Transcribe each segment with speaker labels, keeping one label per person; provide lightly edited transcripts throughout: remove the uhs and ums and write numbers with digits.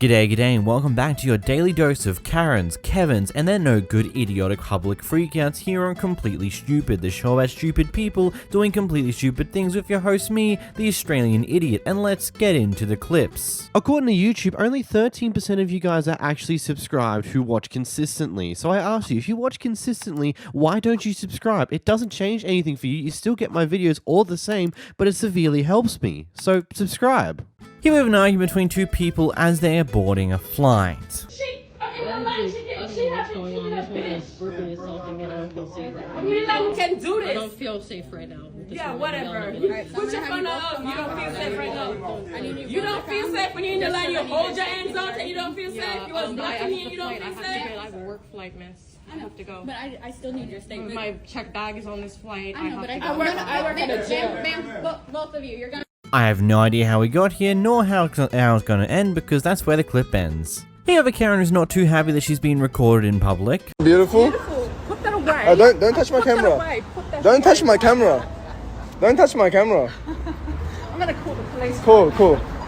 Speaker 1: G'day, and welcome back to your daily dose of Karens, Kevins, and their no good idiotic public freakouts here on Completely Stupid, the show about stupid people doing completely stupid things with your host me, the Australian idiot, and let's get into the clips.
Speaker 2: According to YouTube, only 13% of you guys are actually subscribed who watch consistently. So I ask you, if you watch consistently, why don't you subscribe? It doesn't change anything for you, you still get my videos all the same, but it severely helps me. So subscribe.
Speaker 1: Here we have an argument between two people as they are boarding a flight.
Speaker 3: You can do this.
Speaker 4: I don't feel safe right now.
Speaker 3: Yeah, whatever. Put your phone up. You don't feel safe right now. You don't feel safe when you're in the line. You hold your hands out and you don't feel safe. You was blocking me and you don't feel safe.
Speaker 4: I have a work flight, miss. I have to go.
Speaker 5: But I still need your statement.
Speaker 4: My check bag is on this flight.
Speaker 5: I know, but
Speaker 4: I
Speaker 5: work at a gym. Ma'am, both of you, you're gonna.
Speaker 1: I have no idea how we got here, nor how it's going to end, because that's where the clip ends. Here we have a Karen who's not too happy that she's been recorded in public.
Speaker 6: Beautiful.
Speaker 3: Put that away.
Speaker 6: Don't touch my camera. Don't touch my camera. Don't touch my camera.
Speaker 3: I'm gonna call the police.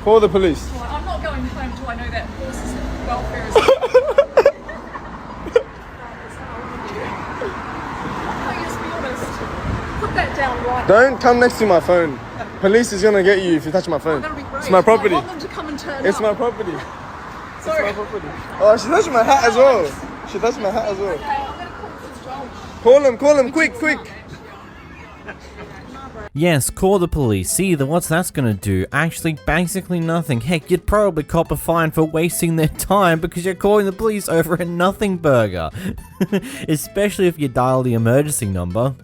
Speaker 6: Call the police.
Speaker 3: I'm not going home until I know that horse's welfare is. Just be honest. Put that down right.
Speaker 6: Don't come next to my phone. Police is gonna get you if you touch my phone. It's my property.
Speaker 3: I want them to come and turn
Speaker 6: It's
Speaker 3: up.
Speaker 6: my property.
Speaker 3: Sorry.
Speaker 6: It's my property. Oh, she touched my hat as well. She touched my hat as well.
Speaker 3: Okay, I'm gonna call this job.
Speaker 6: Call him, quick.
Speaker 1: Yes, call the police. See, either what's that's gonna do? Actually, basically nothing. Heck, you'd probably cop a fine for wasting their time because you're calling the police over a nothing burger. Especially if you dial the emergency number.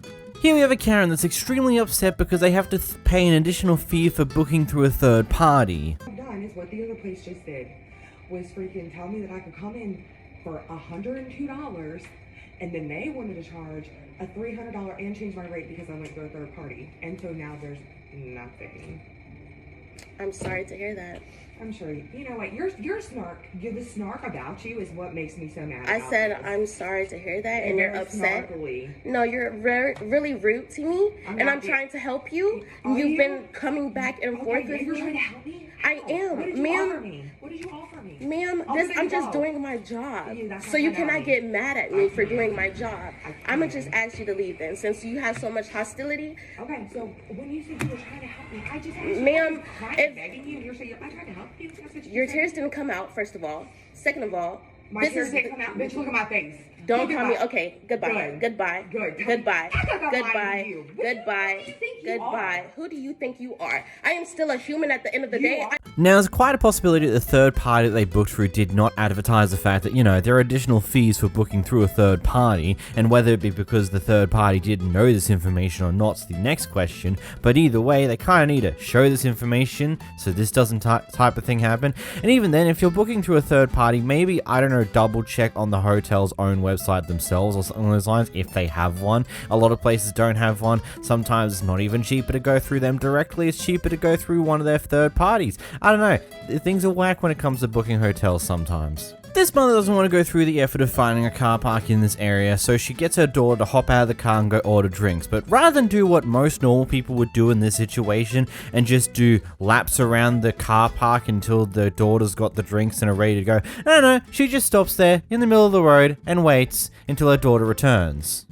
Speaker 1: Here we have a Karen that's extremely upset because they have to pay an additional fee for booking through a third party.
Speaker 7: I've done is what the other place just did, was freaking tell me that I could come in for $102, and then they wanted to charge a $300 and change my rate because I went through a third party, and so now there's nothing.
Speaker 8: I'm sorry to hear that.
Speaker 7: I'm sure you know what your snark. The snark about you is what makes me so mad.
Speaker 8: I said I'm sorry to hear that, and you're upset.
Speaker 7: Snarkily.
Speaker 8: No, you're really rude to me, and I'm trying to help you. You've been coming back and forth with
Speaker 7: You're
Speaker 8: me.
Speaker 7: trying to help me?
Speaker 8: I am,
Speaker 7: What did you
Speaker 8: ma'am.
Speaker 7: offer me? What did you offer me?
Speaker 8: Ma'am, I'm just doing my job.
Speaker 7: That's
Speaker 8: So
Speaker 7: not
Speaker 8: you
Speaker 7: gonna
Speaker 8: cannot
Speaker 7: help
Speaker 8: get mad at me for doing my job. I'm gonna
Speaker 7: can't.
Speaker 8: just ask you to leave then, since you have so much hostility.
Speaker 7: Okay, so when you said you were trying to help me, I just asked you.
Speaker 8: Ma'am,
Speaker 7: I'm begging you. You're saying I tried to help you. That's what you
Speaker 8: Your
Speaker 7: said.
Speaker 8: tears didn't come out, first of all. Second of all,
Speaker 7: My
Speaker 8: this
Speaker 7: tears
Speaker 8: is
Speaker 7: didn't come out. Bitch, look at my face.
Speaker 8: Don't
Speaker 7: Look at
Speaker 8: call me.
Speaker 7: my-
Speaker 8: Okay, goodbye.
Speaker 7: Good.
Speaker 8: Goodbye.
Speaker 7: Good.
Speaker 8: Goodbye.
Speaker 7: I'm not gonna lie to
Speaker 8: Goodbye.
Speaker 7: you.
Speaker 8: Goodbye.
Speaker 7: Who do you think you
Speaker 8: Goodbye.
Speaker 7: are?
Speaker 8: Who do you think you are? I am still a human at the end of the day.
Speaker 1: Now, there's quite a possibility that the third party that they booked through did not advertise the fact that, there are additional fees for booking through a third party, and whether it be because the third party didn't know this information or not is the next question, but either way, they kind of need to show this information so this doesn't type of thing happen. And even then, if you're booking through a third party, maybe, I don't know, double check on the hotel's own website themselves or something along those lines if they have one. A lot of places don't have one. Sometimes it's not even cheaper to go through them directly. It's cheaper to go through one of their third parties. I don't know. Things are whack when it comes to booking hotels sometimes. This mother doesn't want to go through the effort of finding a car park in this area, so she gets her daughter to hop out of the car and go order drinks. But rather than do what most normal people would do in this situation and just do laps around the car park until the daughter's got the drinks and are ready to go, no, she just stops there in the middle of the road and waits until her daughter returns.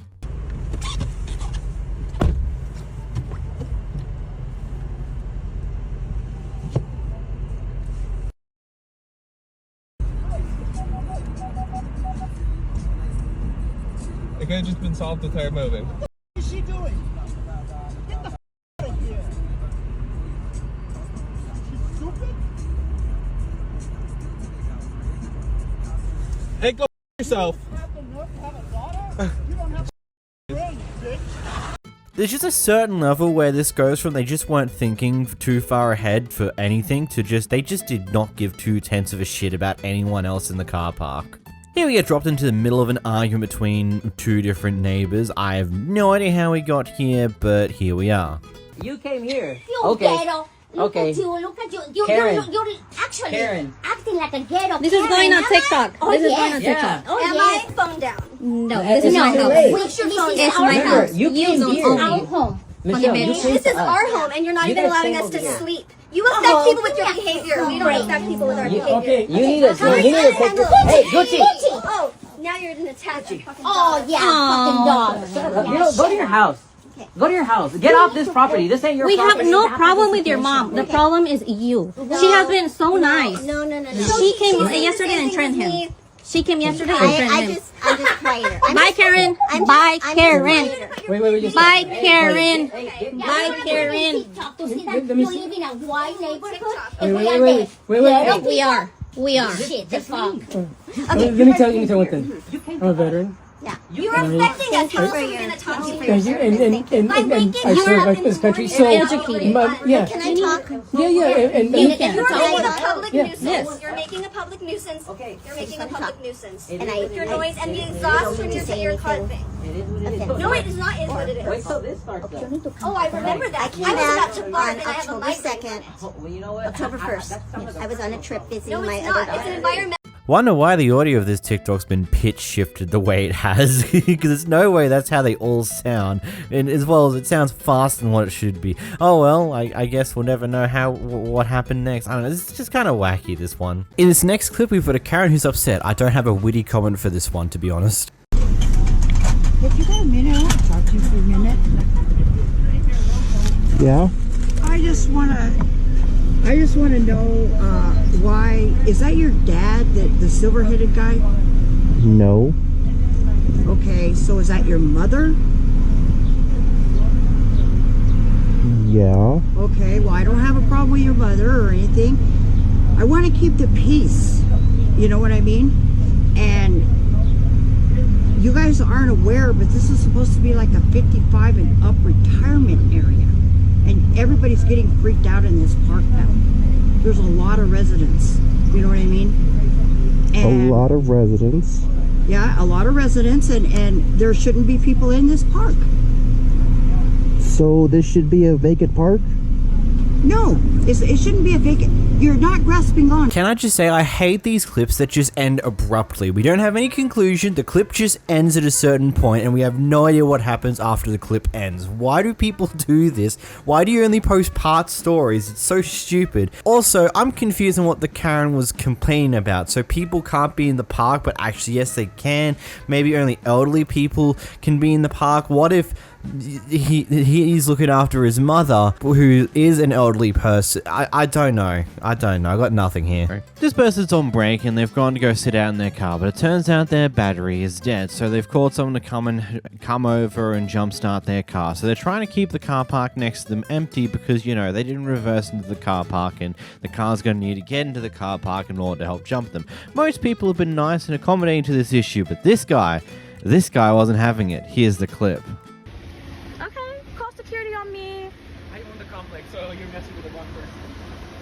Speaker 6: It could have just been solved with her moving.
Speaker 9: What is she doing? Get the out of here. She's stupid?
Speaker 6: Hey, go yourself.
Speaker 9: You have the nerve to have a daughter? You don't have brain, bitch.
Speaker 1: There's just a certain level where this goes from they just weren't thinking too far ahead for anything to they just did not give 2/10 of a shit about anyone else in the car park. Here we get dropped into the middle of an argument between two different neighbors. I have no idea how we got here, but here we are.
Speaker 10: You came here.
Speaker 11: You
Speaker 10: Okay.
Speaker 11: ghetto. Look
Speaker 10: Okay.
Speaker 11: at you. Look at you.
Speaker 10: Karen.
Speaker 11: You're actually
Speaker 10: Karen.
Speaker 11: acting like a ghetto.
Speaker 5: This is
Speaker 11: Karen,
Speaker 5: going on
Speaker 11: am I?
Speaker 5: TikTok.
Speaker 11: Oh,
Speaker 5: This is
Speaker 11: yes.
Speaker 5: going on TikTok.
Speaker 11: Oh,
Speaker 3: Am
Speaker 11: yes.
Speaker 3: I phone down?
Speaker 5: No,
Speaker 10: It's
Speaker 5: this is my
Speaker 10: too
Speaker 5: house.
Speaker 10: late.
Speaker 11: We should be
Speaker 5: It's
Speaker 11: our
Speaker 5: my
Speaker 11: house.
Speaker 5: house.
Speaker 10: You came
Speaker 5: don't
Speaker 10: here.
Speaker 5: own
Speaker 11: Our
Speaker 5: me.
Speaker 11: home.
Speaker 10: Michelle, you
Speaker 11: This
Speaker 10: came
Speaker 3: This
Speaker 10: to
Speaker 3: is
Speaker 10: us.
Speaker 3: our home, and you're not
Speaker 10: You
Speaker 3: even
Speaker 10: guys
Speaker 3: allowing
Speaker 10: came
Speaker 3: us to
Speaker 10: over here.
Speaker 3: sleep.
Speaker 11: You affect people with your behavior. We don't affect people with our behavior.
Speaker 10: Okay, you need to take your... Hey, Gucci!
Speaker 11: Oh, now you're in the attack. Oh, yeah, fucking dog.
Speaker 10: You know, go to your house. Go to your house. Get off this property. This ain't your property.
Speaker 12: We have no problem with your mom. The problem is you. She has been so nice.
Speaker 11: No.
Speaker 12: She came yesterday and trained him. She came yesterday and trained him.
Speaker 11: I'm just quieter.
Speaker 12: Bye, Karen. Bye, Karen.
Speaker 10: Wait, just...
Speaker 12: Bye, Karen. Bye, Karen.
Speaker 11: To see that you live in a white
Speaker 10: Wait.
Speaker 11: neighborhood.
Speaker 12: We are.
Speaker 11: Shit, the fuck.
Speaker 10: Let me tell you one thing. I'm a veteran.
Speaker 11: Yeah. You're affecting us. How else are we going to talk to you for your service?
Speaker 10: And I serve this country, so... Yeah.
Speaker 11: Can I talk?
Speaker 10: Yeah, and
Speaker 11: you can talk. You're making a public nuisance.
Speaker 12: Yes.
Speaker 11: You're making a public nuisance.
Speaker 10: Okay.
Speaker 11: You're making a public nuisance.
Speaker 10: And
Speaker 11: with your noise and the exhaust from your car thing.
Speaker 10: It is what it is.
Speaker 11: No, it is not. Is what it is.
Speaker 10: Wait till this starts though.
Speaker 11: Oh, I remember that. I was about to park and I have a light.
Speaker 10: Well, you know what?
Speaker 11: October 1st. I was on a trip visiting
Speaker 10: No,
Speaker 11: my other daughter. It's an environmental.
Speaker 1: Wonder why the audio of this TikTok's been pitch shifted the way it has, because there's no way that's how they all sound, and as well as it sounds faster than what it should be. Oh well, I guess we'll never know what happened next. I don't know, this is just kind of wacky, this one. In this next clip, we've got a Karen who's upset. I don't have a witty comment for this one, to be honest.
Speaker 13: If you got a minute, I want to talk to you for a minute.
Speaker 6: Yeah?
Speaker 13: I just want to know why, is that your dad, the silver-headed guy?
Speaker 6: No.
Speaker 13: Okay, so is that your mother?
Speaker 6: Yeah.
Speaker 13: Okay, well, I don't have a problem with your mother or anything. I want to keep the peace, you know what I mean? And you guys aren't aware, but this is supposed to be like a 55 and up retirement area. And everybody's getting freaked out in this park now. There's a lot of residents, you know what I mean? And
Speaker 6: a lot of residents.
Speaker 13: Yeah, a lot of residents, and there shouldn't be people in this park.
Speaker 6: So this should be a vacant park?
Speaker 13: No, it shouldn't be a vacant. You're not grasping on.
Speaker 1: Can I just say, I hate these clips that just end abruptly. We don't have any conclusion, the clip just ends at a certain point, and we have no idea what happens after the clip ends. Why do people do this? Why do you only post part stories? It's so stupid. Also, I'm confused on what the Karen was complaining about. So people can't be in the park, but actually yes they can. Maybe only elderly people can be in the park. What if he's looking after his mother, who is an elderly person? I don't know. I got nothing here.
Speaker 2: This person's on break and they've gone to go sit out in their car, but it turns out their battery is dead. So they've called someone to come over and jumpstart their car. So they're trying to keep the car park next to them empty because, you know, they didn't reverse into the car park and the car's going to need to get into the car park in order to help jump them. Most people have been nice and accommodating to this issue, but this guy wasn't having it. Here's the clip.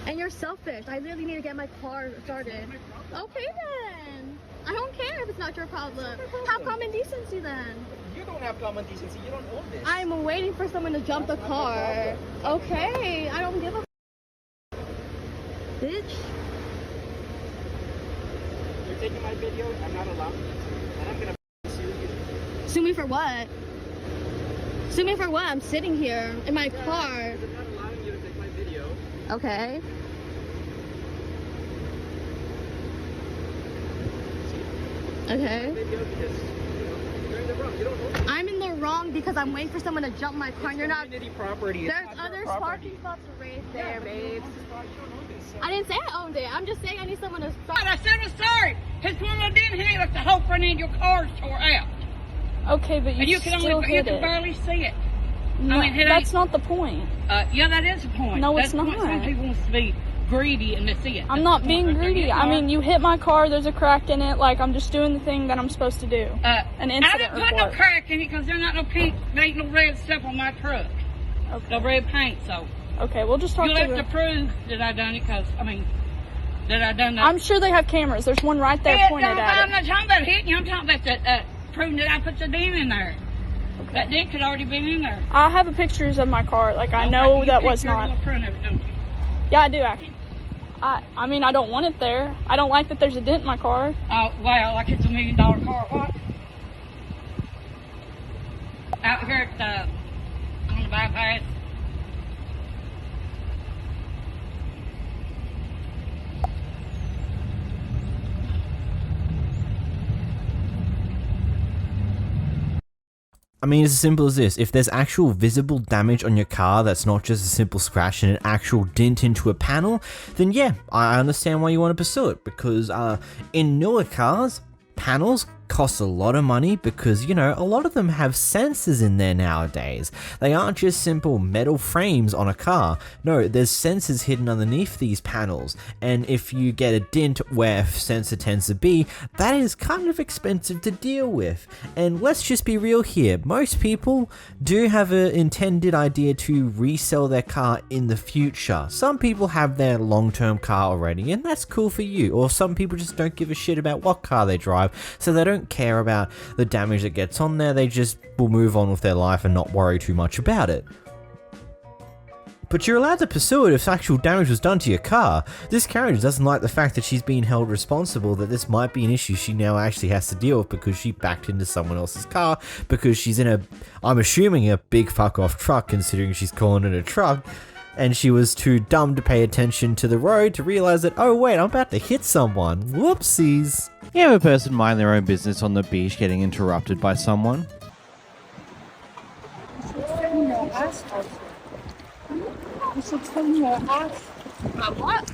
Speaker 14: And you're selfish. I literally need to get my car started. Okay then. I don't care if it's not your problem. Have common decency then.
Speaker 15: You don't have common decency. You don't own this.
Speaker 14: I'm waiting for someone to jump the car. Okay. I don't give a bitch.
Speaker 15: You're taking my video. I'm not allowed to. And I'm gonna sue you.
Speaker 14: Sue me for what? Sue me for what? I'm sitting here in my car.
Speaker 15: I'm not allowing you to take my video.
Speaker 14: Okay. Okay. I'm in the wrong because I'm waiting for someone to jump my car and you're not.
Speaker 15: Property.
Speaker 14: There's other parking spots right there, babe. I didn't say I owned it. I'm just saying I need someone to stop.
Speaker 3: I said I'm sorry. His woman didn't hit it. The whole front end of your car tore out.
Speaker 14: Okay, but you
Speaker 3: can barely see it.
Speaker 14: No,
Speaker 3: I mean,
Speaker 14: that's not the point.
Speaker 3: Yeah, that is the point.
Speaker 14: No,
Speaker 3: that's
Speaker 14: it's not.
Speaker 3: Some people want to be greedy and they see it.
Speaker 14: I'm not being greedy. I mean, you hit my car. There's a crack in it. Like, I'm just doing the thing that I'm supposed to do. An incident
Speaker 3: I didn't put no crack in it because there's not no pink, there ain't no red stuff on my truck. Okay. No red paint, so.
Speaker 14: Okay, we'll just talk
Speaker 3: You'll
Speaker 14: to
Speaker 3: have to prove that I done it because, I mean, that I done that.
Speaker 14: I'm sure they have cameras. There's one right there pointed at
Speaker 3: I'm not talking about hitting you. I'm talking about that, proving that I put the dent in there. Okay. That dent could already been in there.
Speaker 14: I have pictures of my car. Like, I know that was not. Yeah, I do actually. I mean, I don't want it there. I don't like that there's a dent in my car.
Speaker 3: Oh, well, like it's $1 million car. What? Out here at on the bypass.
Speaker 1: I mean, it's as simple as this. If there's actual visible damage on your car that's not just a simple scratch and an actual dent into a panel, then yeah, I understand why you want to pursue it, because in newer cars, panels cost a lot of money because, you know, a lot of them have sensors in there nowadays. They aren't just simple metal frames on a car. No, there's sensors hidden underneath these panels, and if you get a dent where a sensor tends to be, that is kind of expensive to deal with. And let's just be real here, most people do have an intended idea to resell their car in the future. Some people have their long-term car already, and that's cool for you, or some people just don't give a shit about what car they drive, so they don't care about the damage that gets on there. They just will move on with their life and not worry too much about it. But you're allowed to pursue it if actual damage was done to your car. This character doesn't like the fact that she's being held responsible, that this might be an issue she now actually has to deal with because she backed into someone else's car, because she's in a, I'm assuming, a big fuck off truck, considering she's calling it a truck, and she was too dumb to pay attention to the road to realize that, oh wait, I'm about to hit someone. Whoopsies.
Speaker 2: You have a person mind their own business on the beach getting interrupted by someone?
Speaker 3: You should clean your ass. My what?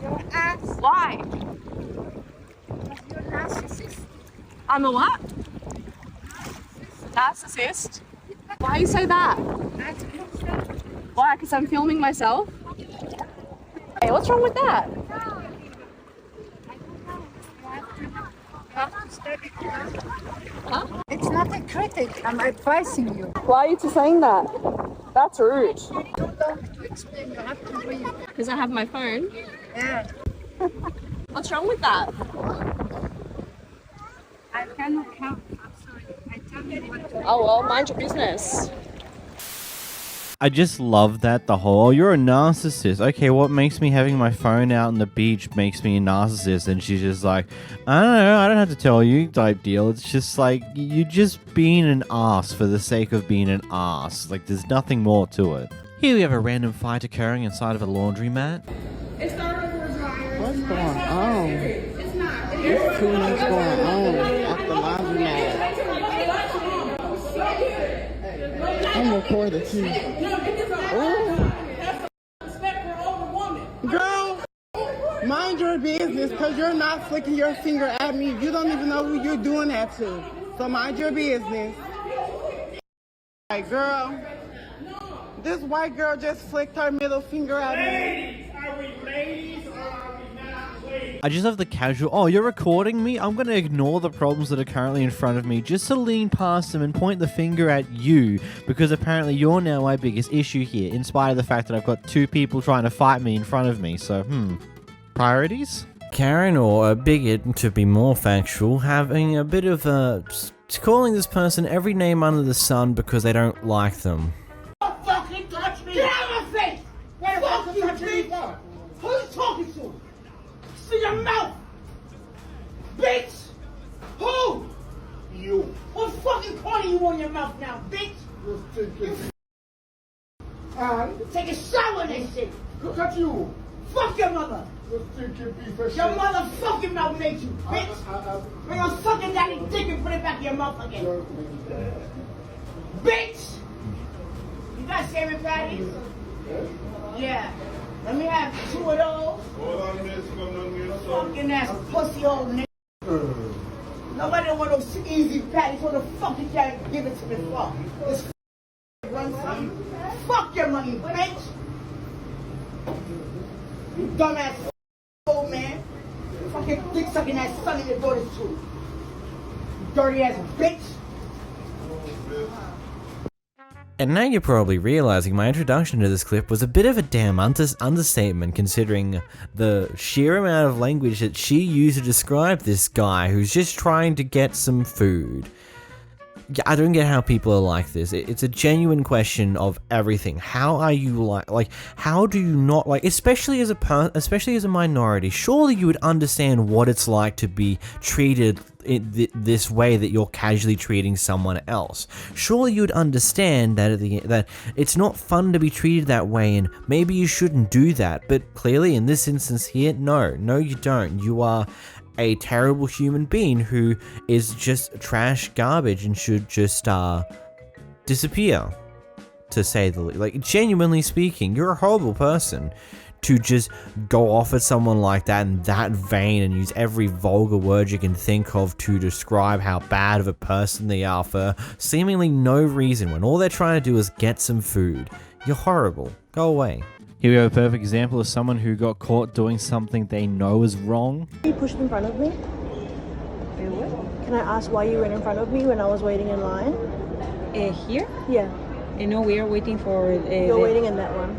Speaker 3: Your ass. Why? You're a narcissist. I'm a what? Narcissist? Why you say that? Why? Because I'm filming myself? Hey, what's wrong with that? Huh?
Speaker 16: It's not a critic, I'm advising you.
Speaker 3: Why are you saying that? That's rude.
Speaker 16: You don't have to explain, you have to read.
Speaker 3: Because I have my phone?
Speaker 16: Yeah.
Speaker 3: What's wrong with that?
Speaker 16: I cannot help. I'm sorry. I tell you what to do.
Speaker 3: Oh well, mind your business.
Speaker 2: I just love that, the whole, oh, you're a narcissist. Okay, what makes me having my phone out on the beach makes me a narcissist? And she's just like, I don't know, I don't have to tell you type deal. It's just like, you're just being an ass for the sake of being an ass. Like, there's nothing more to it. Here we have a random fight occurring inside of a laundromat.
Speaker 3: It's not
Speaker 17: What's going on? There's too much going on at the laundromat. I'm recording too. Ooh. Girl, mind your business, because you're not flicking your finger at me. You don't even know who you're doing that to. So mind your business. Like, girl, this white girl just flicked her middle finger at me.
Speaker 9: Ladies, are we ladies or are we not ladies?
Speaker 2: I just love the casual, oh, you're recording me? I'm going to ignore the problems that are currently in front of me just to lean past them and point the finger at you, because apparently you're now my biggest issue here, in spite of the fact that I've got two people trying to fight me in front of me. So, priorities?
Speaker 1: Karen, or a bigot to be more factual, having a bit of calling this person every name under the sun because they don't like them.
Speaker 9: Don't fucking touch me! Get out of my face! What the fuck you touch me for? Who you talking to? See your mouth! Bitch! Who? You. What fucking corner you on your mouth now, bitch? Alright, take a shower in that shit. Look at you. Fuck your mother. Your motherfucking mouth made you, bitch. Bring your fucking daddy dick and put it back in your mouth again. Bitch! You got shaving patties? Yeah. Let me have 2 of those. Hold on, miss. Fucking ass pussy old nigga. Nobody don't want those easy patties. What the fuck you gotta give it to me for? This run some. Fuck your money, bitch. You dumbass old man. Fucking dick sucking that son in your daughter's too. You dirty ass bitch.
Speaker 1: And now you're probably realizing my introduction to this clip was a bit of a damn understatement, considering the sheer amount of language that she used to describe this guy who's just trying to get some food. Yeah, I don't get how people are like this. It's a genuine question of everything. How are you like how do you not like, especially as a minority, surely you would understand what it's like to be treated in this way that you're casually treating someone else. Surely you would understand that it's not fun to be treated that way, and maybe you shouldn't do that. But clearly in this instance here, no you don't. You are a terrible human being who is just trash garbage and should just disappear, to say the least. Like, genuinely speaking, you're a horrible person to just go off at someone like that in that vein and use every vulgar word you can think of to describe how bad of a person they are for seemingly no reason when all they're trying to do is get some food. You're horrible. Go away. Here we have a perfect example of someone who got caught doing something they know is wrong.
Speaker 18: You pushed in front of me. Can I ask why you went in front of me when I was waiting in line?
Speaker 19: Here?
Speaker 18: Yeah.
Speaker 19: No, we are waiting for...
Speaker 18: You're waiting in that one.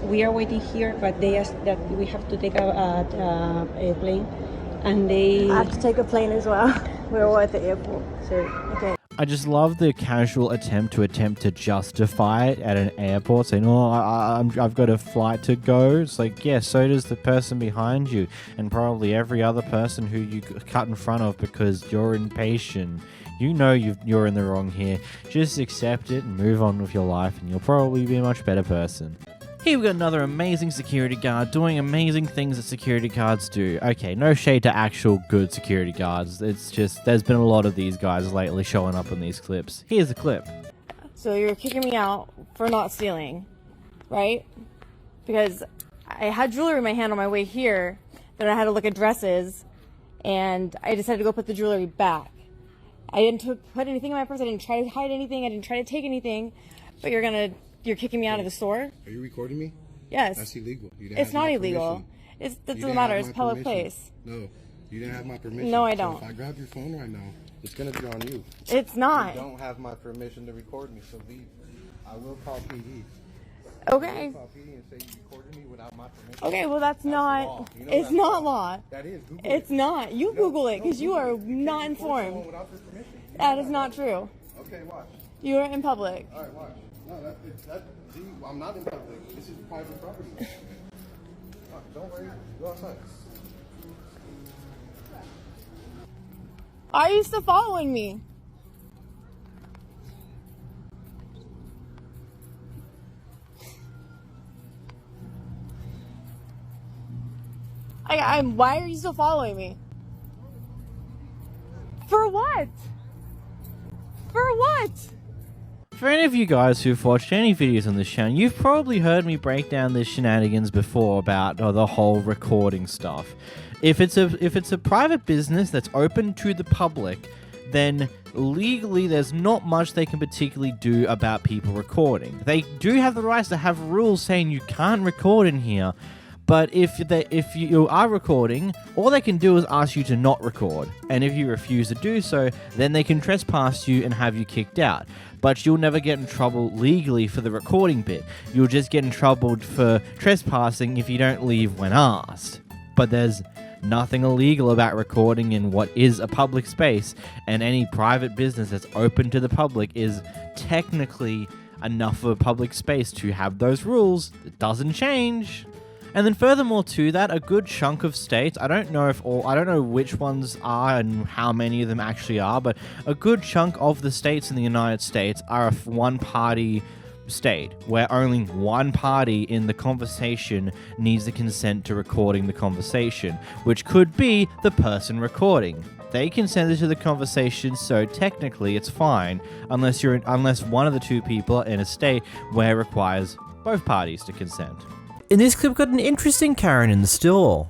Speaker 19: We are waiting here, but they asked that we have to take a plane, and they...
Speaker 18: I have to take a plane as well. We're all at the airport, so... Okay.
Speaker 1: I just love the casual attempt to justify it at an airport, saying, "Oh, I've got a flight to go." It's like, yeah, so does the person behind you, and probably every other person who you cut in front of because you're impatient. You know you're in the wrong here. Just accept it and move on with your life, and you'll probably be a much better person. Here we got another amazing security guard doing amazing things that security guards do. Okay, no shade to actual good security guards. It's just, there's been a lot of these guys lately showing up in these clips. Here's a clip.
Speaker 20: So you're kicking me out for not stealing, right? Because I had jewelry in my hand on my way here, then I had to look at dresses, and I decided to go put the jewelry back. I didn't put anything in my purse, I didn't try to hide anything, I didn't try to take anything, but you're kicking me out of the store?
Speaker 21: Are you recording me?
Speaker 20: Yes.
Speaker 21: That's illegal.
Speaker 20: It's not illegal. It doesn't matter. It's a public place.
Speaker 21: No, you didn't have my permission.
Speaker 20: No, I don't.
Speaker 21: So if I grab your phone right now, it's going to be on you.
Speaker 20: It's not.
Speaker 21: You don't have my permission to record me, so leave. I will call PD.
Speaker 20: Okay.
Speaker 21: I will call PD and say you recorded me without my permission.
Speaker 20: Okay, well that's not. You know it's not law.
Speaker 21: That is. Google
Speaker 20: it's not. You Google it because you are not informed. That is not true.
Speaker 21: Okay, watch.
Speaker 20: You are in public.
Speaker 21: All right, watch. No, I'm not in public. This is private property. Don't worry. Go outside.
Speaker 20: Are you still following me? Why are you still following me? For what? For what?
Speaker 1: For any of you guys who've watched any videos on this channel, you've probably heard me break down the shenanigans before about the whole recording stuff. If it's a private business that's open to the public, then legally there's not much they can particularly do about people recording. They do have the rights to have rules saying you can't record in here, but if you are recording, all they can do is ask you to not record. And if you refuse to do so, then they can trespass you and have you kicked out. But you'll never get in trouble legally for the recording bit. You'll just get in trouble for trespassing if you don't leave when asked. But there's nothing illegal about recording in what is a public space, and any private business that's open to the public is technically enough of a public space to have those rules. It doesn't change. And then furthermore to that, a good chunk of states, I don't know which ones are and how many of them actually are, but a good chunk of the states in the United States are a one-party state, where only one party in the conversation needs the consent to recording the conversation, which could be the person recording. They consented to the conversation, so technically it's fine, unless one of the two people are in a state where it requires both parties to consent. In this clip, got an interesting Karen in the store.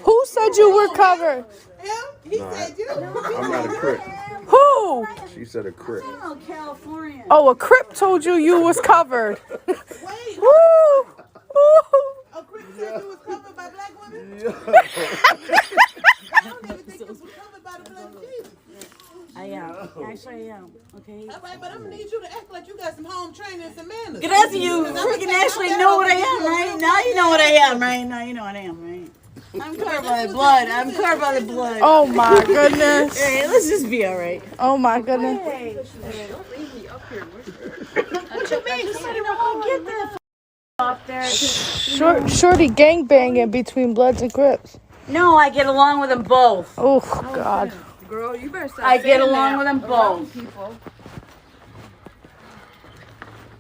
Speaker 14: Who said you were covered?
Speaker 6: He said you. I'm not a crip.
Speaker 14: Who?
Speaker 6: She said a crip.
Speaker 16: Oh, California.
Speaker 14: Oh, a crip told you was covered.
Speaker 9: Wait.
Speaker 14: Woo! Woo!
Speaker 9: A crip said you was covered by black women?
Speaker 6: Yeah.
Speaker 9: I don't even think you was covered by the black Jesus.
Speaker 16: I am. Actually, I am. Okay.
Speaker 9: All right, but I'm gonna need you to act like you got some home training and some manners.
Speaker 16: That's you. Freaking actually know what I am, right? Now you know what I am, right? Now you know what I am, right? I'm covered by the blood. I'm covered by the blood.
Speaker 14: Oh my goodness.
Speaker 16: Hey, let's just be all right.
Speaker 14: Oh my goodness.
Speaker 16: Hey. Don't leave me up here. What you mean? Just let him get that off there.
Speaker 14: Shorty gangbanging between Bloods and Crips.
Speaker 16: No, I get along with them both.
Speaker 14: Oh God.
Speaker 9: Girl, you better stop.
Speaker 16: I get along with them both.
Speaker 9: People.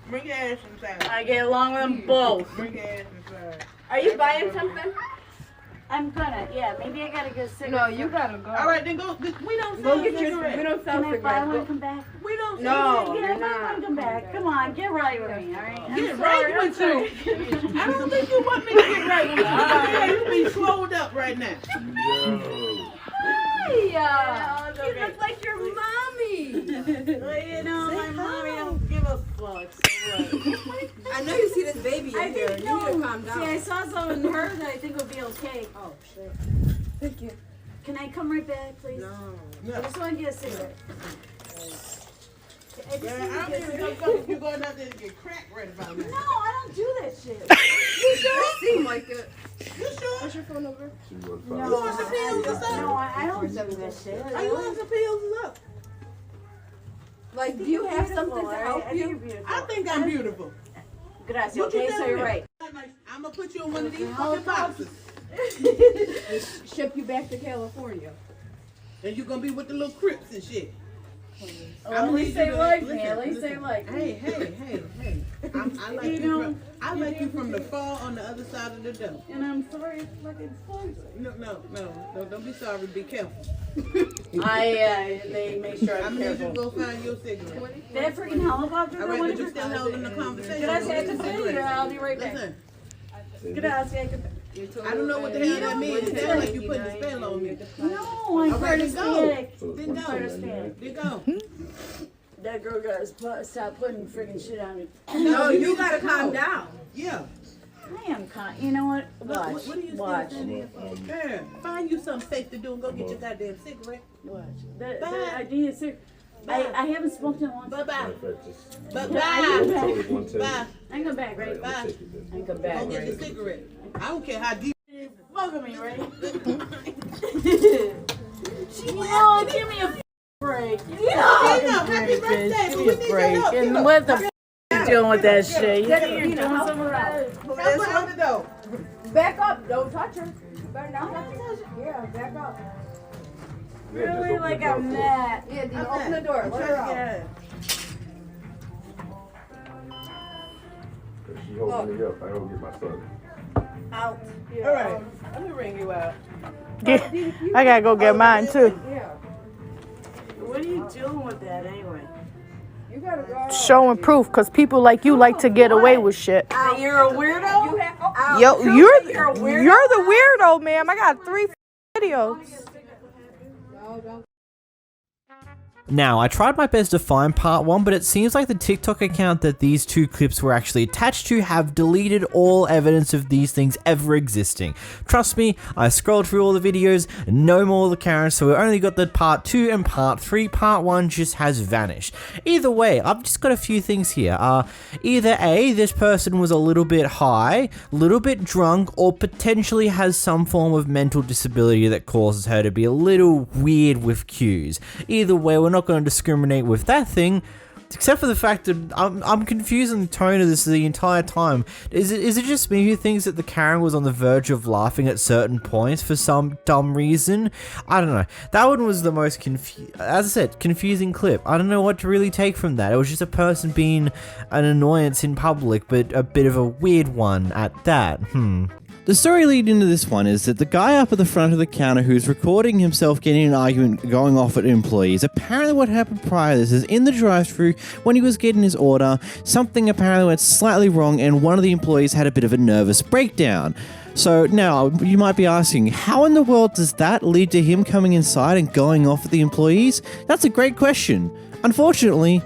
Speaker 9: Bring your ass inside.
Speaker 16: I get along with them both.
Speaker 9: Bring your ass inside.
Speaker 16: Are you buying something? I'm gonna, yeah, maybe I gotta get a cigarette.
Speaker 3: No, you gotta go.
Speaker 9: All right, then go. We don't
Speaker 3: Go
Speaker 9: sell
Speaker 3: get your.
Speaker 9: cigarettes.
Speaker 3: We don't sell
Speaker 16: Can I buy
Speaker 3: cigarettes.
Speaker 16: one and come back?
Speaker 9: We don't
Speaker 3: No,
Speaker 9: sell
Speaker 16: Get
Speaker 3: you're
Speaker 16: a buy one
Speaker 3: not.
Speaker 16: and come back. Come on, get right with me, all right? I'm
Speaker 9: Get
Speaker 16: sorry,
Speaker 9: right
Speaker 16: I'm
Speaker 9: with
Speaker 16: sorry.
Speaker 9: you. I don't think you want me to get right with you. Yeah, you be slowed up right now.
Speaker 3: Hi. You look like your mommy.
Speaker 16: Well, you know, my mommy don't give a fuck. So what?
Speaker 3: I know you see this baby
Speaker 16: I
Speaker 3: in here.
Speaker 16: think
Speaker 3: You need to
Speaker 16: no.
Speaker 3: calm down.
Speaker 16: See, I saw something in her that I think would be okay.
Speaker 3: Oh shit. Thank you.
Speaker 16: Can I come right back, please?
Speaker 3: No.
Speaker 16: I just want to get a cigarette. I just
Speaker 9: Yeah,
Speaker 16: need to
Speaker 9: I don't
Speaker 16: get a
Speaker 9: even
Speaker 16: cigarette.
Speaker 9: know if you're going out there to get cracked right about now.
Speaker 16: No, I don't do that shit.
Speaker 3: You sure? Seem like it.
Speaker 9: You sure?
Speaker 3: What's your phone number?
Speaker 16: No,
Speaker 9: You want some pills or something?
Speaker 16: no, I don't do that shit.
Speaker 9: Are you want some pills or something?
Speaker 3: Like, do you have something to help
Speaker 16: I think you're
Speaker 3: you?
Speaker 16: beautiful.
Speaker 9: I think I'm beautiful.
Speaker 16: Gracias,
Speaker 9: What you
Speaker 16: okay, so
Speaker 9: telling
Speaker 16: you're
Speaker 9: me?
Speaker 16: right.
Speaker 9: I'm gonna put you in one of these fucking boxes.
Speaker 3: Ship you back to California.
Speaker 9: And you're gonna be with the little crips and shit.
Speaker 16: Well, at least they like me. At least they like me.
Speaker 9: Hey. I like I like you from the far on the other side of the door.
Speaker 16: And I'm sorry it's fucking close.
Speaker 9: No, don't be sorry, be careful.
Speaker 16: They make sure
Speaker 9: I'm
Speaker 16: I'm
Speaker 9: gonna need you
Speaker 16: careful.
Speaker 9: to go find your cigarette.
Speaker 16: That freaking helicopter.
Speaker 9: All right, but you still holding the conversation.
Speaker 16: Gracias, continue. I'll be right back.
Speaker 9: Listen,
Speaker 16: Gracias.
Speaker 9: I don't know what the hell that means. It sounds like you putting a spell on me.
Speaker 16: No, I'm part Hispanic.
Speaker 9: Then
Speaker 16: I'm part
Speaker 9: go.
Speaker 16: Hispanic.
Speaker 9: Then go.
Speaker 16: That girl gotta stop putting freaking shit on me.
Speaker 3: No, you gotta calm down.
Speaker 9: Yeah.
Speaker 16: I am you know what? Watch.
Speaker 9: What are you
Speaker 16: Watch.
Speaker 9: Yeah. Find you something safe to do and go get your goddamn cigarette.
Speaker 16: Watch.
Speaker 9: Bye.
Speaker 16: I need a cigarette. I haven't smoked in a long time.
Speaker 9: Bye-bye.
Speaker 16: Bye.
Speaker 9: Bye.
Speaker 16: I come back, right?
Speaker 9: Bye.
Speaker 16: I come back,
Speaker 9: Go get your
Speaker 16: right?
Speaker 9: cigarette. I don't care how deep.
Speaker 16: Fuck with me, right? Oh, give me a break.
Speaker 9: Happy birthday, but we need your help.
Speaker 16: And what the you doing with that shit? You think you're doing something about it?
Speaker 9: Help her open the door.
Speaker 3: Back up. Don't touch her. You better not touch her. Yeah, back up.
Speaker 16: Really, like I'm mad.
Speaker 3: Yeah, Dina, open the door. Let her out.
Speaker 21: She holding me up. I don't get my son.
Speaker 16: Out.
Speaker 9: All right. Let me ring you out.
Speaker 14: I gotta go get mine too.
Speaker 3: Yeah.
Speaker 16: What are you doing with that anyway?
Speaker 3: You gotta go.
Speaker 14: Showing proof, because people like you like to get away with shit.
Speaker 16: You're a weirdo?
Speaker 14: Yo, you're the weirdo, ma'am. I got 3 videos.
Speaker 1: Now, I tried my best to find part 1, but it seems like the TikTok account that these 2 clips were actually attached to have deleted all evidence of these things ever existing. Trust me, I scrolled through all the videos, no more of the Karens, so we only got the part 2 and part 3. Part 1 just has vanished. Either way, I've just got a few things here. Either A, this person was a little bit high, a little bit drunk, or potentially has some form of mental disability that causes her to be a little weird with cues. Either way, we're not going to discriminate with that thing, except for the fact that I'm confusing the tone of this the entire time. Is it just me who thinks that the Karen was on the verge of laughing at certain points for some dumb reason? I don't know. That one was the most as I said, confusing clip. I don't know what to really take from that. It was just a person being an annoyance in public, but a bit of a weird one at that.
Speaker 2: The story leading into this one is that the guy up at the front of the counter who's recording himself getting an argument going off at employees, apparently what happened prior to this is in the drive-thru when he was getting his order, something apparently went slightly wrong and one of the employees had a bit of a nervous breakdown. So now you might be asking, how in the world does that lead to him coming inside and going off at the employees? That's a great question. Unfortunately,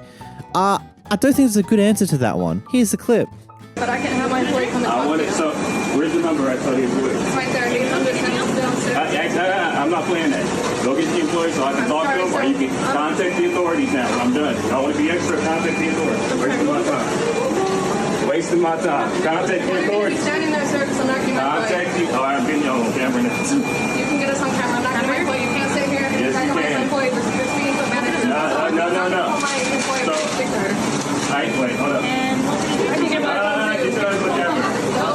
Speaker 2: I don't think there's a good answer to that one. Here's the clip.
Speaker 3: But I can have my employee come and talk to you.
Speaker 4: So, where's the number I told you to put?
Speaker 3: It's right there. You can come downstairs.
Speaker 4: I'm not playing that. Go get the employee so I can talk to them, or you can contact the authorities now. I'm done. I want to be extra. Contact the authorities. Wasting my time. Wasting my time. Contact the authorities.
Speaker 3: He's standing there, sir, because I'm not getting my
Speaker 4: Contact you. Oh, I'm getting you on camera now.
Speaker 3: You can get us on camera. I'm not getting my employee. You can't sit here and
Speaker 4: Yes,
Speaker 3: try
Speaker 4: you
Speaker 3: to my
Speaker 4: can.
Speaker 3: employee. You're speaking to a manager.
Speaker 4: No.
Speaker 3: My employee will speak to her.
Speaker 4: Wait, hold up.
Speaker 3: I can get my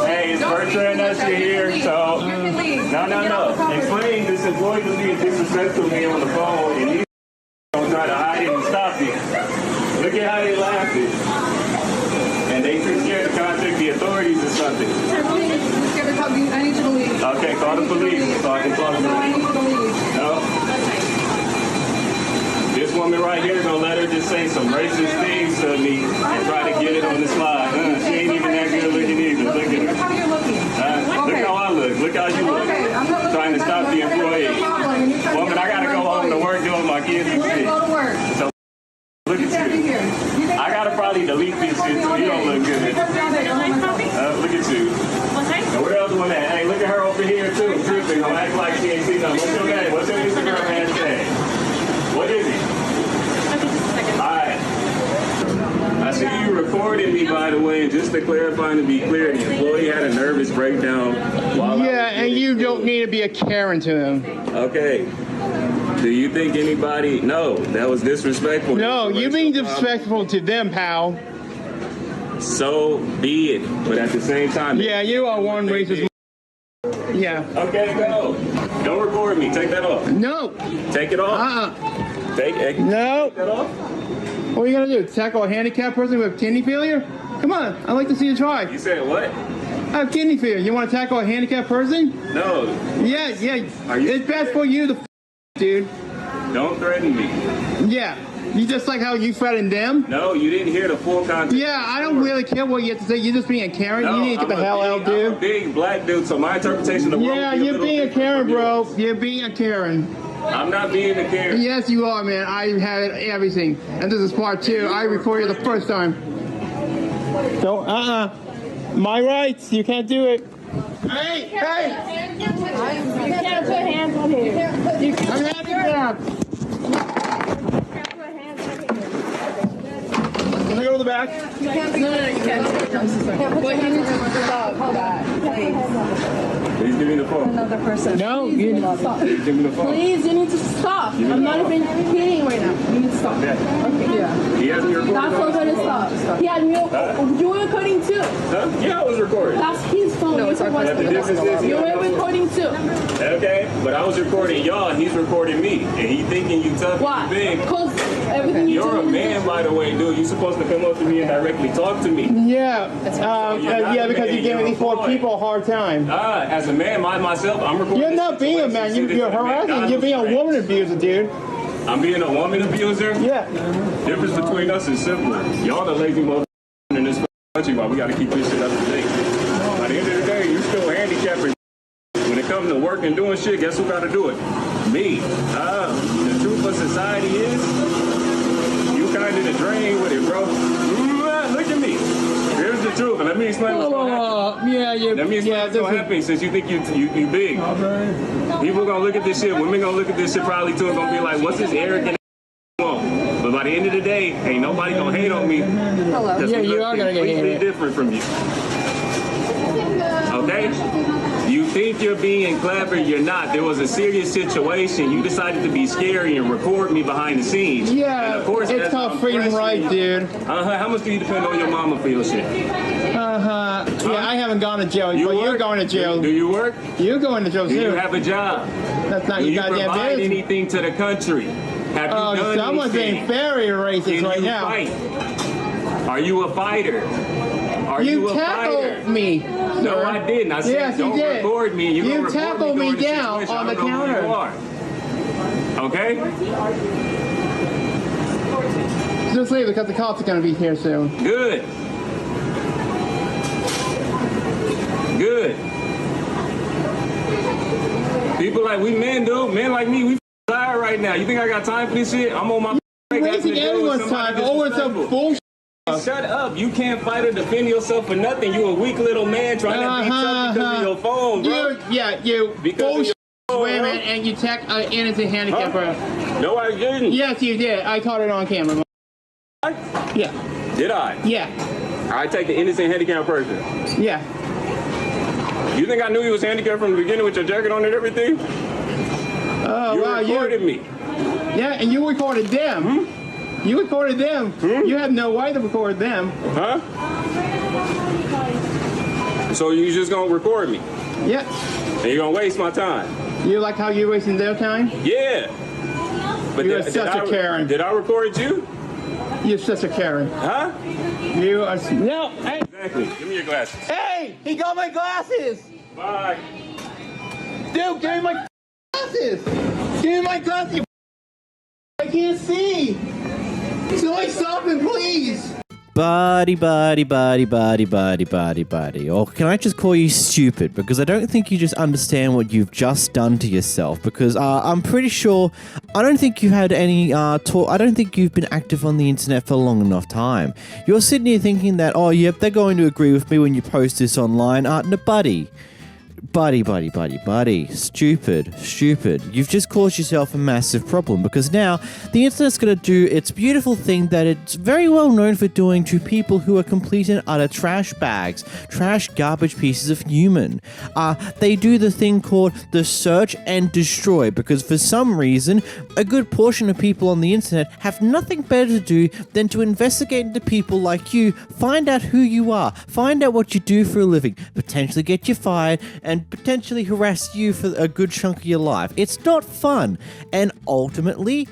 Speaker 4: Hey, it's Bertrand Usher here, so... No. Explain this employee was being disrespectful to me on the phone, and he's gonna try to hide it and stop it. Look at how they laughed it. And they too scared to contact the authorities or something.
Speaker 3: I need you to leave.
Speaker 4: Okay, call Call the police so I can talk to her. No? This woman right here gonna let her just say some racist things to me and try to get it on the slide. She ain't even that good looking either. Look at her.
Speaker 3: Look how you're looking.
Speaker 4: Look how I look. Look how you look. Trying to stop the employee. Woman, I gotta go home to work doing my kids and shit.
Speaker 3: Go to work.
Speaker 4: So look at you. I gotta probably delete this shit too. You don't look good. Look at you. And where else one at? Hey, look at her over here too. Tripping. Don't act like she ain't seen nothing. What's your name? What's your Instagram hashtag? What is it? Alright. I see you recorded me, by the way, and just to clarify and to be clear, the employee had a nervous breakdown while
Speaker 17: and you don't need to be a Karen to him.
Speaker 4: Okay. Do you think anybody... No, that was disrespectful.
Speaker 17: No, you being disrespectful to them, pal.
Speaker 4: So be it. But at the same time...
Speaker 17: Yeah, you are one racist... Yeah.
Speaker 4: Okay, go. Don't record me. Take that off.
Speaker 17: No.
Speaker 4: Take it off. Take it.
Speaker 17: No.
Speaker 4: Take that off.
Speaker 17: What are you gonna do? Tackle a handicapped person with kidney failure? Come on, I'd like to see you try.
Speaker 4: You said what?
Speaker 17: I have kidney failure. You want to tackle a handicapped person?
Speaker 4: No.
Speaker 17: Yeah. It's best for you, dude.
Speaker 4: Don't threaten me.
Speaker 17: Yeah. You just like how you threatened them?
Speaker 4: No, you didn't hear the full context.
Speaker 17: Yeah, I don't really care what you have to say. You're just being a Karen.
Speaker 4: No,
Speaker 17: you need to get the hell out, dude.
Speaker 4: I'm a big black dude, so my interpretation of the world.
Speaker 17: Yeah, you're being a Karen, bro. You're being a Karen.
Speaker 4: I'm not being a Karen.
Speaker 17: Yes, you are, man. I had everything. And this is part 2. I recorded the first time. So, my rights. You can't do it. Hey!
Speaker 3: You can't put hands on here. You
Speaker 17: I'm happy. Can I go to the back?
Speaker 3: can't. No, you can't. But you need to stop that, please.
Speaker 4: Please give me the phone.
Speaker 3: Another person.
Speaker 17: No, you need to
Speaker 3: stop.
Speaker 4: Please give me the phone.
Speaker 3: Please, you need to stop. I'm not even kidding right now. You need to stop.
Speaker 4: Yeah.
Speaker 3: Okay. Yeah.
Speaker 4: He has me recording.
Speaker 3: That's not gonna stop. He had me. You were recording too.
Speaker 4: Huh? Yeah, I was recording.
Speaker 3: That's his phone.
Speaker 4: No, it's our phone. The difference is
Speaker 3: you were recording too.
Speaker 4: Okay, but I was recording y'all, and he's recording me, and he thinking you tough
Speaker 3: Why?
Speaker 4: and big.
Speaker 3: Because everything you
Speaker 4: You're
Speaker 3: do.
Speaker 4: a man, by the way, dude. You're supposed to come up to me and directly talk to me.
Speaker 17: Yeah. Because you're giving these 4 people a hard time.
Speaker 4: As a man, myself, I'm recording.
Speaker 17: You're not being a man. You're harassing. You're being a woman abuser, dude.
Speaker 4: I'm being a woman abuser?
Speaker 17: Yeah.
Speaker 4: Difference between us is simple. Y'all the lazy motherfuckers in this country, but we got to keep this shit up to date. By the end of the day, you're still handicapped. When it comes to work and doing shit, guess who got to do it? Me. The truth of society is, you kind of the drain with it, bro. Look at me. Here's the truth, and let me explain what's going to happen. Let me explain what's going to happen since you think you big. People going to look at this shit. Women going to look at this shit probably too and going to be like, what's this arrogant want? But by the end of the day, ain't nobody going to hate on me.
Speaker 17: Hello. Yeah, you are going to get hated.
Speaker 4: Different from you. Okay? You think you're being clever, you're not. There was a serious situation. You decided to be scary and record me behind the scenes.
Speaker 17: Yeah,
Speaker 4: and of course,
Speaker 17: it's called freedom right, dude.
Speaker 4: How much do you depend on your mama for your shit?
Speaker 17: Yeah, I haven't gone to jail, but you're going to jail.
Speaker 4: Do you work?
Speaker 17: You're going to jail
Speaker 4: too. Do you
Speaker 17: soon.
Speaker 4: have a job?
Speaker 17: That's not
Speaker 4: do
Speaker 17: your
Speaker 4: you
Speaker 17: goddamn
Speaker 4: provide
Speaker 17: business.
Speaker 4: anything to the country? Have you done
Speaker 17: someone's
Speaker 4: anything?
Speaker 17: being very racist right now.
Speaker 4: Fight? Are you a fighter? Are you a fighter?
Speaker 17: Tackled me.
Speaker 4: No, I didn't. I said,
Speaker 17: yes,
Speaker 4: don't
Speaker 17: you did.
Speaker 4: record me.
Speaker 17: You tackled me down on the counter.
Speaker 4: Okay?
Speaker 17: Just leave because the cops are going to be here soon.
Speaker 4: Good. Good. People like we men, dude. Men like me, we tired right now. You think I got time for this shit? I'm on my break.
Speaker 17: You're wasting everyone's time over some bullshit.
Speaker 4: Shut up. You can't fight or defend yourself for nothing. You a weak little man trying to beat up because of your phone, bro.
Speaker 17: You bullshit women and you attack an innocent handicapped person.
Speaker 4: No, I didn't.
Speaker 17: Yes, you did. I caught it on camera. Yeah.
Speaker 4: Did I?
Speaker 17: Yeah.
Speaker 4: I take the innocent handicapped person.
Speaker 17: Yeah.
Speaker 4: You think I knew you was handicapped from the beginning with your jacket on and everything?
Speaker 17: Oh,
Speaker 4: you
Speaker 17: wow.
Speaker 4: recorded me.
Speaker 17: Yeah, and you recorded them. You recorded them. You have no right to record them.
Speaker 4: Huh? So you just gonna record me?
Speaker 17: Yeah.
Speaker 4: And you're gonna waste my time?
Speaker 17: You like how you're wasting their time?
Speaker 4: Yeah. But
Speaker 17: you're such a Karen.
Speaker 4: Did I record you?
Speaker 17: You're such a Karen.
Speaker 4: Huh?
Speaker 17: You are... No. Hey.
Speaker 4: Exactly. Give me your glasses.
Speaker 17: Hey! He got my glasses!
Speaker 4: Bye.
Speaker 17: Dude, give me my glasses. Give me my glasses. You I can't see. Somebody stop him, please.
Speaker 2: Buddy. Or can I just call you stupid? Because I don't think you just understand what you've just done to yourself. Because I'm pretty sure, I don't think you had any talk. I don't think you've been active on the internet for a long enough time. You're sitting here thinking that, oh, yep, they're going to agree with me when you post this online. No, buddy. Stupid. You've just caused yourself a massive problem because now the internet's going to do its beautiful thing that it's very well known for doing to people who are complete and utter trash bags, trash garbage pieces of human. They do the thing called the search and destroy because for some reason a good portion of people on the internet have nothing better to do than to investigate into people like you, find out who you are, find out what you do for a living, potentially get you fired, and potentially harass you for a good chunk of your life. It's not fun. And ultimately,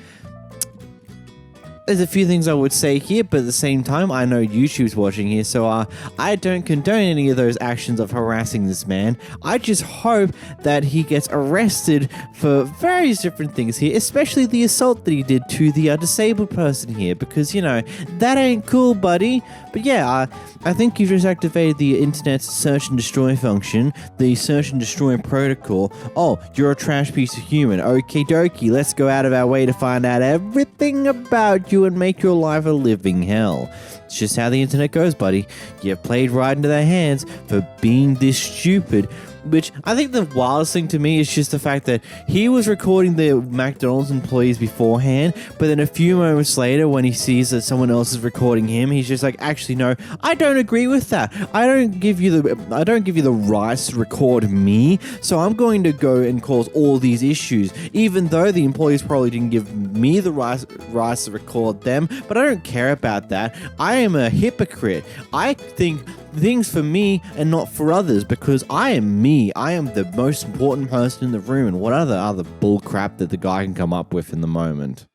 Speaker 2: there's a few things I would say here, but at the same time, I know YouTube's watching here, so I don't condone any of those actions of harassing this man. I just hope that he gets arrested for various different things here, especially the assault that he did to the disabled person here, because, you know, that ain't cool, buddy. But yeah, I think you've just activated the internet's search and destroy function, the search and destroy protocol. Oh, you're a trash piece of human. Okie dokie, let's go out of our way to find out everything about you and make your life a living hell. It's just how the internet goes, buddy. You've played right into their hands for being this stupid. Which I think the wildest thing to me is just the fact that he was recording the McDonald's employees beforehand, but then a few moments later when he sees that someone else is recording him, he's just like, actually no, I don't agree with that. I don't give you the rights to record me, so I'm going to go and cause all these issues, even though the employees probably didn't give me the rights to record them, but I don't care about that. I am a hypocrite. I think things for me and not for others because I am me. I am the most important person in the room, and what other bull crap that the guy can come up with in the moment.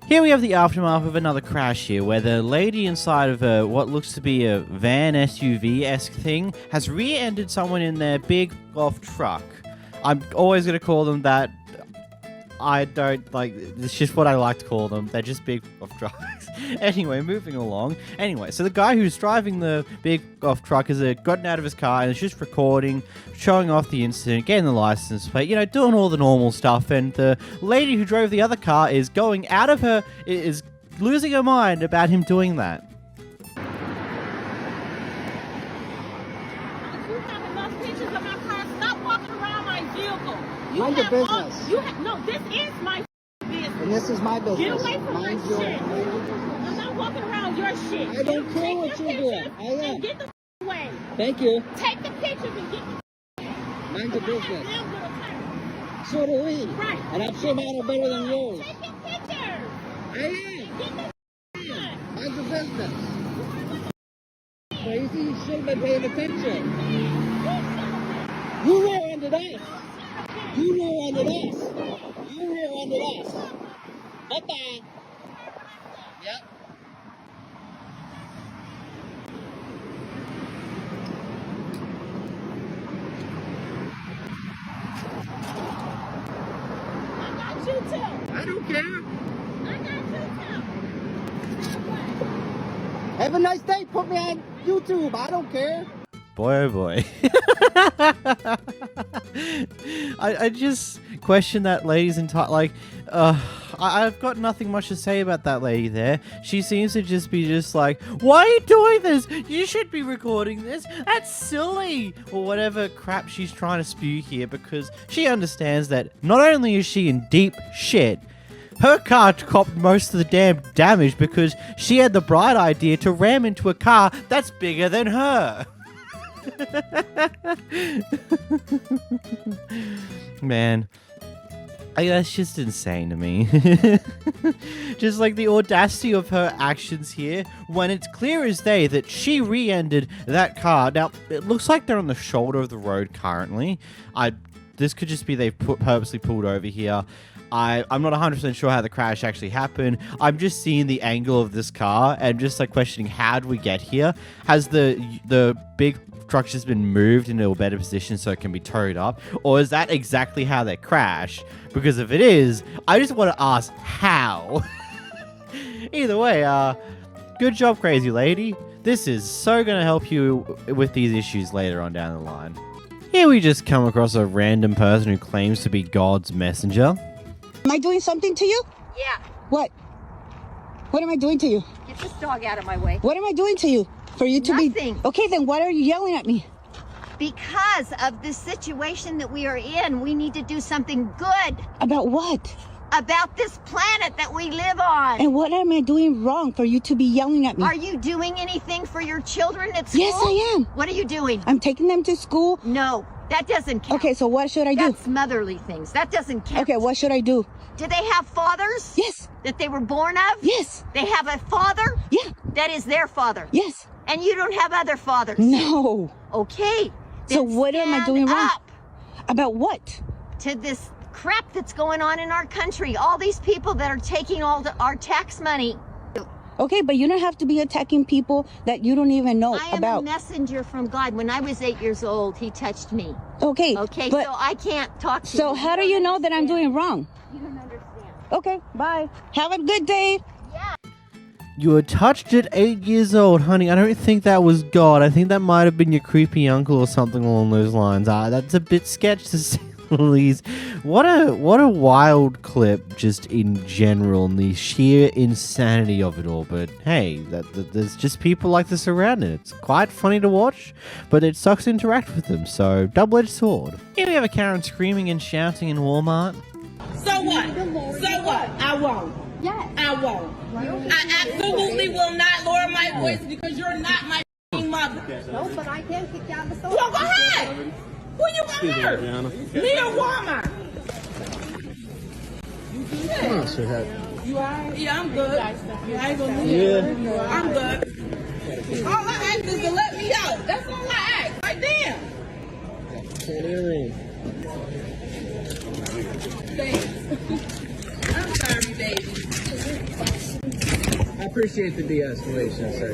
Speaker 2: Here we have the aftermath of another crash here, where the lady inside of what looks to be a van SUV-esque thing has rear-ended someone in their big golf truck. I'm always going to call them that. I don't like, it's just what I like to call them. They're just big golf trucks. Anyway, moving along. Anyway, so the guy who's driving the big golf truck has gotten out of his car and is just recording, showing off the incident, getting the license plate, you know, doing all the normal stuff. And the lady who drove the other car is going out of her, is losing her mind about him doing that.
Speaker 9: Mind your business.
Speaker 3: No, this is my business.
Speaker 9: And this is my business.
Speaker 3: Get away from my shit. I'm not walking around your shit.
Speaker 9: I don't care what you're doing. I am.
Speaker 3: And get the away.
Speaker 9: Thank you.
Speaker 3: Take the pictures and get the
Speaker 9: Mind your business. So do we.
Speaker 3: Right.
Speaker 9: And I'm sure mine are better than yours.
Speaker 3: Take the pictures.
Speaker 9: I am.
Speaker 3: Get the
Speaker 9: Mind your business. Crazy, you should have been paying attention. You rear-ended us. You rear-ended us. You rear-ended us. Bye-bye. Yep.
Speaker 3: I got you too.
Speaker 9: I don't care.
Speaker 3: I got you too.
Speaker 9: Have a nice day. Put me on YouTube. I don't care.
Speaker 2: Boy, oh boy. I just question that lady's entire, like, I've got nothing much to say about that lady there. She seems to just be just like, why are you doing this? You should be recording this. That's silly. Or whatever crap she's trying to spew here, because she understands that not only is she in deep shit, her car copped most of the damn damage because she had the bright idea to ram into a car that's bigger than her. Man, that's just insane to me. Just like the audacity of her actions here, when it's clear as day that she re-ended that car. Now, it looks like they're on the shoulder of the road currently. This could just be they've purposely pulled over here. I'm not 100% sure how the crash actually happened. I'm just seeing the angle of this car and just like questioning, how did we get here? Has the big truck's just been moved into a better position so it can be towed up? Or is that exactly how they crash? Because if it is, I just want to ask how. Either way, good job, crazy lady. This is so going to help you with these issues later on down the line. Here we just come across a random person who claims to be God's messenger.
Speaker 13: Am I doing something to you?
Speaker 11: Yeah.
Speaker 13: What? What am I doing to you?
Speaker 11: Get this dog out of my way.
Speaker 13: What am I doing to you? For you to
Speaker 11: Nothing.
Speaker 13: be... Okay, then why are you yelling at me?
Speaker 11: Because of the situation that we are in, we need to do something good.
Speaker 13: About what?
Speaker 11: About this planet that we live on.
Speaker 13: And what am I doing wrong for you to be yelling at me?
Speaker 11: Are you doing anything for your children at school?
Speaker 13: Yes, I am.
Speaker 11: What are you doing?
Speaker 13: I'm taking them to school.
Speaker 11: No, that doesn't count.
Speaker 13: Okay, so what should I do?
Speaker 11: That's motherly things. That doesn't count.
Speaker 13: Okay, what should I do?
Speaker 11: Do they have fathers?
Speaker 13: Yes.
Speaker 11: That they were born of?
Speaker 13: Yes.
Speaker 11: They have a father?
Speaker 13: Yeah.
Speaker 11: That is their father?
Speaker 13: Yes.
Speaker 11: And you don't have other fathers?
Speaker 13: No.
Speaker 11: Okay.
Speaker 13: So what am I doing wrong?
Speaker 11: Up
Speaker 13: about what?
Speaker 11: To this crap that's going on in our country. All these people that are taking all our tax money.
Speaker 13: Okay, but you don't have to be attacking people that you don't even know
Speaker 11: I am
Speaker 13: about.
Speaker 11: a messenger from God. When I was 8 years old, he touched me.
Speaker 13: Okay.
Speaker 11: Okay,
Speaker 13: but,
Speaker 11: so I can't talk to you.
Speaker 13: So how do you know that I'm doing wrong?
Speaker 11: You don't understand.
Speaker 13: Okay, bye. Have a good day.
Speaker 11: Yeah.
Speaker 2: You were touched at 8 years old, honey. I don't think that was God. I think that might have been your creepy uncle or something along those lines. That's a bit sketch to say the least. What a wild clip, just in general, and the sheer insanity of it all. But hey, there's just people like this around, and it's quite funny to watch. But it sucks to interact with them. So double-edged sword. Here we have a Karen screaming and shouting in Walmart.
Speaker 16: So what? So what? I won't.
Speaker 11: Yes.
Speaker 16: I won't. I absolutely will not lower my voice because you're not my mother.
Speaker 11: No, but I can kick you out the store.
Speaker 16: Well, go ahead. Who you want her? Me or Walmart?
Speaker 21: Come on, sweetheart.
Speaker 16: You alright? Yeah, I'm good. I ain't gonna leave. Yeah. I'm good. All I ask is to let me out. That's all I ask. Right there.
Speaker 21: Can't hear
Speaker 16: Thanks. I'm sorry, baby.
Speaker 21: I appreciate the de-escalation, sir.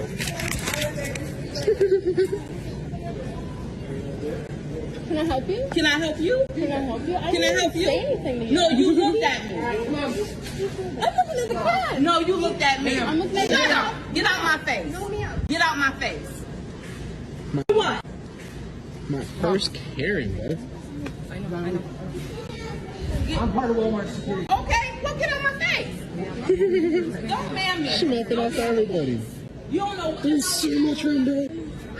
Speaker 20: Can I help you?
Speaker 16: Can I help you?
Speaker 20: Can I help you?
Speaker 16: Can I help you?
Speaker 20: Say anything to you.
Speaker 16: No, you looked at me. I'm looking at the cat. No, you looked at me.
Speaker 20: I'm looking at
Speaker 16: Shut
Speaker 20: you.
Speaker 16: up. Get out my face. Get out my face. What?
Speaker 21: My first Karen, bro.
Speaker 20: I know.
Speaker 21: I'm part of Walmart security.
Speaker 16: Okay, well, get out my face. Don't man me.
Speaker 21: She meant it after everybody.
Speaker 16: You don't know what.
Speaker 21: There's so much room, bro.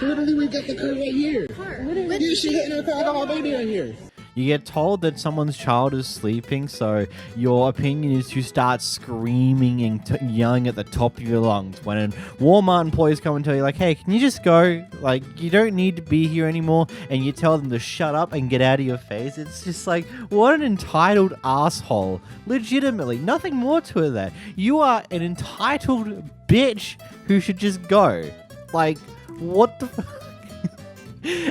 Speaker 21: Literally, we got the car right here. Yeah, she hitting her car. I got my baby on here.
Speaker 2: You get told that someone's child is sleeping, so your opinion is to start screaming and yelling at the top of your lungs. When Walmart employees come and tell you, like, hey, can you just go? Like, you don't need to be here anymore, and you tell them to shut up and get out of your face. It's just like, what an entitled asshole. Legitimately, nothing more to it than that. You are an entitled bitch who should just go. Like, what the fuck?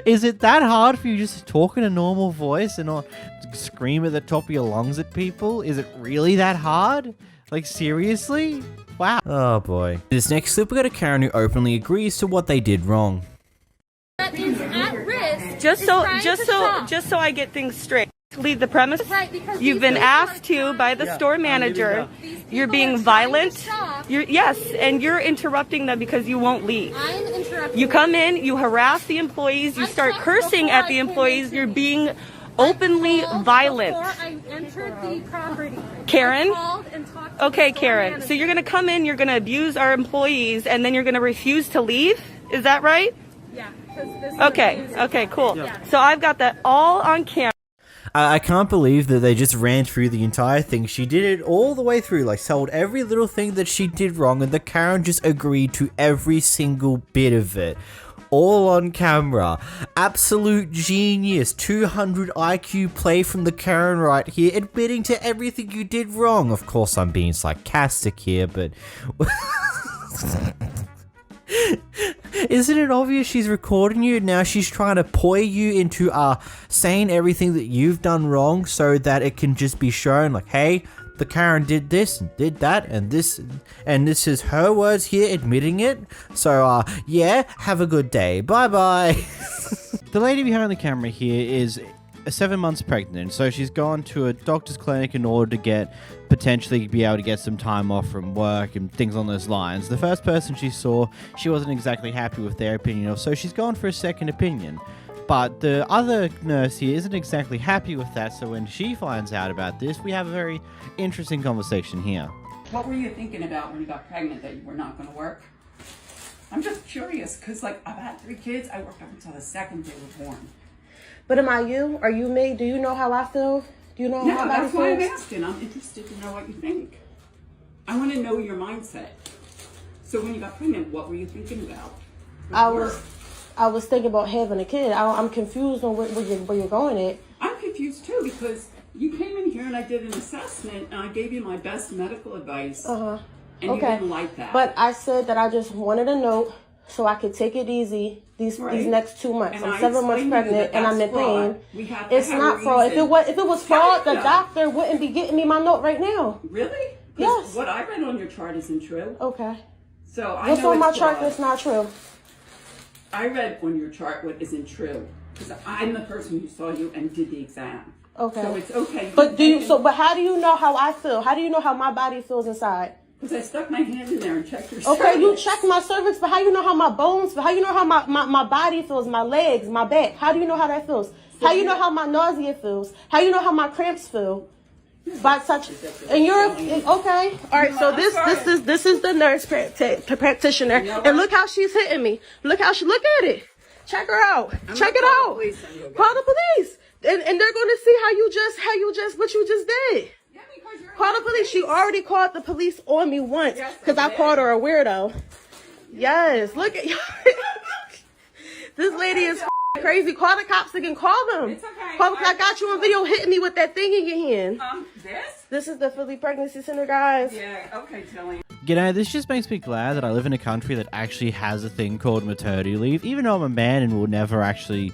Speaker 2: Is it that hard for you just to talk in a normal voice and not scream at the top of your lungs at people? Is it really that hard? Like, seriously? Wow. Oh boy. This next clip, we got a Karen who openly agrees to what they did wrong.
Speaker 3: That is at risk.
Speaker 7: Just so I get things straight. Leave the premise.
Speaker 3: Right, because
Speaker 7: You've been asked to by the store manager. You're being violent. Yes, and you're interrupting them because you won't leave.
Speaker 3: I'm interrupting.
Speaker 7: You come in, you harass the employees, you start cursing at the employees. You're being openly violent.
Speaker 3: Before I entered the property.
Speaker 7: Karen?
Speaker 3: I called and talked to
Speaker 7: Okay,
Speaker 3: the store
Speaker 7: Karen.
Speaker 3: manager.
Speaker 7: So you're going to come in, you're going to abuse our employees, and then you're going to refuse to leave? Is that right?
Speaker 3: Yeah. 'Cause this is
Speaker 7: Okay.
Speaker 3: abusing.
Speaker 7: Okay, cool.
Speaker 3: Yeah.
Speaker 7: So I've got that all on camera.
Speaker 1: I can't believe that they just ran through the entire thing. She did it all the way through, like told every little thing that she did wrong, and the Karen just agreed to every single bit of it. All on camera. Absolute genius. 200 IQ play from the Karen right here, admitting to everything you did wrong. Of course, I'm being sarcastic here, but... Isn't it obvious she's recording you? Now she's trying to poi you into saying everything that you've done wrong so that it can just be shown like, hey, the Karen did this and did that, and this is her words here admitting it. So, yeah, have a good day. Bye-bye. The lady behind the camera here is 7 months pregnant, so she's gone to a doctor's clinic in order to potentially be able to get some time off from work and things on those lines. The first person she saw, she wasn't exactly happy with their opinion of, so she's gone for a second opinion. But the other nurse here isn't exactly happy with that, so when she finds out about this, we have a very interesting conversation here.
Speaker 8: What were you thinking about when you got pregnant, that you were not going to work? I'm just curious, because I've had 3 kids. I worked up until the second they were born.
Speaker 18: But am I you? Are you me? Do you know how I feel? Do you know how I feel?
Speaker 8: That's why I'm asking. I'm interested to know what you think. I want to know your mindset. So when you got pregnant, what were you thinking about?
Speaker 18: I was thinking about having a kid. I'm confused on where you're going at.
Speaker 8: I'm confused too, because you came in here and I did an assessment and I gave you my best medical advice. And you didn't like that.
Speaker 18: But I said that I just wanted a note so I could take it easy these next 2 months. I'm 7 months pregnant and I'm in pain. It's not fraud. If it was fraud, the doctor wouldn't be getting me my note right now.
Speaker 8: Really?
Speaker 18: Yes.
Speaker 8: What I read on your chart isn't true.
Speaker 18: Okay.
Speaker 8: So
Speaker 18: What's on my chart that's not true?
Speaker 8: I read on your chart what isn't true, because I'm the person who saw you and did the exam.
Speaker 18: Okay.
Speaker 8: So it's okay.
Speaker 18: But how do you know how I feel? How do you know how my body feels inside?
Speaker 8: Because I stuck my hand in there and checked your
Speaker 18: cervix. Okay, you checked my cervix, but how you know how my bones feel? How you know how my body feels, my legs, my back? How do you know how that feels? How you know how my nausea feels? How you know how my cramps feel? By such, and you're okay. All right, so this is the nurse practitioner, and look how she's hitting me. Look at it. Check her out. Check it out. Call the police, and they're going to see what you just did. Call the police. She already called the police on me once because I called her a weirdo. Yes, look at this lady is crazy. Call the cops again. Call them. It's okay. Call them. I got you on video hitting me with that thing in your hand. This is the Philly Pregnancy Center, guys.
Speaker 8: Yeah. Okay, Tilly.
Speaker 1: You know, this just makes me glad that I live in a country that actually has a thing called maternity leave. Even though I'm a man and will never actually,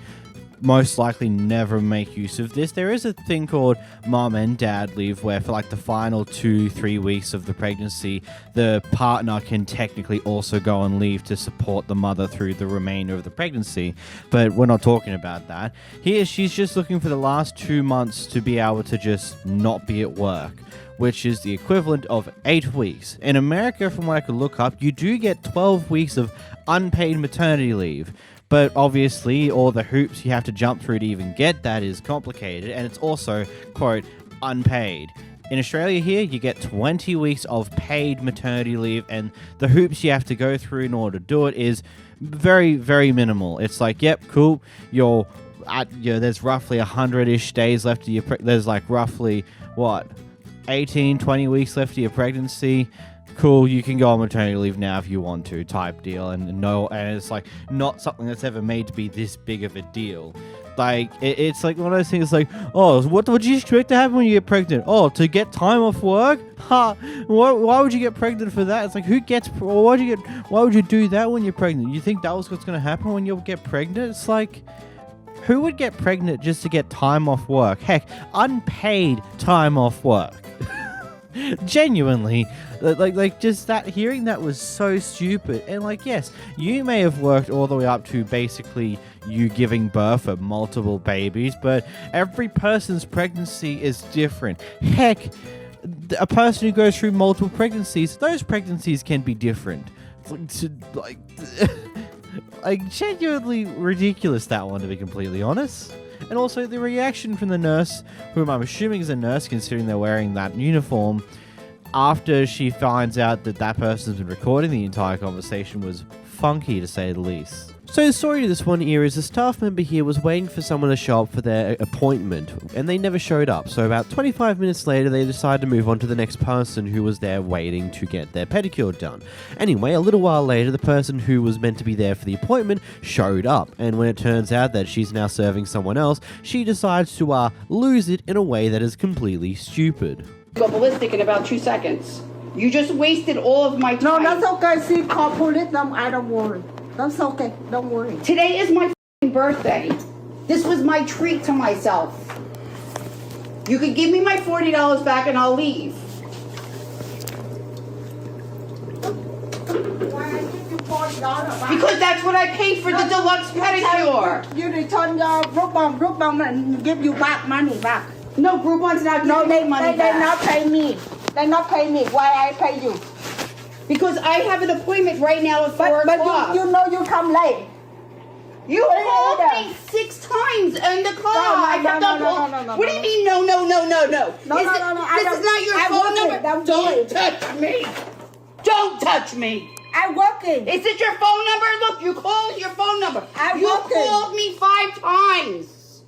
Speaker 1: most likely never make use of this, there is a thing called mom and dad leave where for like the final 2-3 weeks of the pregnancy, the partner can technically also go on leave to support the mother through the remainder of the pregnancy. But we're not talking about that. Here, she's just looking for the last 2 months to be able to just not be at work, which is the equivalent of 8 weeks. In America, from what I could look up, you do get 12 weeks of unpaid maternity leave. But obviously, all the hoops you have to jump through to even get that is complicated, and it's also, quote, unpaid. In Australia here, you get 20 weeks of paid maternity leave, and the hoops you have to go through in order to do it is very, very minimal. It's like, yep, cool, there's roughly 100-ish days left of your there's like roughly, 18, 20 weeks left of your pregnancy. Cool, you can go on maternity leave now if you want to, type deal. And it's like not something that's ever made to be this big of a deal. Like, it's like one of those things like, oh, what would you expect to happen when you get pregnant? Oh, to get time off work? Ha! Why would you get pregnant for that? It's like, why would you do that when you're pregnant? You think that was what's going to happen when you get pregnant? It's like, who would get pregnant just to get time off work? Heck, unpaid time off work. Genuinely, like just that, hearing that was so stupid. And like, yes, you may have worked all the way up to basically you giving birth of multiple babies, but every person's pregnancy is different. Heck, a person who goes through multiple pregnancies, those pregnancies can be different. Like genuinely ridiculous, that one, to be completely honest. And also the reaction from the nurse, whom I'm assuming is a nurse considering they're wearing that uniform, after she finds out that that person's been recording the entire conversation, was funky, to say the least. So the story to this one here is a staff member here was waiting for someone to show up for their appointment, and they never showed up. So about 25 minutes later, they decided to move on to the next person who was there waiting to get their pedicure done. Anyway, a little while later, the person who was meant to be there for the appointment showed up, and when it turns out that she's now serving someone else, she decides to lose it in a way that is completely stupid.
Speaker 9: Go ballistic in about 2 seconds. You just wasted all of my time.
Speaker 13: No, that's okay. See, call police. I don't worry. That's okay. Don't worry.
Speaker 9: Today is my birthday. This was my treat to myself. You could give me my $40 back and I'll leave. Because that's what I paid for the deluxe pedicure.
Speaker 16: You return your Groupon and give you back money back.
Speaker 9: No, Groupon's not giving me money
Speaker 16: They
Speaker 9: back.
Speaker 16: not pay me. They not pay me. Why I pay you?
Speaker 9: Because I have an appointment right now at 4 o'clock.
Speaker 16: But you know you come late.
Speaker 9: You called me 6 times in the car. I kept on calling. What do you mean no?
Speaker 16: No.
Speaker 9: This is not your phone number. Don't touch me. Don't touch me.
Speaker 16: I'm working.
Speaker 9: Is it your phone number? Look, you called your phone number. You called me 5 times.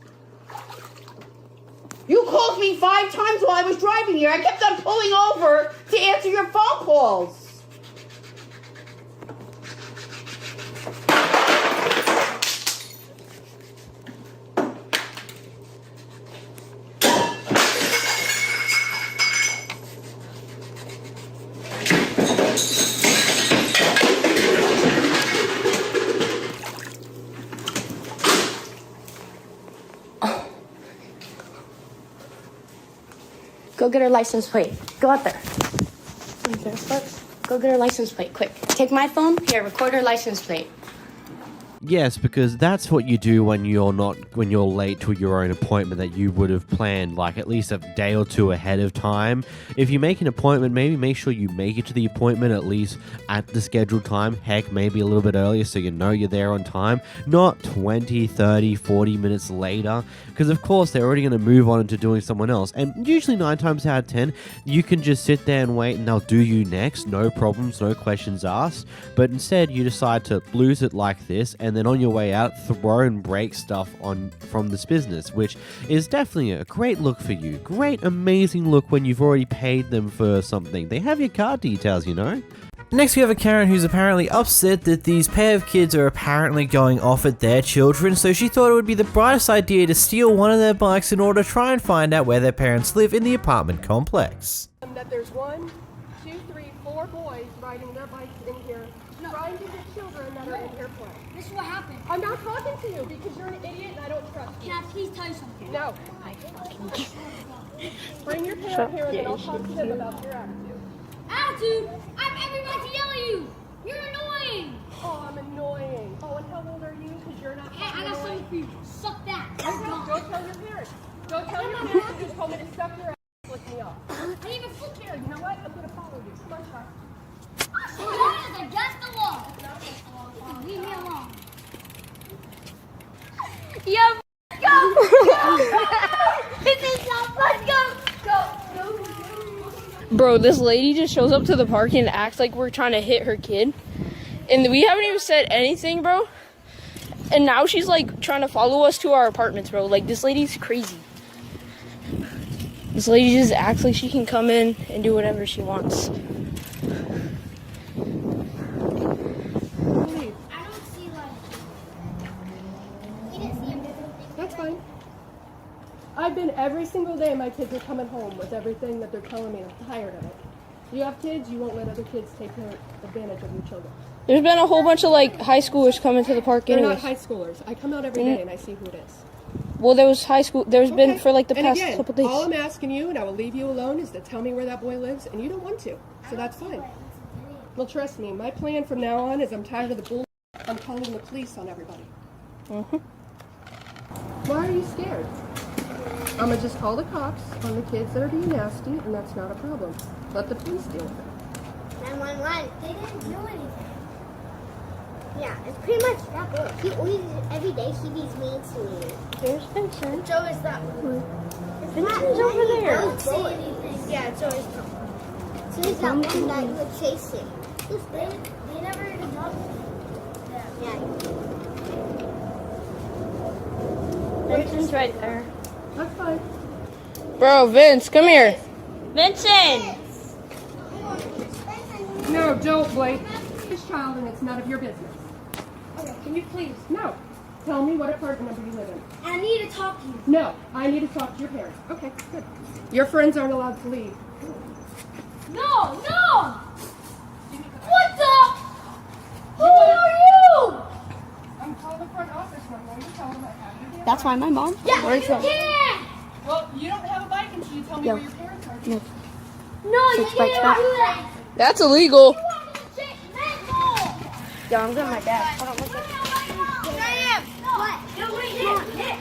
Speaker 9: You called me 5 times while I was driving here. I kept on pulling over to answer your phone calls.
Speaker 5: Go get her license plate. Go out there. Go get her license plate, quick. Take my phone. Here, record her license plate.
Speaker 2: Yes, because that's what you do when you're late to your own appointment that you would have planned like at least a day or two ahead of time. If you make an appointment, maybe make sure you make it to the appointment at least at the scheduled time. Heck, maybe a little bit earlier so you know you're there on time, not 20, 30, 40 minutes later, because of course they're already going to move on into doing someone else. And usually 9 times out of 10, you can just sit there and wait and they'll do you next, no problems, no questions asked. But instead you decide to lose it like this and then on your way out throw and break stuff on from this business, which is definitely a great look for you. Great, amazing look when you've already paid them for something. They have your card details, you know.
Speaker 1: Next we have a Karen who's apparently upset that these pair of kids are apparently going off at their children, so she thought it would be the brightest idea to steal one of their bikes in order to try and find out where their parents live in the apartment complex.
Speaker 22: That there's 1, 2, 3, 4 boys riding their bikes in here, trying to get children that are in here playing.
Speaker 23: This is what happened.
Speaker 22: I'm not talking to you because you're an idiot and I don't trust you.
Speaker 23: Can I please tell you something?
Speaker 22: No. Bring your parent here and then I'll talk to them about your attitude.
Speaker 23: Attitude? I'm everybody to yell at you. You're annoying.
Speaker 22: Oh, I'm annoying. Oh, and how old are you? Because you're not.
Speaker 23: Hey, I got something for you. Suck that.
Speaker 22: Go tell your parents. Go tell your parents you just told me to suck your ass and flick me off.
Speaker 23: I didn't even flick
Speaker 22: Here, you know what? I'm going to follow you. Come on, Chuck.
Speaker 23: That is against the law. Leave me alone. Yeah, go. This is not fun. Go.
Speaker 14: Bro, this lady just shows up to the park and acts like we're trying to hit her kid. And we haven't even said anything, bro. And now she's like trying to follow us to our apartments, bro. Like, this lady's crazy. This lady just acts like she can come in and do whatever she wants.
Speaker 22: That's fine. I've been every single day my kids are coming home with everything that they're telling me. I'm tired of it. You have kids, you won't let other kids take advantage of your children.
Speaker 14: There's been a whole bunch of like high schoolers coming to the park
Speaker 22: They're
Speaker 14: anyways.
Speaker 22: not high schoolers. I come out every day and I see who it is.
Speaker 14: Well, there was high school. There's been for like the
Speaker 22: And
Speaker 14: past
Speaker 22: again,
Speaker 14: couple days.
Speaker 22: all I'm asking you, and I will leave you alone, is to tell me where that boy lives, and you don't want to, so that's fine. Well, trust me, my plan from now on is I'm tired of the bull. I'm calling the police on everybody. Why are you scared? I'm gonna just call the cops on the kids that are being nasty, and that's not a problem. Let the police deal with it.
Speaker 23: 911. They didn't do anything. Yeah, it's pretty much that boy. He always, every day, he be mean to me.
Speaker 14: There's Vincent.
Speaker 23: It's always that one.
Speaker 14: Vincent's over there.
Speaker 23: Don't say anything. Yeah, it's always that one. It's always that one that you were chasing. They never even talked to me. Yeah.
Speaker 14: Vincent's right there.
Speaker 22: That's fine.
Speaker 14: Bro, Vince, come here. Vincent!
Speaker 22: No, don't, Blake. This child, and it's none of your business.
Speaker 23: Okay, can you please?
Speaker 22: No. Tell me what apartment number you live in.
Speaker 23: I need to talk to you.
Speaker 22: No, I need to talk to your parents. Okay, good. Your friends aren't allowed to leave.
Speaker 23: No! What the? Who are you?
Speaker 22: I'm calling the front office and I'm going to tell them I have you here.
Speaker 5: That's why my mom.
Speaker 23: Yeah,
Speaker 5: Where's
Speaker 23: you
Speaker 5: that?
Speaker 23: can't!
Speaker 22: Well, you don't have a bike until you tell me
Speaker 5: Yo.
Speaker 22: where your parents are.
Speaker 5: No.
Speaker 23: No, you
Speaker 5: Six bikes
Speaker 23: can't
Speaker 5: back.
Speaker 23: do that.
Speaker 14: That's illegal.
Speaker 23: You are gonna take mental. Yo, I'm getting my dad. Hold on, one second. What? Yo, wait, Nick.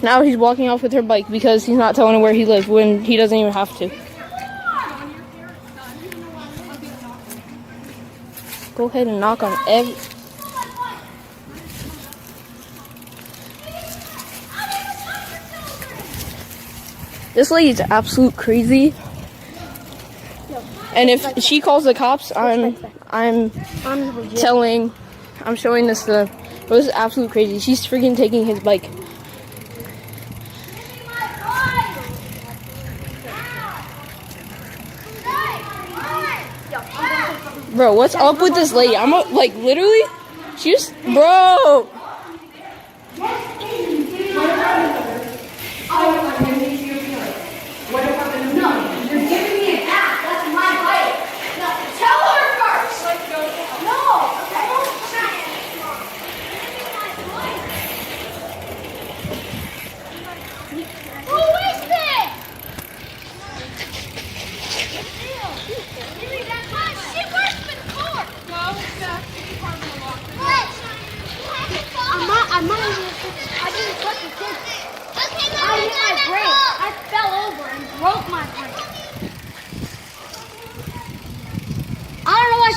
Speaker 14: Now he's walking off with her bike because he's not telling her where he lives when he doesn't even have to. Go ahead and knock on every... This lady's absolute crazy. And if she calls the cops, I'm showing this to them. It was absolute crazy. She's freaking taking his bike. Bro, what's up with this lady? I'm like literally, she's bro.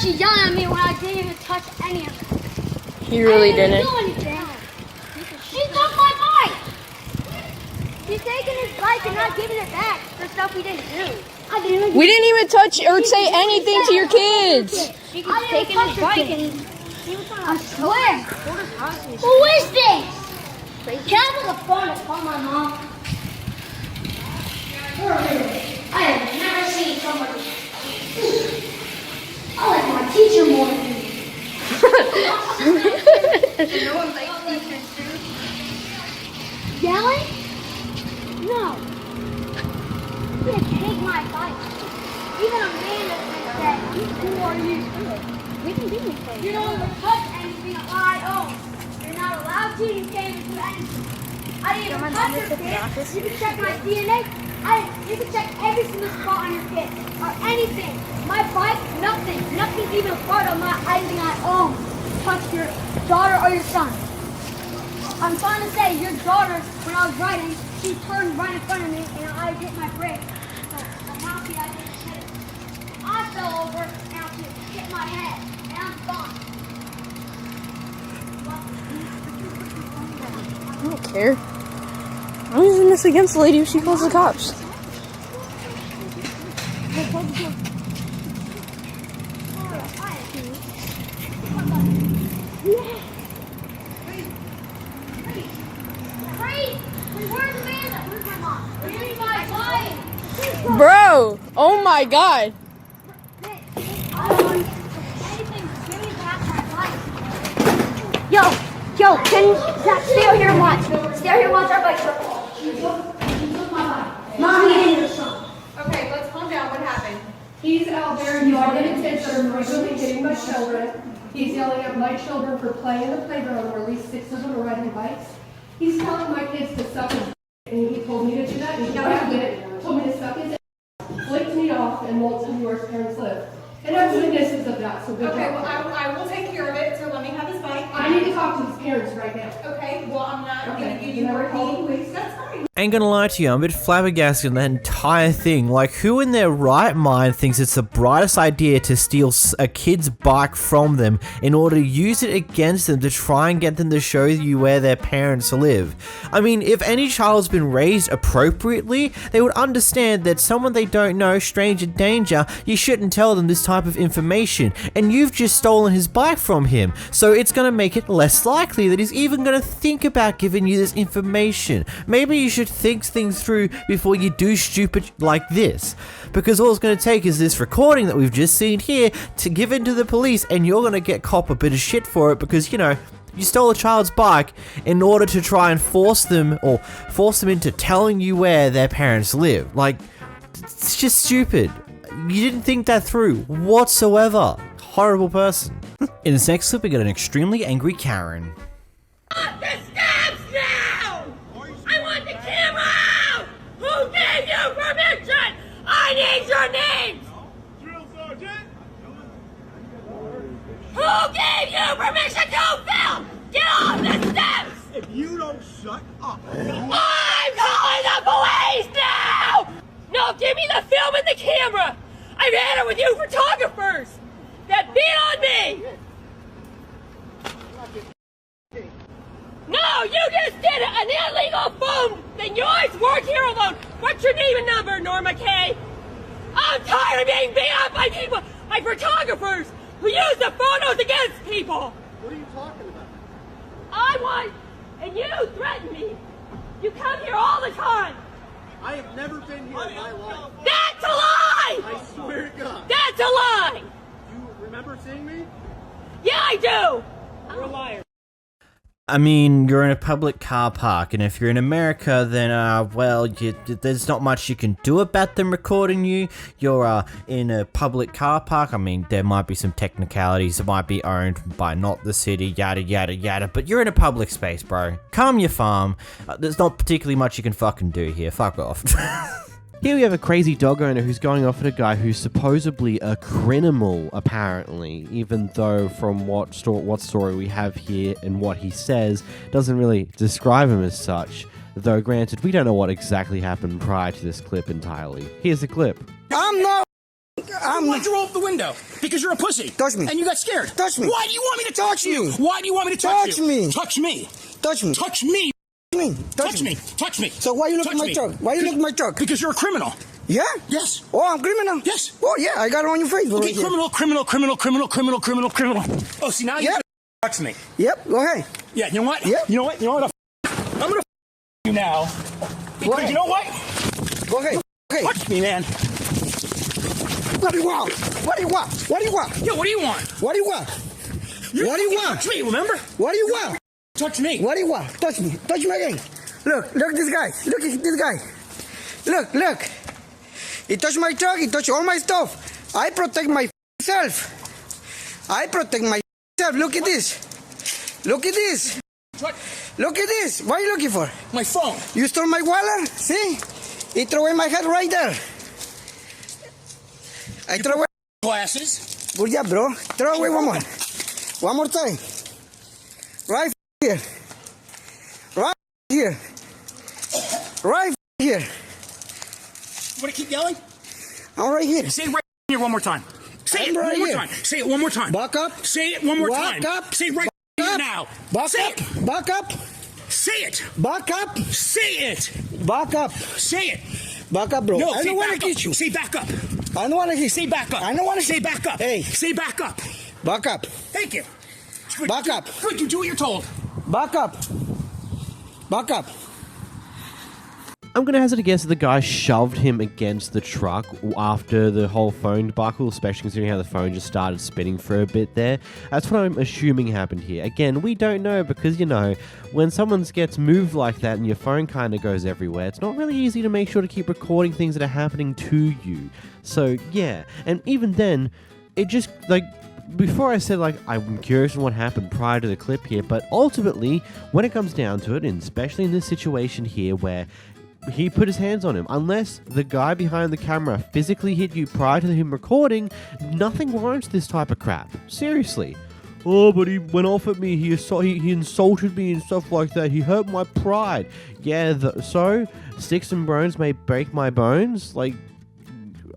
Speaker 23: She yelled at me when I didn't even touch any of it.
Speaker 14: He really didn't.
Speaker 23: Do anything. She took my bike. She's taking his bike and not giving it back for stuff we didn't do.
Speaker 14: We didn't even touch or say anything to your kids.
Speaker 23: She keeps taking his bike and I swear. Who is this? Can I have the phone and call my mom? I have never seen somebody. I like my teacher more than you. No one likes teachers too. Yelling? No. You can't take my bike. Even Amanda said, who are you? We can do anything. You don't even touch anything I own. You're not allowed to. You can't even do anything. I didn't even touch your kid. You can check my DNA. You can check every single spot on your kid. Or anything. My bike, nothing. Nothing's even part of anything I own. Touch your daughter or your son. I'm trying to say, your daughter, when I was riding, she turned right in front of me and I hit my brake. So, now see, I didn't hit it. I fell over and I hit my head. And I'm gone.
Speaker 14: I don't care. I'm using this against the lady if she calls the cops. Bro, oh my god.
Speaker 23: Yo, can Zach stay here and watch? Stay here and watch our bike trip. Mommy and your son.
Speaker 10: Okay, let's calm down. What happened? He's out there yelling at kids that are frequently hitting my children. He's yelling at my children for playing in the playground where at least 6 of them are riding bikes. He's telling my kids to suck his and he told me to do that. He did it. Told me to suck his flicked me off and won't tell me where his parents live. And I'm witnesses of that, so good job.
Speaker 16: Okay, well, I will take care of it, so let me have his bike.
Speaker 10: I need to talk to his parents right now.
Speaker 16: Okay, well, I'm not going to give you more police. That's fine.
Speaker 1: Ain't gonna lie to you, I'm a bit flabbergasted on that entire thing. Like, who in their right mind thinks it's the brightest idea to steal a kid's bike from them in order to use it against them to try and get them to show you where their parents live? I mean, if any child's been raised appropriately, they would understand that someone they don't know, stranger danger, you shouldn't tell them this type of information, and you've just stolen his bike from him, so it's gonna make it less likely that he's even gonna think about giving you this information. Maybe you should think things through before you do stupid like this, because all it's going to take is this recording that we've just seen here to give in to the police, and you're going to get cop a bit of shit for it because, you know, you stole a child's bike in order to try and force them into telling you where their parents live. Like, it's just stupid. You didn't think that through whatsoever. Horrible person. In this next clip, we got an extremely angry Karen.
Speaker 3: Who gave you permission? I need your name! I'm calling the police now! No, give me the film and the camera! I've had it with you photographers that beat on me! No, you just did it! An illegal phone! Then yours work here alone! What's your name and number, Norma Kay? I'm tired of being beat up by people, by photographers who use the photos against people!
Speaker 21: What are you talking about?
Speaker 3: I want, and you threaten me! You come here all the time!
Speaker 21: I have never been here in my life.
Speaker 3: That's a lie!
Speaker 21: I swear to God.
Speaker 3: That's a lie!
Speaker 21: You remember seeing me?
Speaker 3: Yeah, I do!
Speaker 21: You're a liar.
Speaker 1: I mean, you're in a public car park, and if you're in America, then, well, there's not much you can do about them recording you. You're, in a public car park. I mean, there might be some technicalities. It might be owned by not the city, yada, yada, yada, but you're in a public space, bro. Calm your farm. There's not particularly much you can fucking do here. Fuck off.
Speaker 2: Here we have a crazy dog owner who's going off at a guy who's supposedly a criminal, apparently, even though from what story we have here and what he says doesn't really describe him as such. Though granted, we don't know what exactly happened prior to this clip entirely. Here's the clip.
Speaker 12: Why'd you roll up the window? Because you're a pussy.
Speaker 15: Touch me.
Speaker 12: And you got scared.
Speaker 15: Touch me.
Speaker 12: Why do you want me to touch you? Why do you want me to touch you?
Speaker 15: Me.
Speaker 12: Touch me.
Speaker 15: Touch me.
Speaker 12: Touch me.
Speaker 15: Touch
Speaker 12: me. Touch me.
Speaker 15: So why you look at my truck? Why you look at my truck?
Speaker 12: Because you're a criminal.
Speaker 15: Yeah?
Speaker 12: Yes.
Speaker 15: Oh, I'm criminal?
Speaker 12: Yes.
Speaker 15: Oh, yeah, I got it on your face.
Speaker 12: Okay, criminal. Oh, see, now you're touch me.
Speaker 15: Yep, go ahead.
Speaker 12: Yeah, you know what?
Speaker 15: Yep.
Speaker 12: You know what? I'm gonna you now. Because you know what?
Speaker 15: Go ahead. Okay.
Speaker 12: Touch me, man.
Speaker 15: What do you want? What do you want? What do you want?
Speaker 12: Yeah, what do you want?
Speaker 15: What do you want? What do you want?
Speaker 12: Touch me, remember?
Speaker 15: What do you want?
Speaker 12: Touch me.
Speaker 15: What do you want? Touch me. Touch me again. Look at this guy. Look at this guy. Look. He touched my truck. He touched all my stuff. I protect myself. Look at this. Look at this.
Speaker 12: What?
Speaker 15: Look at this. What are you looking for?
Speaker 12: My phone.
Speaker 15: You stole my wallet? See? He threw away my head right there. I throw away
Speaker 12: glasses.
Speaker 15: Good job, bro. Throw away one more. One more time. Right here. Right here. Right here.
Speaker 12: You want to keep yelling?
Speaker 15: I'm right here.
Speaker 12: Say it right here one more time. Say it one more time. Say it one more time.
Speaker 15: Back up.
Speaker 12: Say it one more time.
Speaker 15: Back up.
Speaker 12: Say it right here now.
Speaker 15: Back up. Back up.
Speaker 12: Say it.
Speaker 15: Back up.
Speaker 12: Say it.
Speaker 15: Back up.
Speaker 12: Say it.
Speaker 15: Back up, bro.
Speaker 12: No,
Speaker 15: I don't want to hit you.
Speaker 12: Say back up.
Speaker 15: I don't want to hit you.
Speaker 12: Say back up.
Speaker 15: I don't want to
Speaker 12: say back up.
Speaker 15: Hey.
Speaker 12: Say back up.
Speaker 15: Back up.
Speaker 12: Thank you. Good.
Speaker 15: Back up.
Speaker 12: Good, you do what you're told.
Speaker 15: Back up. Back up.
Speaker 2: I'm going to hazard a guess that the guy shoved him against the truck after the whole phone debacle, especially considering how the phone just started spinning for a bit there. That's what I'm assuming happened here. Again, we don't know because, you know, when someone gets moved like that and your phone kind of goes everywhere, it's not really easy to make sure to keep recording things that are happening to you. So, yeah. And even then, it just, like, before I said, like, I'm curious on what happened prior to the clip here, but ultimately, when it comes down to it, and especially in this situation here where he put his hands on him, unless the guy behind the camera physically hit you prior to him recording, nothing warrants this type of crap. Seriously. Oh, but he went off at me, he insulted me and stuff like that, he hurt my pride. Yeah, so, sticks and bones may break my bones? Like,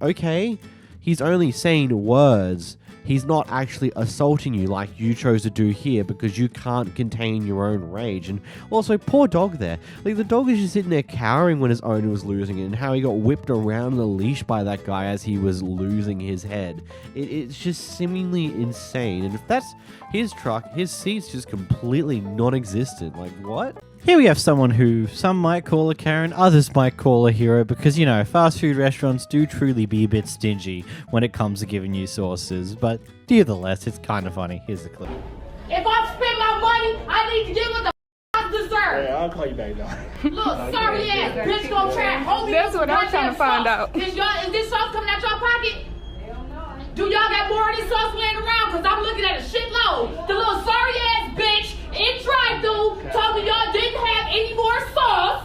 Speaker 2: okay. He's only saying words. He's not actually assaulting you like you chose to do here because you can't contain your own rage. And also, poor dog there. Like, the dog is just sitting there cowering when his owner was losing it and how he got whipped around on a leash by that guy as he was losing his head. It's just seemingly insane. And if that's his truck, his seat's just completely non-existent. Like, what?
Speaker 1: Here we have someone who some might call a Karen, others might call a hero because, you know, fast food restaurants do truly be a bit stingy when it comes to giving you sauces, but nevertheless, it's kind of funny. Here's the clip.
Speaker 3: If I spend my money, I need to get what the I deserve.
Speaker 21: Hey, I'll call you back now.
Speaker 3: Look, sorry ass bitch gonna try.
Speaker 7: That's what I'm trying to find out.
Speaker 3: Is this sauce coming out your pocket? Do y'all got more of this sauce laying around? Cause I'm looking at a shitload. The little sorry ass bitch in drive-thru told me y'all didn't have any more sauce.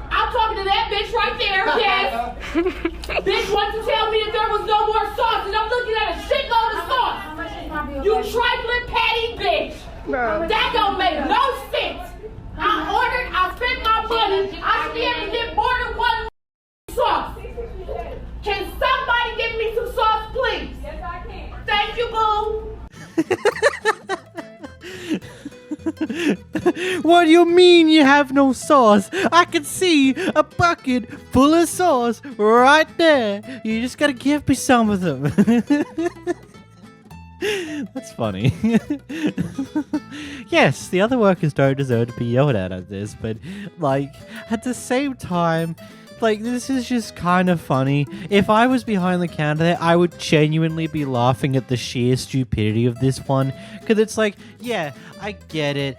Speaker 3: I'm talking to that bitch right there, yes. Bitch wanted to tell me that there was no more sauce, and I'm looking at a shitload of sauce. You trifling patty bitch.
Speaker 7: Bro.
Speaker 3: That don't make no sense. I spent my money. I should be able to get more than one sauce. Can somebody give me some sauce, please? Yes, I can. Thank you, boo.
Speaker 2: What do you mean you have no sauce? I can see a bucket full of sauce right there. You just gotta give me some of them. That's funny. Yes, the other workers don't deserve to be yelled at this, but like at the same time, like this is just kind of funny. If I was behind the counter there, I would genuinely be laughing at the sheer stupidity of this one, because it's like, yeah, I get it.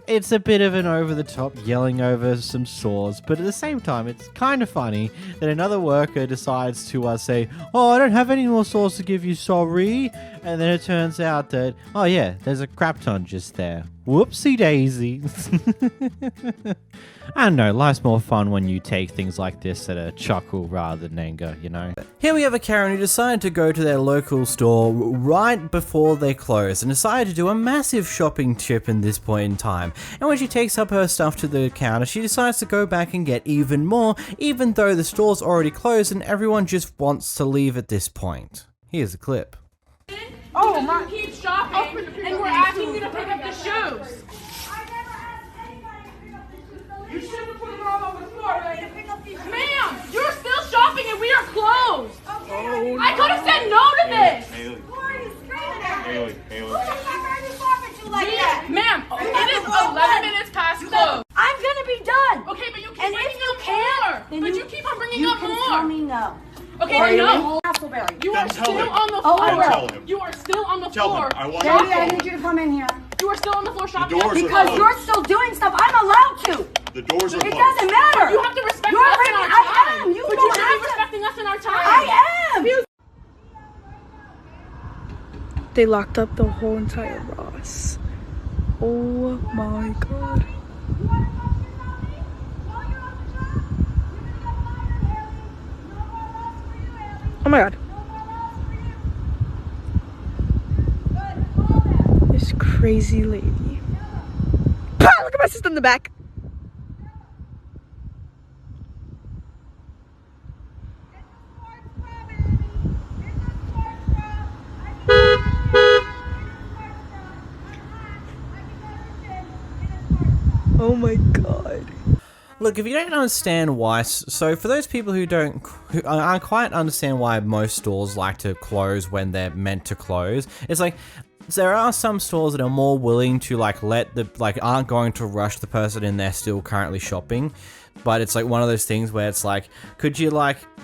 Speaker 2: It's a bit of an over-the-top yelling over some saws, but at the same time, it's kind of funny that another worker decides to say, oh, I don't have any more sauce to give you, sorry. And then it turns out that, oh yeah, there's a crap ton just there. Whoopsie daisy. I don't know, life's more fun when you take things like this at a chuckle rather than anger, you know?
Speaker 1: Here we have a Karen who decided to go to their local store right before they closed and decided to do a massive shopping trip in this point in time. And when she takes up her stuff to the counter, she decides to go back and get even more, even though the store's already closed and everyone just wants to leave at this point. Here's a clip.
Speaker 3: Oh, my. Keep shopping, and we're asking you to pick up the shoes. You shouldn't have put it all over the floor. Ma'am, you're still shopping and we are closed. Oh, I could have said no to this. Ma'am, it is 11 minutes past close.
Speaker 9: I'm gonna be done.
Speaker 3: Okay, but you keep
Speaker 9: And
Speaker 3: bringing
Speaker 9: if you
Speaker 3: up
Speaker 9: can't,
Speaker 3: more. But you keep on bringing up more.
Speaker 9: You can tell me no.
Speaker 3: Okay,
Speaker 9: Or
Speaker 3: no.
Speaker 9: Castleberry.
Speaker 3: You are
Speaker 12: Then tell
Speaker 3: still
Speaker 12: him.
Speaker 3: on the
Speaker 9: Oh,
Speaker 3: floor.
Speaker 9: I will.
Speaker 12: Tell him.
Speaker 3: You are still on the
Speaker 12: Tell
Speaker 3: floor.
Speaker 12: him. I want
Speaker 9: Baby, I
Speaker 3: shopping.
Speaker 9: need you to come in here.
Speaker 3: You are still on the floor shopping.
Speaker 12: doors are
Speaker 9: Because
Speaker 12: closed.
Speaker 9: you're still doing stuff. I'm allowed to.
Speaker 12: The doors are
Speaker 9: It
Speaker 12: closed.
Speaker 9: doesn't matter.
Speaker 3: You have to respect
Speaker 9: You're
Speaker 3: us in
Speaker 9: bringing-
Speaker 3: our time.
Speaker 9: I am. You
Speaker 3: but
Speaker 9: don't
Speaker 3: you should
Speaker 9: have
Speaker 3: be
Speaker 9: to.
Speaker 3: respecting us in our time.
Speaker 9: I am.
Speaker 14: They locked up the whole entire Ross. Oh my god. Oh my god. This crazy lady. Ah, look at my sister in the back. Oh my god.
Speaker 1: Look, if you don't understand why, so for those people who aren't quite understand why most stores like to close when they're meant to close, it's like, there are some stores that are more willing to aren't going to rush the person in there still currently shopping, but it's like one of those things where it's like, could you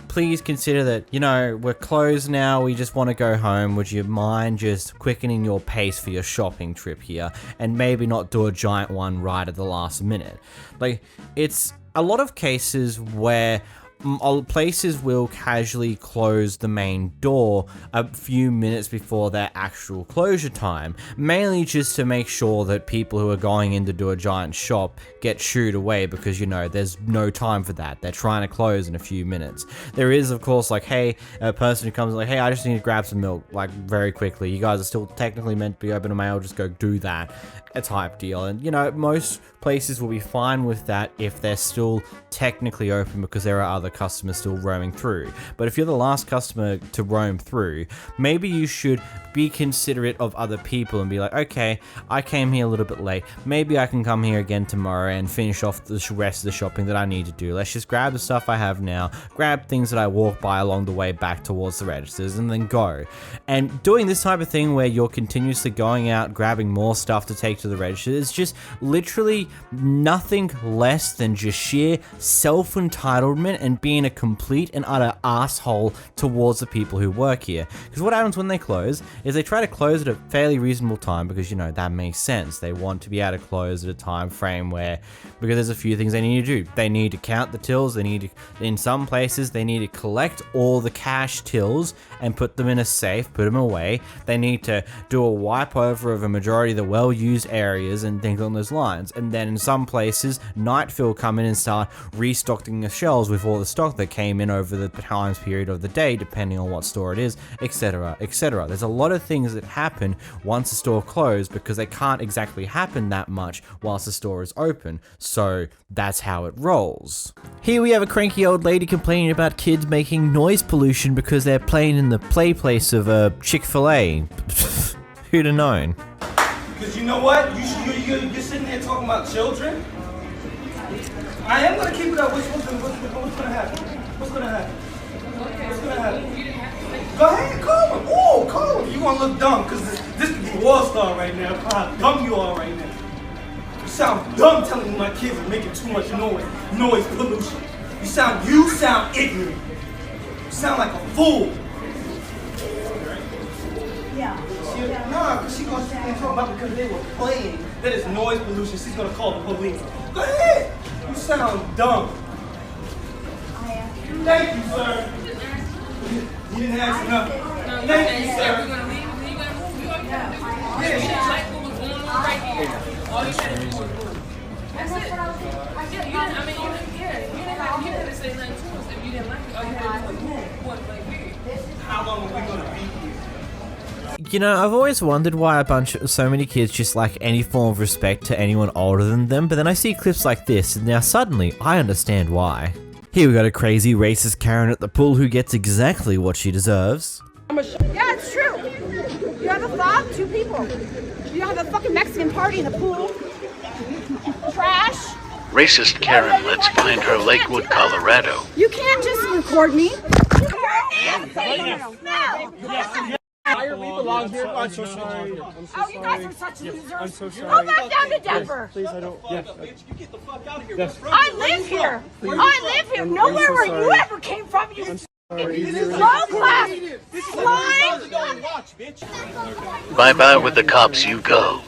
Speaker 1: please consider that, you know, we're closed now, we just want to go home, would you mind just quickening your pace for your shopping trip here, and maybe not do a giant one right at the last minute. Like, it's a lot of cases where places will casually close the main door a few minutes before their actual closure time, mainly just to make sure that people who are going in to do a giant shop get shooed away, because, you know, there's no time for that. They're trying to close in a few minutes. There is, of course, like, hey, a person who comes like, hey, I just need to grab some milk, like, very quickly. You guys are still technically meant to be open to mail, just go do that. A type deal. And, you know, most places will be fine with that if they're still technically open, because there are other customers still roaming through. But if you're the last customer to roam through, maybe you should be considerate of other people and be like, okay, I came here a little bit late, maybe I can come here again tomorrow and finish off the rest of the shopping that I need to do. Let's just grab the stuff I have now, grab things that I walk by along the way back towards the registers, and then go. And doing this type of thing where you're continuously going out, grabbing more stuff to take to the register, is just literally nothing less than just sheer self-entitlement and being a complete and utter asshole towards the people who work here. Because what happens when they close is they try to close at a fairly reasonable time, because, you know, that makes sense. They want to be able to close at a time frame where, because there's a few things they need to do. They need to count the tills, they need to, in some places, they need to collect all the cash tills and put them in a safe, put them away. They need to do a wipe over of a majority of the well-used areas and things on those lines. And then in some places, Night will come in and start restocking the shelves with all the stock that came in over the times period of the day, depending on what store it is, etc, etc. There's a lot of things that happen once a store closed because they can't exactly happen that much whilst the store is open. So that's how it rolls. Here we have a cranky old lady complaining about kids making noise pollution because they're playing in the play place of a Chick-fil-A. Who'd have known?
Speaker 12: Because you know what? You're sitting there talking about children. I am going to keep it up. What's going to happen? What's going to happen? What's going to happen? Go ahead, call him. Oh, call him. You're going to look dumb because this could be Wall Star right now. How dumb you are right now. You sound dumb telling me my kids are making too much noise pollution. You sound ignorant. You sound like a fool.
Speaker 9: Yeah.
Speaker 12: Nah, because she's going to talk about because they were playing. That is noise pollution. She's going to call the police. Go ahead. You sound dumb. Thank you, sir. You didn't ask enough. Thank you, sir.
Speaker 3: We're gonna leave. You gotta move. You already got it. Yeah. Like what was going on right here. All you had to do was move. That's it. Yeah, you didn't. I mean, you didn't say nothing to us if you didn't like it. All you had to do was move. What, like, period.
Speaker 12: How long are we gonna be here?
Speaker 1: You know, I've always wondered why so many kids just lack any form of respect to anyone older than them, but then I see clips like this, and now suddenly I understand why. Here we got a crazy racist Karen at the pool who gets exactly what she deserves.
Speaker 18: Yeah, it's true. You have a thought, 2 people. You have a fucking Mexican party in the pool. Trash.
Speaker 4: Racist Karen lets find her Lakewood, Colorado.
Speaker 18: You can't just record me.
Speaker 12: No. Hire me belong here. I'm so sorry.
Speaker 18: Oh, you guys are such losers.
Speaker 12: I'm so sorry.
Speaker 18: Go back down to Denver.
Speaker 12: Please, I don't. Yeah. You get the fuck out of here. Yes.
Speaker 18: I live here. I live here. Nowhere where you ever came from. You low class.
Speaker 4: Bye bye with the cops you go.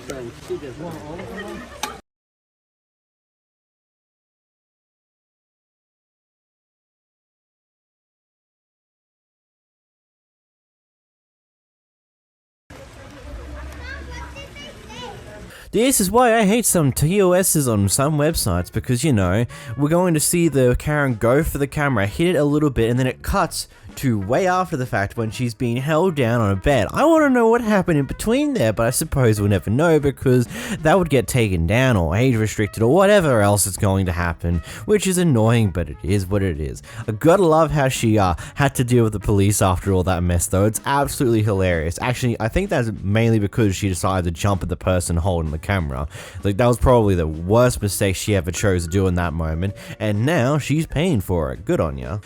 Speaker 1: This is why I hate some TOSs on some websites, because, you know, we're going to see the Karen go for the camera, hit it a little bit, and then it cuts to way after the fact when she's being held down on a bed. I want to know what happened in between there, but I suppose we'll never know because that would get taken down or age restricted or whatever else is going to happen, which is annoying, but it is what it is. I gotta love how she had to deal with the police after all that mess though. It's absolutely hilarious. Actually, I think that's mainly because she decided to jump at the person holding the camera. Like, that was probably the worst mistake she ever chose to do in that moment, and now she's paying for it. Good on ya.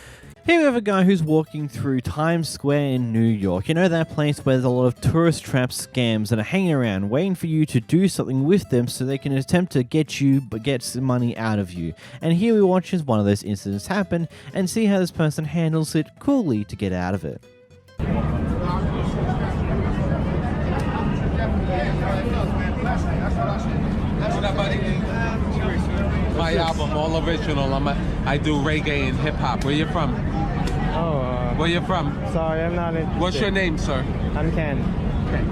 Speaker 1: Here we have a guy who's walking through Times Square in New York. You know, that place where there's a lot of tourist trap scams that are hanging around waiting for you to do something with them so they can attempt to get some money out of you. And here we watch as one of those incidents happen and see how this person handles it coolly to get out of it.
Speaker 6: My album, all original. I do reggae and hip hop. Where you from?
Speaker 19: Oh,
Speaker 6: where you from?
Speaker 19: Sorry, I'm not interested.
Speaker 6: What's your name, sir?
Speaker 19: I'm Ken.
Speaker 6: Okay.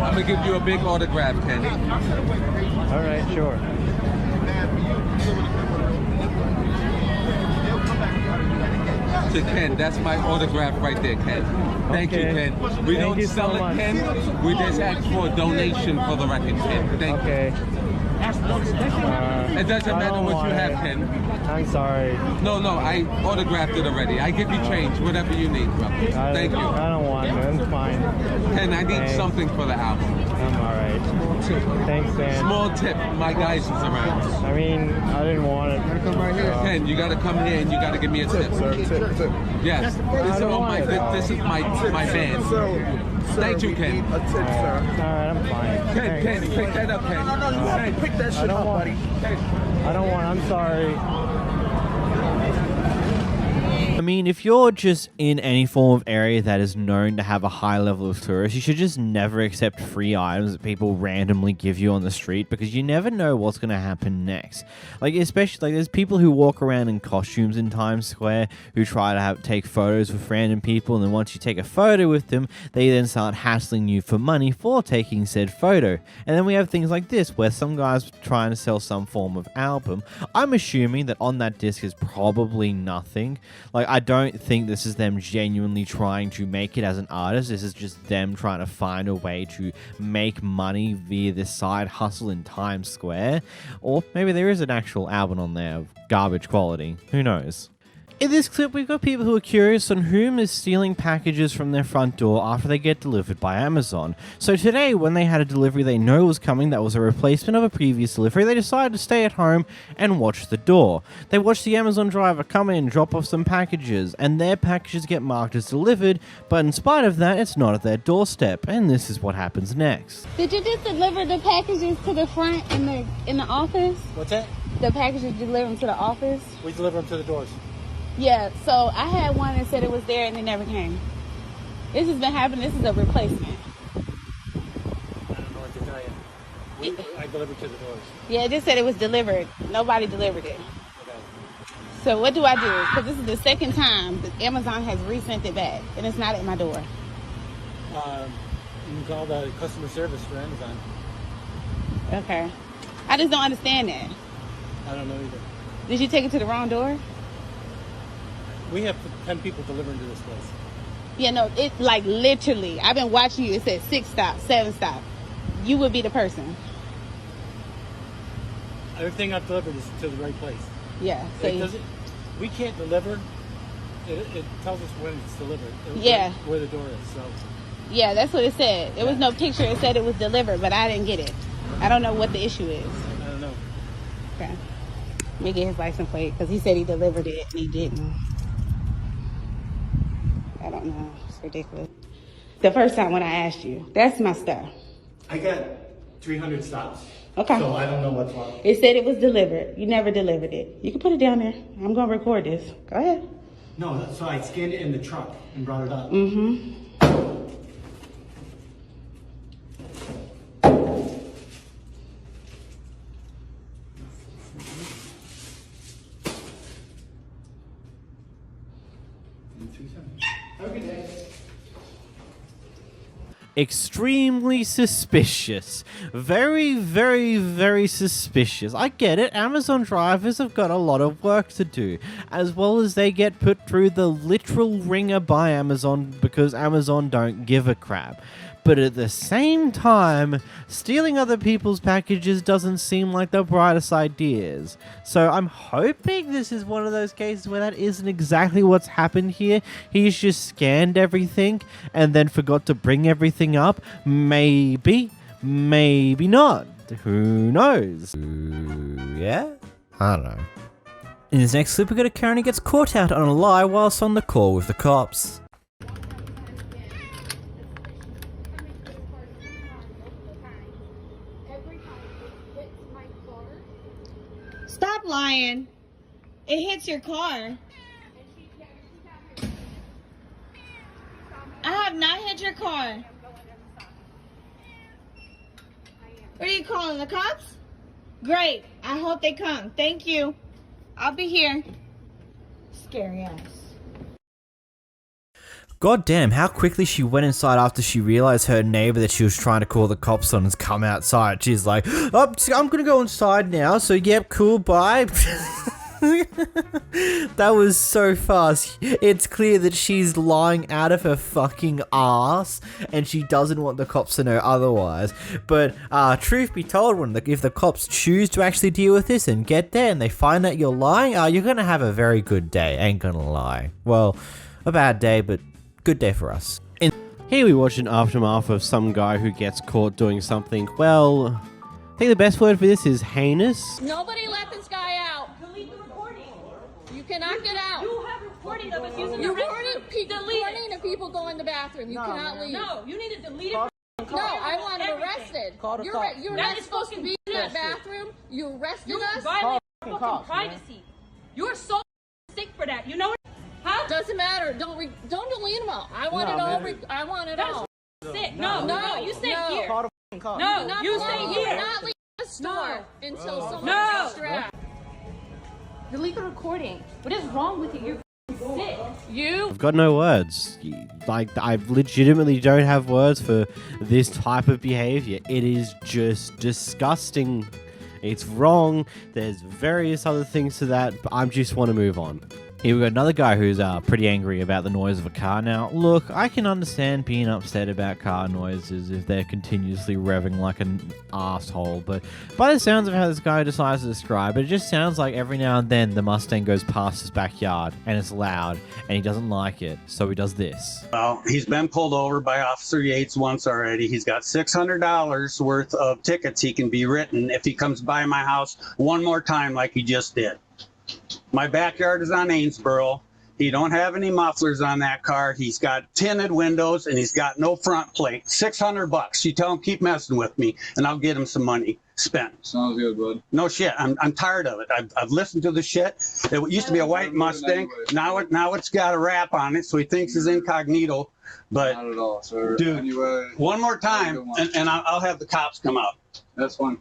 Speaker 6: I'm gonna give you a big autograph, Ken.
Speaker 19: All right, sure.
Speaker 6: To Ken, that's my autograph right there, Ken. Thank you, Ken. We don't sell it, Ken. We just ask for a donation for the record, Ken. Thank you. It doesn't matter what you have, Ken.
Speaker 19: I'm sorry.
Speaker 6: No, I autographed it already. I give you change, whatever you need, bro. Thank you.
Speaker 19: I don't want it. I'm fine.
Speaker 6: Ken, I need something for the album.
Speaker 19: I'm alright. Thanks, Dan.
Speaker 6: Small tip. My guys is around.
Speaker 19: I mean, I didn't want it.
Speaker 6: Come right here. Ken, you gotta come here and you gotta give me a tip.
Speaker 19: Tip.
Speaker 6: Yes. This is my band. Thank you, Ken.
Speaker 19: A tip, sir. Alright, I'm fine.
Speaker 6: Ken, pick that up, Ken.
Speaker 19: No, you have to pick that shit up, buddy. I don't want. I'm sorry.
Speaker 1: I mean, if you're just in any form of area that is known to have a high level of tourists, you should just never accept free items that people randomly give you on the street, because you never know what's going to happen next. Like, especially, like, there's people who walk around in costumes in Times Square who try to take photos with random people, and then once you take a photo with them, they then start hassling you for money for taking said photo. And then we have things like this, where some guy's trying to sell some form of album. I'm assuming that on that disc is probably nothing. Like, I don't think this is them genuinely trying to make it as an artist. This is just them trying to find a way to make money via this side hustle in Times Square. Or maybe there is an actual album on there of garbage quality. Who knows? In this clip, we've got people who are curious on whom is stealing packages from their front door after they get delivered by Amazon. So today, when they had a delivery they know was coming that was a replacement of a previous delivery, they decided to stay at home and watch the door. They watch the Amazon driver come in, drop off some packages, and their packages get marked as delivered, but in spite of that, it's not at their doorstep, and this is what happens next.
Speaker 11: Did you just deliver the packages to the front in the office?
Speaker 17: What's that?
Speaker 11: The packages deliver them to the office?
Speaker 17: We deliver them to the doors.
Speaker 11: Yeah, so I had one that said it was there and it never came. This has been happening. This is a replacement.
Speaker 17: I don't know what to tell you. I delivered to the doors.
Speaker 11: Yeah, it just said it was delivered. Nobody delivered it.
Speaker 17: Okay.
Speaker 11: So what do I do? Because this is the second time that Amazon has resent it back and it's not at my door.
Speaker 17: You can call the customer service for Amazon.
Speaker 11: Okay. I just don't understand that.
Speaker 17: I don't know either.
Speaker 11: Did you take it to the wrong door?
Speaker 17: We have 10 people delivering to this place.
Speaker 11: Yeah, no, it's like literally. I've been watching you. It said 6 stop, 7 stop. You would be the person.
Speaker 17: Everything I've delivered is to the right place.
Speaker 11: Yeah. So
Speaker 17: we can't deliver. It tells us when it's delivered.
Speaker 11: Yeah.
Speaker 17: Where the door is. So.
Speaker 11: Yeah, that's what it said. There was no picture. It said it was delivered, but I didn't get it. I don't know what the issue is.
Speaker 17: I don't know.
Speaker 11: Okay. Let me get his license plate because he said he delivered it and he didn't. I don't know. It's ridiculous. The first time when I asked you, that's my stuff.
Speaker 17: I got 300 stops.
Speaker 11: Okay.
Speaker 17: So I don't know what's wrong.
Speaker 11: It said it was delivered. You never delivered it. You can put it down there. I'm going to record this. Go ahead.
Speaker 17: No, so I scanned it in the truck and brought it up.
Speaker 11: Mm-hmm.
Speaker 1: Extremely suspicious. Very, very, very suspicious. I get it. Amazon drivers have got a lot of work to do, as well as they get put through the literal ringer by Amazon because Amazon don't give a crap. But at the same time, stealing other people's packages doesn't seem like the brightest ideas. So I'm hoping this is one of those cases where that isn't exactly what's happened here. He's just scanned everything and then forgot to bring everything up. Maybe, maybe not. Who knows? Yeah? I don't know. In this next clip, we got a Karen who gets caught out on a lie whilst on the call with the cops.
Speaker 11: Stop lying. It hits your car. I have not hit your car. What are you calling, the cops? Great. I hope they come. Thank you. I'll be here. Scary ass.
Speaker 1: God damn, how quickly she went inside after she realized her neighbor that she was trying to call the cops on has come outside. She's like, oh, I'm gonna go inside now, so yep, cool, bye. That was so fast. It's clear that she's lying out of her fucking ass and she doesn't want the cops to know otherwise. But truth be told, if the cops choose to actually deal with this and get there and they find that you're lying, you're gonna have a very good day, ain't gonna lie. Well, a bad day, but good day for us.
Speaker 2: Here we watch an aftermath of some guy who gets caught doing something, well, I think the best word for this is heinous.
Speaker 3: Nobody let this guy out. Delete the recording. You cannot get out. You have recording of us using the recording of people going to the bathroom. You cannot leave. No, you need to delete it. No, I want him arrested. You're not supposed to be in that bathroom. You arrested us.
Speaker 16: Violating fucking privacy. You're so sick for that. You know what? Huh?
Speaker 3: Doesn't matter. Don't delete them all. I want it all. I want it all. Sit. No, you stay here. No, you stay here. Not leave the store until someone gets strapped. You're legal recording. What is wrong with you? You're sick.
Speaker 2: I've got no words. Like, I legitimately don't have words for this type of behavior. It is just disgusting. It's wrong. There's various other things to that, but I just want to move on. Here we got another guy who's pretty angry about the noise of a car. Now, look, I can understand being upset about car noises if they're continuously revving like an asshole, but by the sounds of how this guy decides to describe it, it just sounds like every now and then the Mustang goes past his backyard and it's loud and he doesn't like it, so he does this.
Speaker 8: Well, he's been pulled over by Officer Yates once already. He's got $600 worth of tickets he can be written if he comes by my house one more time like he just did. My backyard is on Amesboro. He don't have any mufflers on that car. He's got tinted windows and he's got no front plate. $600. You tell him keep messing with me and I'll get him some money spent.
Speaker 6: Sounds good, bud.
Speaker 8: No shit. I'm tired of it. I've listened to the shit. It used to be a white Mustang. Now it's got a wrap on it, so he thinks he's incognito. But
Speaker 6: not at all, sir.
Speaker 8: Dude,
Speaker 6: anyway,
Speaker 8: one more time and I'll have the cops come out.
Speaker 6: That's fine.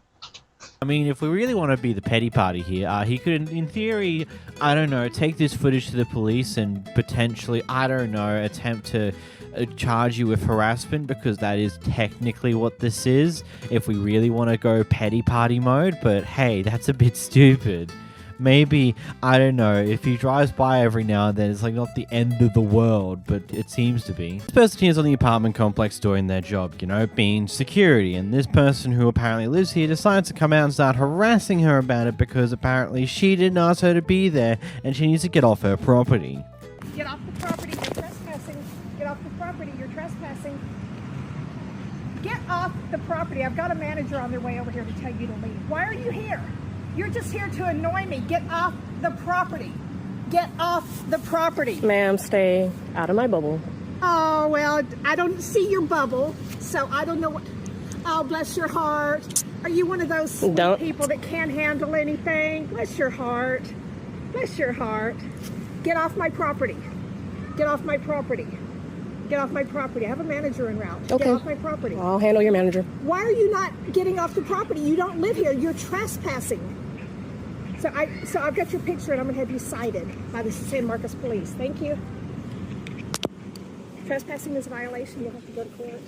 Speaker 1: I mean, if we really want to be the petty party here, he could, in theory, I don't know, take this footage to the police and potentially, I don't know, attempt to charge you with harassment, because that is technically what this is, if we really want to go petty party mode. But hey, that's a bit stupid. Maybe, I don't know, if he drives by every now and then, it's like not the end of the world, but it seems to be. This person here is on the apartment complex doing their job, you know, being security, and this person who apparently lives here decides to come out and start harassing her about it because apparently she didn't ask her to be there and she needs to get off her property.
Speaker 13: Get off the property, you're trespassing. Get off the property, you're trespassing. Get off the property. I've got a manager on their way over here to tell you to leave. Why are you here? You're just here to annoy me. Get off the property. Get off the property.
Speaker 7: Ma'am, stay out of my bubble.
Speaker 13: Oh, well, I don't see your bubble, so I don't know what... Oh, bless your heart. Are you one of those sweet people that can't handle anything? Bless your heart. Bless your heart. Get off my property. Get off my property. Get off my property. I have a manager en route.
Speaker 7: Okay.
Speaker 13: Get off my property.
Speaker 7: I'll handle your manager.
Speaker 13: Why are you not getting off the property? You don't live here. You're trespassing. So I've got your picture and I'm going to have you cited by the San Marcos Police. Thank you. Trespassing is a violation. You'll have to go to court.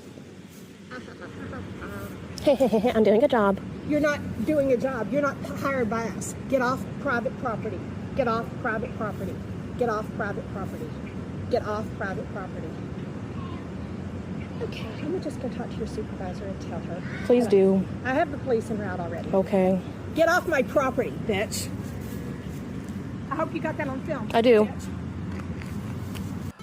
Speaker 7: I'm doing a job.
Speaker 13: You're not doing a job. You're not hired by us. Get off private property. Get off private property. Get off private property. Get off private property. Okay, let me just go talk to your supervisor and tell her.
Speaker 7: Please do.
Speaker 13: I have the police en route already.
Speaker 7: Okay.
Speaker 13: Get off my property, bitch. I hope you got that on film.
Speaker 7: I do.
Speaker 13: Bitch.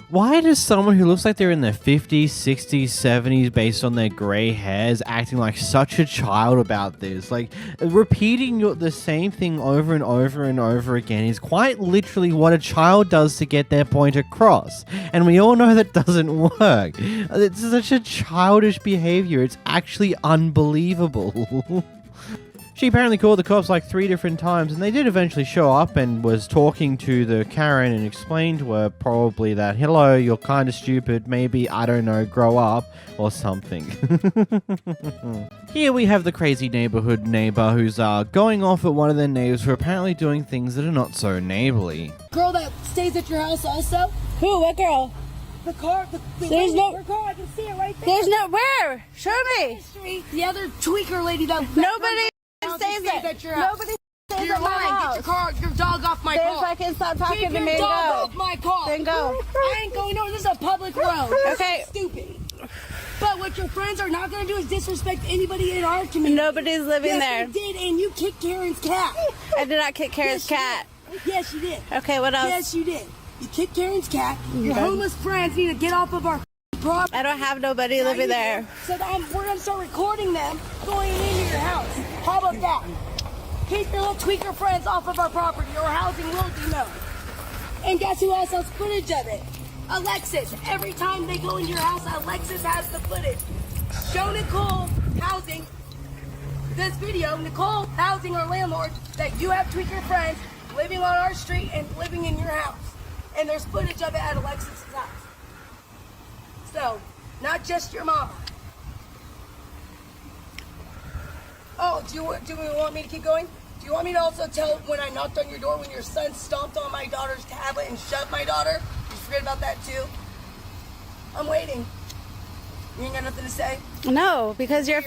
Speaker 1: Why does someone who looks like they're in their 50s, 60s, 70s based on their grey hairs acting like such a child about this? Like, repeating the same thing over and over and over again is quite literally what a child does to get their point across. And we all know that doesn't work. It's such a childish behavior. It's actually unbelievable. She apparently called the cops like 3 different times, and they did eventually show up and was talking to the Karen and explained to her probably that, hello, you're kind of stupid, maybe, I don't know, grow up, or something. Here we have the crazy neighborhood neighbor who's going off at one of their neighbors for apparently doing things that are not so neighborly.
Speaker 20: Girl that stays at your house also?
Speaker 24: Who? What girl?
Speaker 20: The car,
Speaker 24: there's no
Speaker 20: girl, I can see it right there.
Speaker 24: There's no, where? Show me.
Speaker 20: The other tweaker lady that
Speaker 24: nobody stays
Speaker 20: at your house.
Speaker 24: Nobody stays
Speaker 20: You're
Speaker 24: at my
Speaker 20: lying.
Speaker 24: house.
Speaker 20: Get your dog off my car.
Speaker 24: If I can stop talking
Speaker 20: Keep
Speaker 24: to me
Speaker 20: your
Speaker 24: and
Speaker 20: dog
Speaker 24: go.
Speaker 20: off my car.
Speaker 24: Then go.
Speaker 20: I ain't going over. This is a public road.
Speaker 24: Okay.
Speaker 20: Stupid. But what your friends are not going to do is disrespect anybody in our community.
Speaker 24: Nobody's living there.
Speaker 20: Yes, you did, and you kicked Karen's cat.
Speaker 24: I did not kick Karen's cat.
Speaker 20: Yes, you did.
Speaker 24: Okay, what else?
Speaker 20: Yes, you did. You kicked Karen's cat. Your homeless friends need to get off of our property.
Speaker 24: I don't have nobody living there.
Speaker 20: So we're going to start recording them going into your house. How about that? Keep your little tweaker friends off of our property or housing will be known. And guess who else has footage of it? Alexis. Every time they go into your house, Alexis has the footage. Show Nicole Housing this video. Nicole Housing, our landlord, that you have tweaker friends living on our street and living in your house. And there's footage of it at Alexis's house. So, not just your mama. Oh, do you want me to keep going? Do you want me to also tell when I knocked on your door when your son stomped on my daughter's tablet and shoved my daughter? You forget about that too? I'm waiting. You ain't got nothing to say?
Speaker 24: No, because you're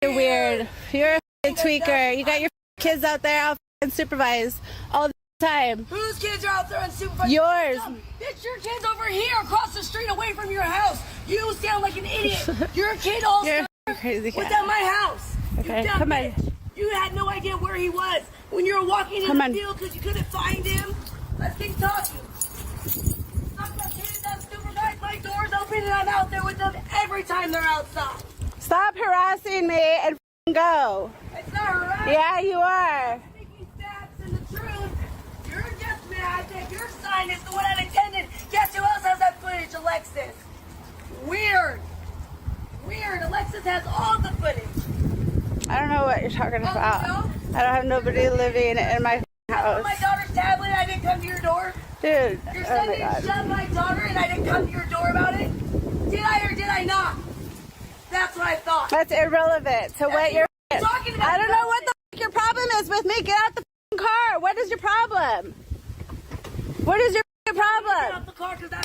Speaker 24: weird. You're a tweaker. You got your kids out there all supervised all the time.
Speaker 20: Whose kids are out there unsupervised?
Speaker 24: Yours.
Speaker 20: Bitch, your kid's over here across the street away from your house. You sound like an idiot. Your kid also
Speaker 24: crazy
Speaker 20: was at my house.
Speaker 24: Okay,
Speaker 20: you dumb
Speaker 24: come on.
Speaker 20: bitch. You had no idea where he was when you were walking in the field because you couldn't find him. Let's keep talking. Stop that kid unsupervised. My door's open and I'm out there with them every time they're outside.
Speaker 24: Stop harassing me and go.
Speaker 20: It's not harassing.
Speaker 24: Yeah, you are.
Speaker 20: Speaking facts and the truth. You're just mad that your son is the one that attended. Guess who else has that footage? Alexis. Weird. Alexis has all the footage.
Speaker 24: I don't know what you're talking about.
Speaker 20: No?
Speaker 24: I don't have nobody living in my house.
Speaker 20: My daughter's tablet, I didn't come to your door.
Speaker 24: Dude,
Speaker 20: Your son didn't shove my daughter and I didn't come to your door about it. Did I or did I not? That's what I thought.
Speaker 24: That's irrelevant to what you're
Speaker 20: talking about.
Speaker 24: I don't know what the your problem is with me. Get out the car. What is your problem? What is your problem?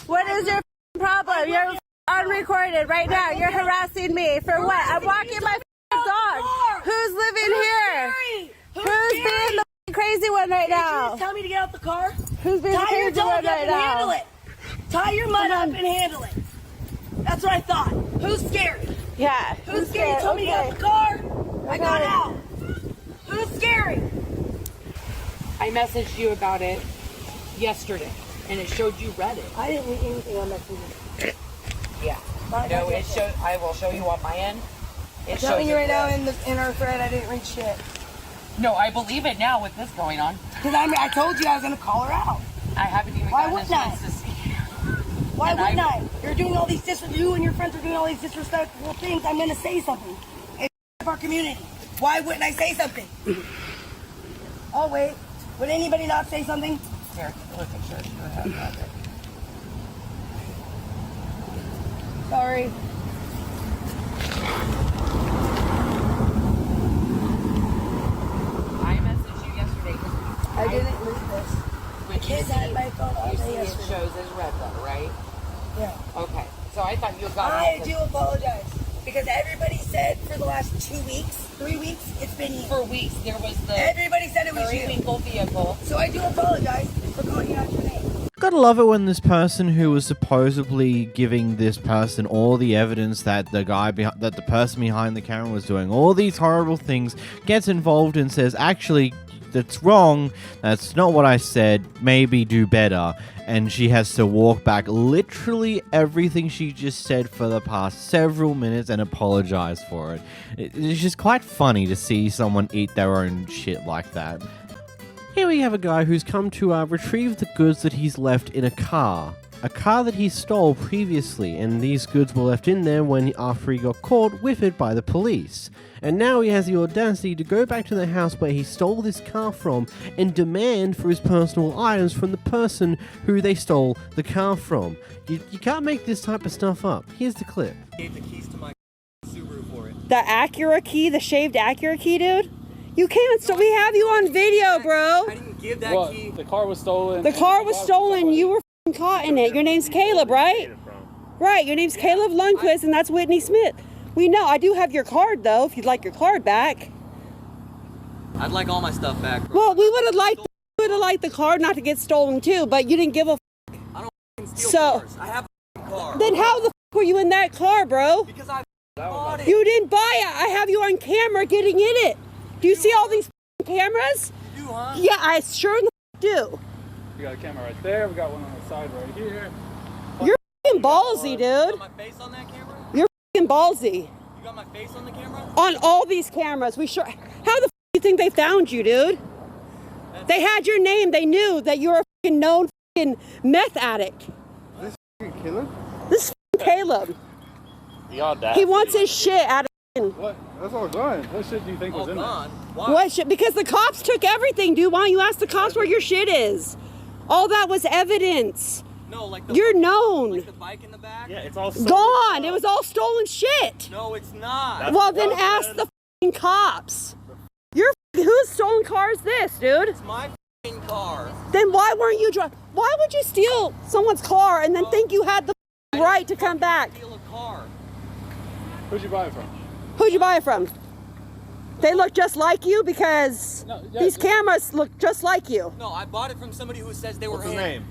Speaker 24: What is your problem? You're unrecorded right now. You're harassing me for what? I'm walking my dog. Who's living here? Who's being the crazy one right now?
Speaker 20: Did you just tell me to get out the car?
Speaker 24: Who's being the crazy one right now?
Speaker 20: Handle it. Tie your mud up and handle it. That's what I thought. Who's scared?
Speaker 24: Yeah.
Speaker 20: Who's scared? You told me to get out the car. I got out. Who's scary?
Speaker 5: I messaged you about it yesterday, and it showed you read it.
Speaker 20: I didn't read anything on Messenger.
Speaker 5: Yeah. No, it showed. I will show you on my end.
Speaker 20: I'm telling you right now in our thread, I didn't read shit.
Speaker 5: No, I believe it now with this going on.
Speaker 20: Because I told you I was gonna call her out.
Speaker 5: I haven't even
Speaker 20: Why
Speaker 5: gotten
Speaker 20: wouldn't
Speaker 5: a
Speaker 20: I?
Speaker 5: chance to see.
Speaker 20: Why wouldn't I? You're doing all these you and your friends are doing all these disrespectful things. I'm gonna say something. It's our community. Why wouldn't I say something? Oh wait, would anybody not say something?
Speaker 5: Here, look at church.
Speaker 20: Sorry.
Speaker 5: I messaged you yesterday because
Speaker 20: I didn't read this.
Speaker 5: When
Speaker 20: kids had my phone all
Speaker 5: you
Speaker 20: day
Speaker 5: see
Speaker 20: yesterday.
Speaker 5: it shows as red though, right?
Speaker 20: Yeah.
Speaker 5: Okay. So I thought you got
Speaker 20: I do apologize. Because everybody said for the last 2 weeks, 3 weeks, it's been you.
Speaker 5: For weeks, there was the
Speaker 20: everybody said it was you.
Speaker 5: people vehicle.
Speaker 20: So I do apologize for calling you out your name.
Speaker 2: Gotta love it when this person who was supposedly giving this person all the evidence that the person behind the camera was doing all these horrible things gets involved and says, actually, that's wrong, that's not what I said, maybe do better. And she has to walk back literally everything she just said for the past several minutes and apologize for it. It's just quite funny to see someone eat their own shit like that. Here we have a guy who's come to retrieve the goods that he's left in a car that he stole previously, and these goods were left in there after he got caught with it by the police. And now he has the audacity to go back to the house where he stole this car from and demand for his personal items from the person who they stole the car from. You can't make this type of stuff up. Here's the clip.
Speaker 10: Gave the keys to my Subaru for it.
Speaker 7: The Acura key, the shaved Acura key, dude? You can't, so we have you on video, bro.
Speaker 10: I didn't give that key.
Speaker 19: The car was stolen.
Speaker 7: The car was stolen. You were caught in it. Your name's Caleb, right? Right, your name's Caleb Lundquist, and that's Whitney Smith. We know. I do have your card, though, if you'd like your card back.
Speaker 10: I'd like all my stuff back, bro.
Speaker 7: Well, we would have liked the card not to get stolen, too, but you didn't give a
Speaker 10: I don't steal cars. I have a car.
Speaker 7: Then how the were you in that car, bro?
Speaker 10: Because I bought it.
Speaker 7: You didn't buy it. I have you on camera getting in it. Do you see all these cameras?
Speaker 10: You do, huh?
Speaker 7: Yeah, I sure do.
Speaker 19: We got a camera right there. We got one on the side right here.
Speaker 7: You're f***ing ballsy, dude.
Speaker 10: You got my face on that camera?
Speaker 7: You're f***ing ballsy.
Speaker 10: You got my face on the camera?
Speaker 7: On all these cameras. How the f*** do you think they found you, dude? They had your name. They knew that you were a f***ing known f***ing meth addict.
Speaker 21: This f***ing Caleb?
Speaker 7: This f***ing Caleb.
Speaker 19: The audacity.
Speaker 7: He wants his shit out of
Speaker 21: What? That's all gone. What shit do you think was in there?
Speaker 7: Why? What shit? Because the cops took everything, dude. Why don't you ask the cops where your shit is? All that was evidence.
Speaker 10: No, like the
Speaker 7: You're known.
Speaker 10: Like the bike in the back?
Speaker 17: Yeah, it's all
Speaker 7: gone. It was all stolen shit.
Speaker 10: No, it's not.
Speaker 7: Well, then ask the f***ing cops. Whose stolen car is this, dude?
Speaker 10: It's my f***ing car.
Speaker 7: Then why weren't you driving? Why would you steal someone's car and then think you had the right to come back?
Speaker 10: Steal a car.
Speaker 19: Who'd you buy it from?
Speaker 7: Who'd you buy it from? They look just like you because these cameras look just like you.
Speaker 10: No, I bought it from somebody who says they were
Speaker 17: What's his name?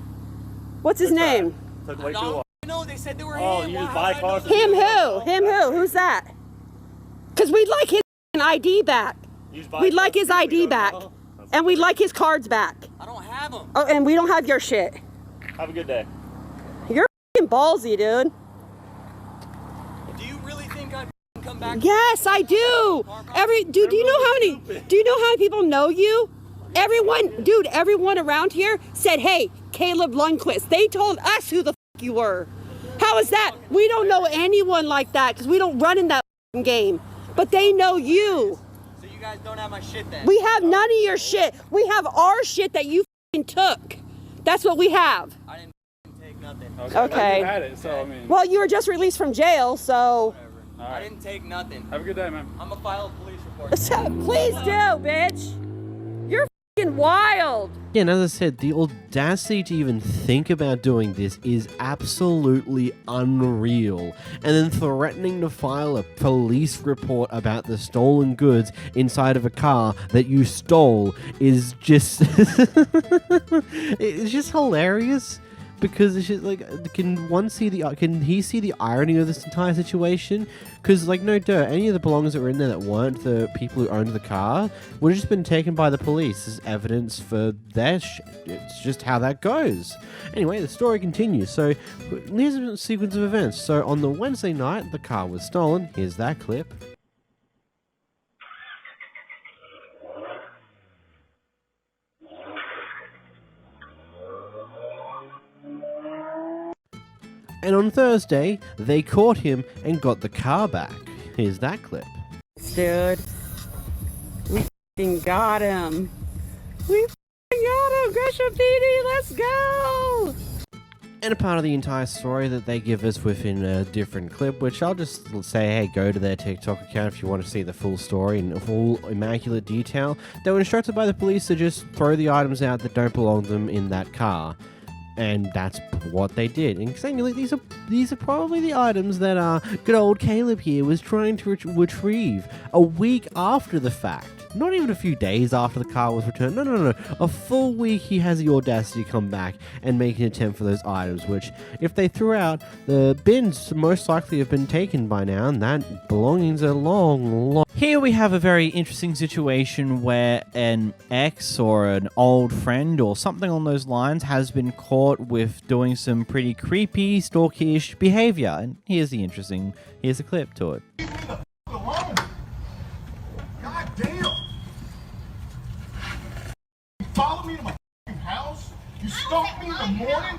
Speaker 7: What's his name?
Speaker 17: Took way too long.
Speaker 10: No, they said they were
Speaker 17: Oh,
Speaker 10: him.
Speaker 17: you just buy cars?
Speaker 7: Him who? Him who? Who's that? Because we'd like his ID back. We'd like his ID back. And we'd like his cards back.
Speaker 10: I don't have them.
Speaker 7: Oh, and we don't have your shit.
Speaker 17: Have a good day.
Speaker 7: You're f***ing ballsy, dude.
Speaker 10: Do you really think I'd come back?
Speaker 7: Yes, I do. Do you know how many people know you? Everyone around here said, "Hey, Caleb Lundquist." They told us who the f*** you were. How is that? We don't know anyone like that because we don't run in that f***ing game. But they know you.
Speaker 10: So you guys don't have my shit then?
Speaker 7: We have none of your shit. We have our shit that you f***ing took. That's what we have.
Speaker 10: I didn't take nothing.
Speaker 7: Okay.
Speaker 19: You had it, so I mean.
Speaker 7: Well, you were just released from jail, so.
Speaker 10: Right. I didn't take nothing.
Speaker 19: Have a good day, man.
Speaker 10: I'm gonna file a police report.
Speaker 7: Please do, bitch. You're f***ing wild.
Speaker 2: Yeah, and as I said, the audacity to even think about doing this is absolutely unreal. And then threatening to file a police report about the stolen goods inside of a car that you stole is just... it's just hilarious. Because it's just like, can he see the irony of this entire situation? Because, like, no dirt, any of the belongings that were in there that weren't the people who owned the car would have just been taken by the police as evidence for their shit. It's just how that goes. Anyway, the story continues. So, here's a sequence of events. So, on the Wednesday night, the car was stolen. Here's that clip. And on Thursday, they caught him and got the car back. Here's that clip.
Speaker 7: Dude, we f***ing got him. We f***ing got him. Gresham PD, let's go.
Speaker 2: And a part of the entire story that they give us within a different clip, which I'll just say, hey, go to their TikTok account if you want to see the full story in full immaculate detail. They were instructed by the police to just throw the items out that don't belong to them in that car. And that's what they did. And exactly, these are probably the items that good old Caleb here was trying to retrieve a week after the fact. Not even a few days after the car was returned. No. A full week he has the audacity to come back and make an attempt for those items, which, if they threw out, the bins most likely have been taken by now, and that belongings are long.
Speaker 1: Here we have a very interesting situation where an ex or an old friend or something on those lines has been caught with doing some pretty creepy, stalkish behavior. And here's a clip to it.
Speaker 21: God damn! You follow me to my house? You stalk me in the morning?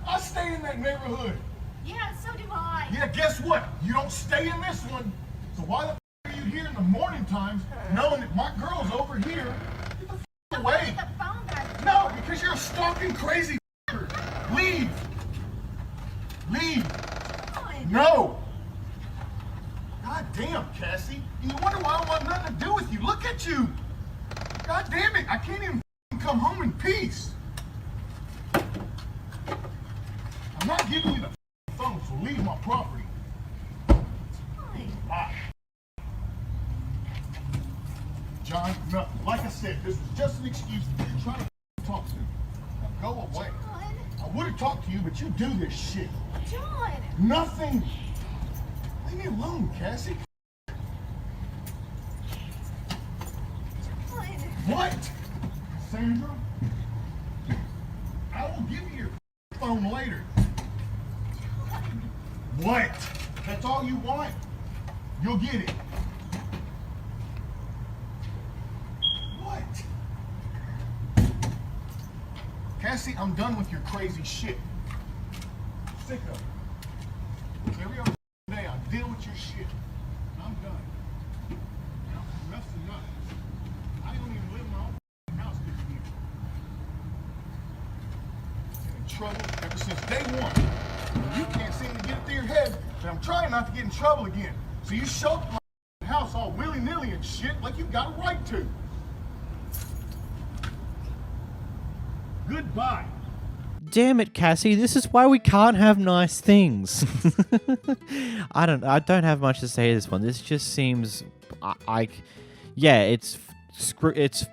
Speaker 21: I stay in that neighborhood.
Speaker 11: Yeah, so do I.
Speaker 21: Yeah, guess what? You don't stay in this one. So why the are you here in the morning times knowing that my girl's over here? Get the away. No, because you're a stalking crazy. Leave. No. God damn, Cassie. And you wonder why I want nothing to do with you. Look at you. God damn it. I can't even come home in peace. I'm not giving you the phone, so leave my property. Bye. John, no, like I said, this was just an excuse for you trying to talk to me. Now go away. I would have talked to you, but you do this shit.
Speaker 11: John!
Speaker 21: Nothing. Leave me alone, Cassie. What? Sandra? I will give you your phone later. What? That's all you want? You'll get it. What? Cassie, I'm done with your crazy shit. Sick of it. Every other day I deal with your shit. I'm done. Enough's enough. I don't even live in my own house because of you. trouble ever since day one. You can't seem to get it through your head that I'm trying not to get in trouble again. So you show up at my house all willy-nilly and shit like you got a right to. Goodbye.
Speaker 2: Damn it, Cassie, this is why we can't have nice things. I don't have much to say to this one. This just seems yeah, it's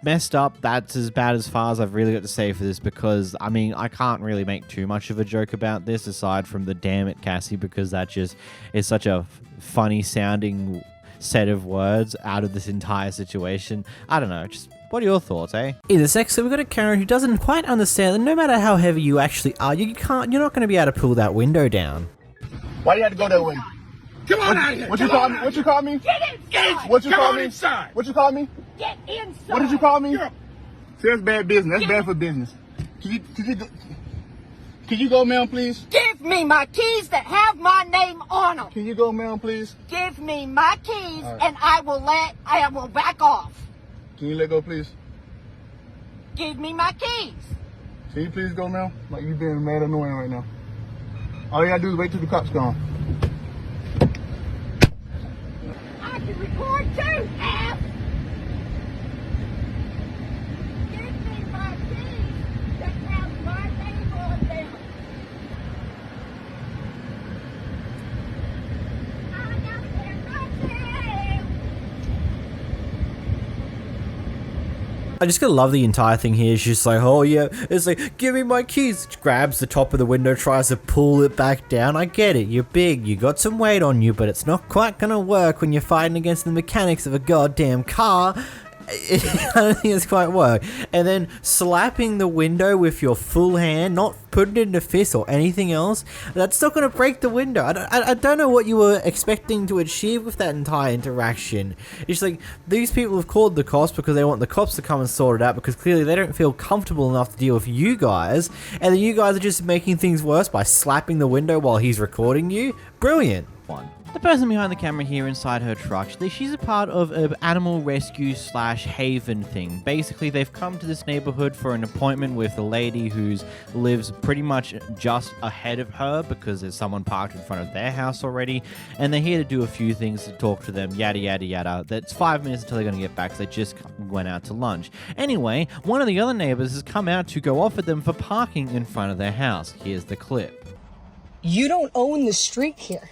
Speaker 2: messed up. That's as bad as far as I've really got to say for this, because I mean, I can't really make too much of a joke about this aside from the damn it, Cassie, because that just is such a funny sounding set of words out of this entire situation. I don't know, just what are your thoughts, eh?
Speaker 1: In this excerpt, we've got a Karen who doesn't quite understand that no matter how heavy you actually are, you're not going to be able to pull that window down.
Speaker 21: Why do you have to go that way?
Speaker 16: Come on out here.
Speaker 21: What you call me? What you call me?
Speaker 16: Get inside.
Speaker 21: What you
Speaker 16: Come
Speaker 21: call
Speaker 16: on
Speaker 21: me?
Speaker 16: inside.
Speaker 21: What you call me?
Speaker 16: Get inside.
Speaker 21: What did you call me? See, that's bad business. That's bad for business. Can you go, ma'am, please?
Speaker 16: Give me my keys that have my name on them.
Speaker 21: Can you go, ma'am, please?
Speaker 16: Give me my keys,
Speaker 21: right,
Speaker 16: and I will back off.
Speaker 21: Can you let go, please?
Speaker 16: Give me my keys.
Speaker 21: Can you please go, ma'am? Like, you being mad annoying right now. All you gotta do is wait till the cops gone.
Speaker 16: I can record too, F. Give me my keys that have my name on them. I gotta get my keys.
Speaker 1: I just gotta love the entire thing here. She's just like, oh yeah, it's like, give me my keys. She grabs the top of the window, tries to pull it back down. I get it, you're big, you got some weight on you, but it's not quite gonna work when you're fighting against the mechanics of a goddamn car. I don't think it's quite work. And then slapping the window with your full hand, not putting it in a fist or anything else, that's not going to break the window. I don't know what you were expecting to achieve with that entire interaction. It's like, these people have called the cops because they want the cops to come and sort it out, because clearly they don't feel comfortable enough to deal with you guys, and then you guys are just making things worse by slapping the window while he's recording you. Brilliant.
Speaker 2: One. The person behind the camera here inside her truck, she's a part of an animal rescue / haven thing. Basically, they've come to this neighborhood for an appointment with a lady who lives pretty much just ahead of her because there's someone parked in front of their house already, and they're here to do a few things, to talk to them, yada yada yada. That's 5 minutes until they're going to get back because they just went out to lunch. Anyway, one of the other neighbors has come out to go off at them for parking in front of their house. Here's the clip.
Speaker 20: You don't own the street here.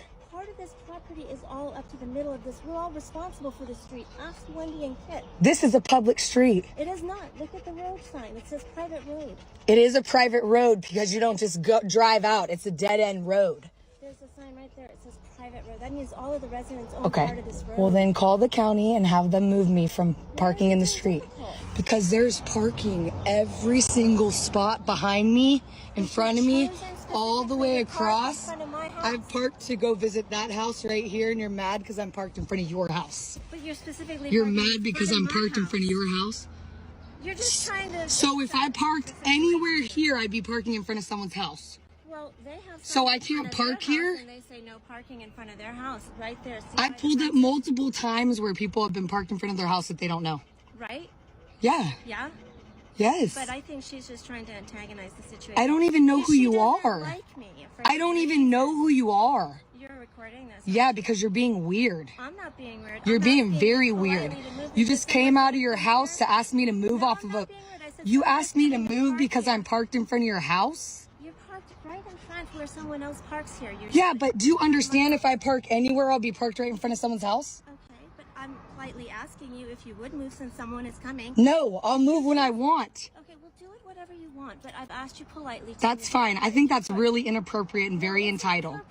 Speaker 14: Is all up to the middle of this. We're all responsible for the street. Ask Wendy and Kit.
Speaker 20: This is a public street.
Speaker 14: It is not. Look at the road sign. It says private road.
Speaker 20: It is a private road because you don't just go drive out. It's a dead-end road.
Speaker 14: There's a sign right there. It says private road. That means all of the residents own part of this road.
Speaker 20: Well, then call the county and have them move me from parking in the street. Because there's parking every single spot behind me, in front of me, all the way across. I've parked to go visit that house right here, and you're mad because I'm parked in front of your house.
Speaker 14: But you're specifically.
Speaker 20: You're mad because I'm parked in front of your house?
Speaker 14: You're just trying to.
Speaker 20: So if I parked anywhere here, I'd be parking in front of someone's house.
Speaker 14: Well, they have.
Speaker 20: So I can't park here?
Speaker 14: And they say no parking in front of their house, right there. See,
Speaker 20: I pulled up multiple times where people have been parked in front of their house that they don't know.
Speaker 14: Right?
Speaker 20: Yeah.
Speaker 14: Yeah?
Speaker 20: Yes.
Speaker 14: But I think she's just trying to antagonize the situation.
Speaker 20: I don't even know who you are.
Speaker 14: Like me,
Speaker 20: I don't even know who you are.
Speaker 14: You're recording this.
Speaker 20: Yeah, because you're being weird.
Speaker 14: I'm not being weird.
Speaker 20: You're being very weird. You just came out of your house to ask me to move off of a... You asked me to move because I'm parked in front of your house?
Speaker 14: You're parked right in front where someone else parks here.
Speaker 20: Yeah, but do you understand if I park anywhere, I'll be parked right in front of someone's house?
Speaker 14: Okay, but I'm politely asking you if you would move since someone is coming.
Speaker 20: No, I'll move when I want.
Speaker 14: Okay, well, do it whatever you want, but I've asked you politely.
Speaker 20: That's fine. I think that's really inappropriate and very entitled.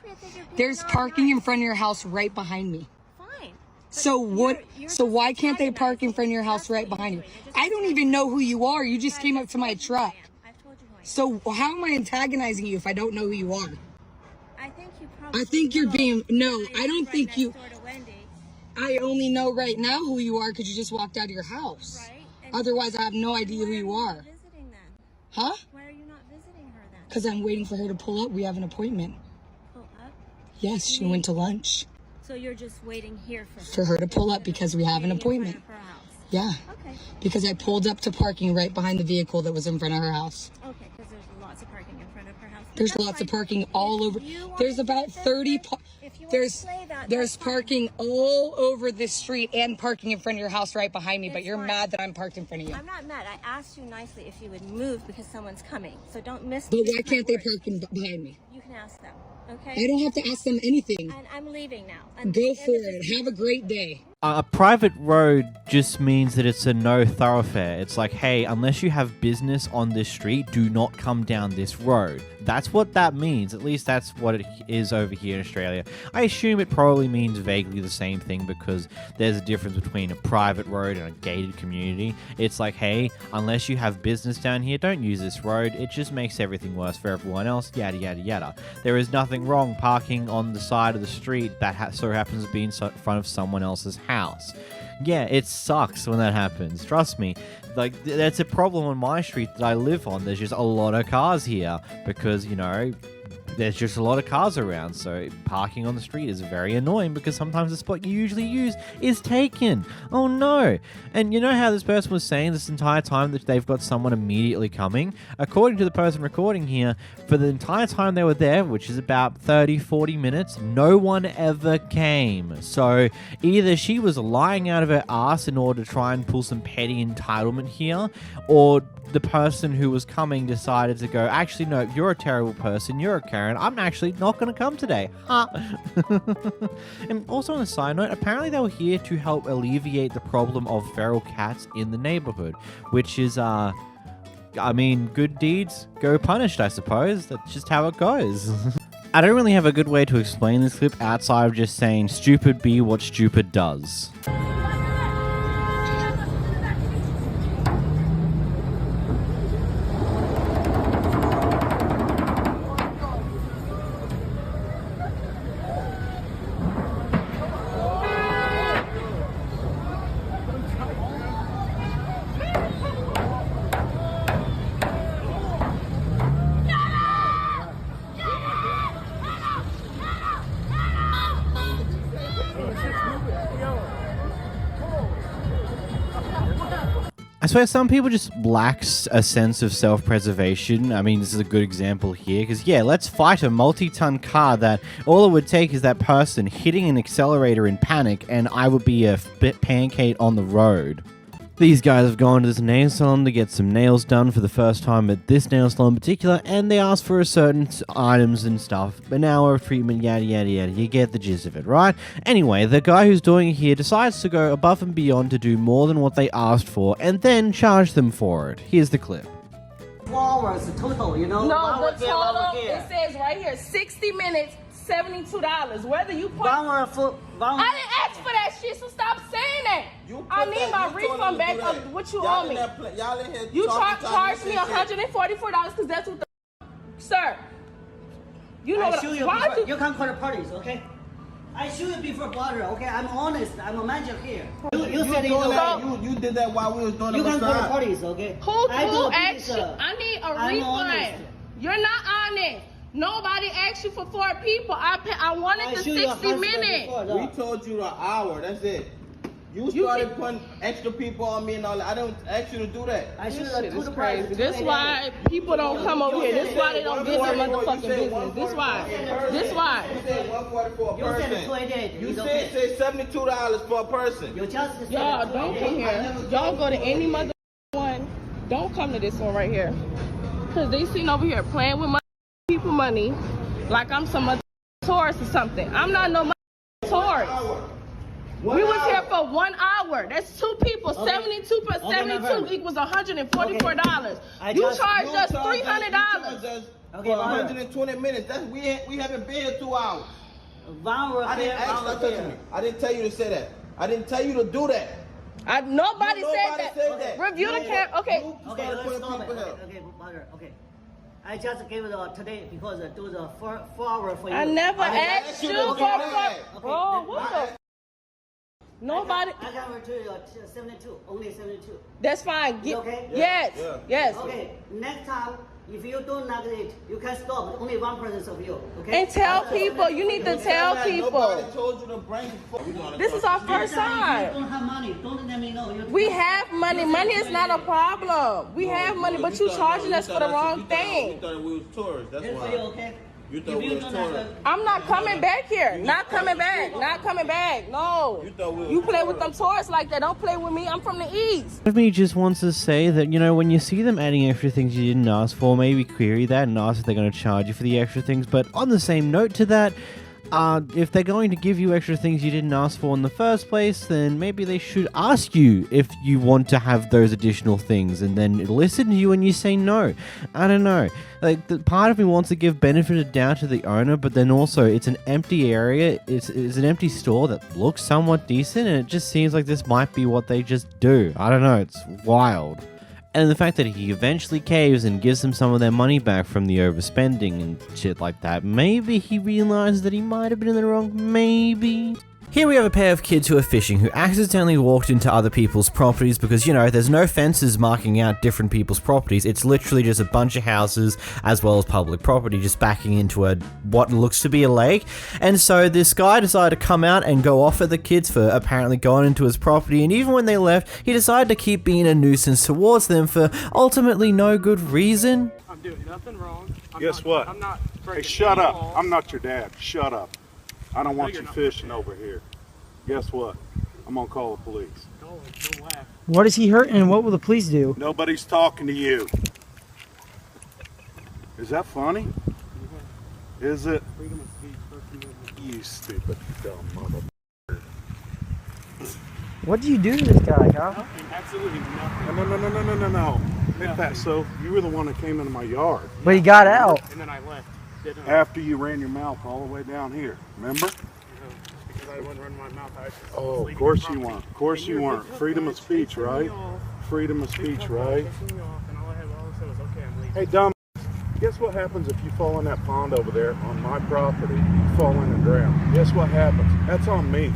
Speaker 20: There's parking in front of your house right behind me.
Speaker 14: Fine.
Speaker 20: So what? So why can't they park in front of your house right behind you? I don't even know who you are. You just came up to my truck. So how am I antagonizing you if I don't know who you are?
Speaker 14: I think you probably.
Speaker 20: I think you're being. No, I don't think you. I only know right now who you are because you just walked out of your house. Right. Otherwise, I have no idea who you are.
Speaker 14: Visiting then?
Speaker 20: Huh?
Speaker 14: Why are you not visiting her then?
Speaker 20: Because I'm waiting for her to pull up. We have an appointment.
Speaker 14: Pull up?
Speaker 20: Yes, she went to lunch.
Speaker 14: So you're just waiting here
Speaker 20: for her to pull up because we have an appointment. Yeah.
Speaker 14: Okay.
Speaker 20: Because I pulled up to parking right behind the vehicle that was in front of her house.
Speaker 14: Okay, because there's lots of parking in front of her house.
Speaker 5: There's lots of parking all over. There's about 30. There's parking all over this street and parking in front of your house right behind me. But you're mad that I'm parked in front of you.
Speaker 14: I'm not mad. I asked you nicely if you would move because someone's coming. So don't miss.
Speaker 5: But why can't they park behind me?
Speaker 14: You can ask them. Okay.
Speaker 5: I don't have to ask them anything.
Speaker 14: And I'm leaving now.
Speaker 5: Go for it. Have a great day.
Speaker 1: A private road just means that it's a no thoroughfare. It's like, hey, unless you have business on this street, do not come down this road. That's what that means. At least that's what it is over here in Australia. I assume it probably means vaguely the same thing because there's a difference between a private road and a gated community. It's like, hey, unless you have business down here, don't use this road. It just makes everything worse for everyone else, yada, yada, yada. There is nothing wrong parking on the side of the street that so happens to be in front of someone else's house. Yeah, it sucks when that happens. Trust me. Like, that's a problem on my street that I live on. There's just a lot of cars here because, you know, there's just a lot of cars around, so parking on the street is very annoying because sometimes the spot you usually use is taken. Oh no. And you know how this person was saying this entire time that they've got someone immediately coming? According to the person recording here, for the entire time they were there, which is about 30-40 minutes, no one ever came. So either she was lying out of her ass in order to try and pull some petty entitlement here, or the person who was coming decided to go, actually, no, you're a terrible person, you're a Karen, I'm actually not going to come today. Huh. And also on a side note, apparently they were here to help alleviate the problem of feral cats in the neighborhood, which is, I mean, good deeds go punished, I suppose. That's just how it goes. I don't really have a good way to explain this clip outside of just saying, stupid be what stupid does. I swear some people just lack a sense of self-preservation. I mean, this is a good example here, because yeah, let's fight a multi-ton car that all it would take is that person hitting an accelerator in panic and I would be a pancake on the road. These guys have gone to this nail salon to get some nails done for the first time at this nail salon in particular, and they asked for a certain items and stuff, an hour of treatment, yada yada yada. You get the gist of it, right? Anyway, the guy who's doing it here decides to go above and beyond to do more than what they asked for, and then charge them for it. Here's the clip.
Speaker 9: 4 hours total, you know?
Speaker 16: No, the total, it says right here, 60 minutes, $72. Whether you put... I didn't ask for that shit, so stop saying that. I need my refund back of what you owe me. You charged me $144 because that's what the... Sir, you know what...
Speaker 9: You can't call the parties, okay? I show you before border, okay? I'm honest. I'm a manager here. You said
Speaker 15: you did that while we was doing
Speaker 9: you
Speaker 15: the
Speaker 9: can't call the parties, okay?
Speaker 16: Who asked you? I need a refund. You're not honest. Nobody asked you for 4 people. I wanted the 60 minutes.
Speaker 15: We told you an hour. That's it. You started putting extra people on me and all that. I don't ask you to do that.
Speaker 16: This shit is crazy. This is why people don't come over here. This is why they don't visit motherfucking business. This why. This why.
Speaker 15: You said 144 per person. You said $72 for a person.
Speaker 16: Y'all don't come here. Y'all go to any mother one. Don't come to this one right here. Because they sitting over here playing with people money like I'm some other tourist or something. I'm not no tourist. We was here for 1 hour. That's 2 people. Okay. 72 equals $144. You charged us $300.
Speaker 15: For 120 minutes. That's we haven't been here 2 hours. I didn't tell you to say that. I didn't tell you to do that.
Speaker 16: Nobody said that. Review the camera. Okay.
Speaker 9: Okay. I just gave it today because it was a 4 hour for you.
Speaker 16: I never asked you for bro, what the? Nobody.
Speaker 9: I got it to 72. Only 72.
Speaker 16: That's fine.
Speaker 9: Okay?
Speaker 16: Yes. Yes.
Speaker 9: Okay. Next time, If you don't like it, you can stop. Only one person of you, okay?
Speaker 16: And tell people. You need to tell people.
Speaker 15: Nobody told you to bring
Speaker 16: This is our first time.
Speaker 9: You don't have money. Don't let me know.
Speaker 16: We have money. Money is not a problem. We have money, but you charging us for the wrong thing.
Speaker 15: You thought we was tourists. That's
Speaker 9: That's
Speaker 15: why.
Speaker 9: for you, okay?
Speaker 15: You thought we was tourists.
Speaker 16: I'm not coming back here. Not coming back. Not coming back. No. You play with them tourists like that. Don't play with me. I'm from the East.
Speaker 2: Part of me just wants to say that, you know, when you see them adding extra things you didn't ask for, maybe query that and ask if they're going to charge you for the extra things. But on the same note to that, if they're going to give you extra things you didn't ask for in the first place, then maybe they should ask you if you want to have those additional things and then listen to you when you say no. I don't know. Like, the part of me wants to give benefit of doubt to the owner, but then also it's an empty area. It's an empty store that looks somewhat decent, and it just seems like this might be what they just do. I don't know. It's wild. And the fact that he eventually caves and gives them some of their money back from the overspending and shit like that, maybe he realized that he might have been in the wrong, maybe.
Speaker 1: Here we have a pair of kids who are fishing who accidentally walked into other people's properties because, you know, there's no fences marking out different people's properties. It's literally just a bunch of houses as well as public property just backing into what looks to be a lake. And so this guy decided to come out and go off at the kids for apparently going into his property, and even when they left, he decided to keep being a nuisance towards them for ultimately no good reason.
Speaker 10: I'm doing nothing wrong.
Speaker 12: Guess what?
Speaker 10: I'm not.
Speaker 12: Hey, shut up. I'm not your dad. Shut up. I don't want you fishing over here. Guess what? I'm gonna call the police.
Speaker 18: What is he hurting and what will the police do?
Speaker 12: Nobody's talking to you. Is that funny? Is it? You stupid dumb mother.
Speaker 18: What do you do to this guy, huh?
Speaker 10: Absolutely nothing.
Speaker 12: No. Hit that. So you were the one that came into my yard.
Speaker 18: But he got out.
Speaker 10: And then I left. Didn't I?
Speaker 12: After you ran your mouth all the way down here. Remember?
Speaker 10: Because I wouldn't run my mouth.
Speaker 12: Oh, of course you weren't. Of course you weren't. Freedom of speech, right? Freedom of speech, right? Hey, dumb. Guess what happens if you fall in that pond over there on my property? You fall in and drown. Guess what happens? That's on me.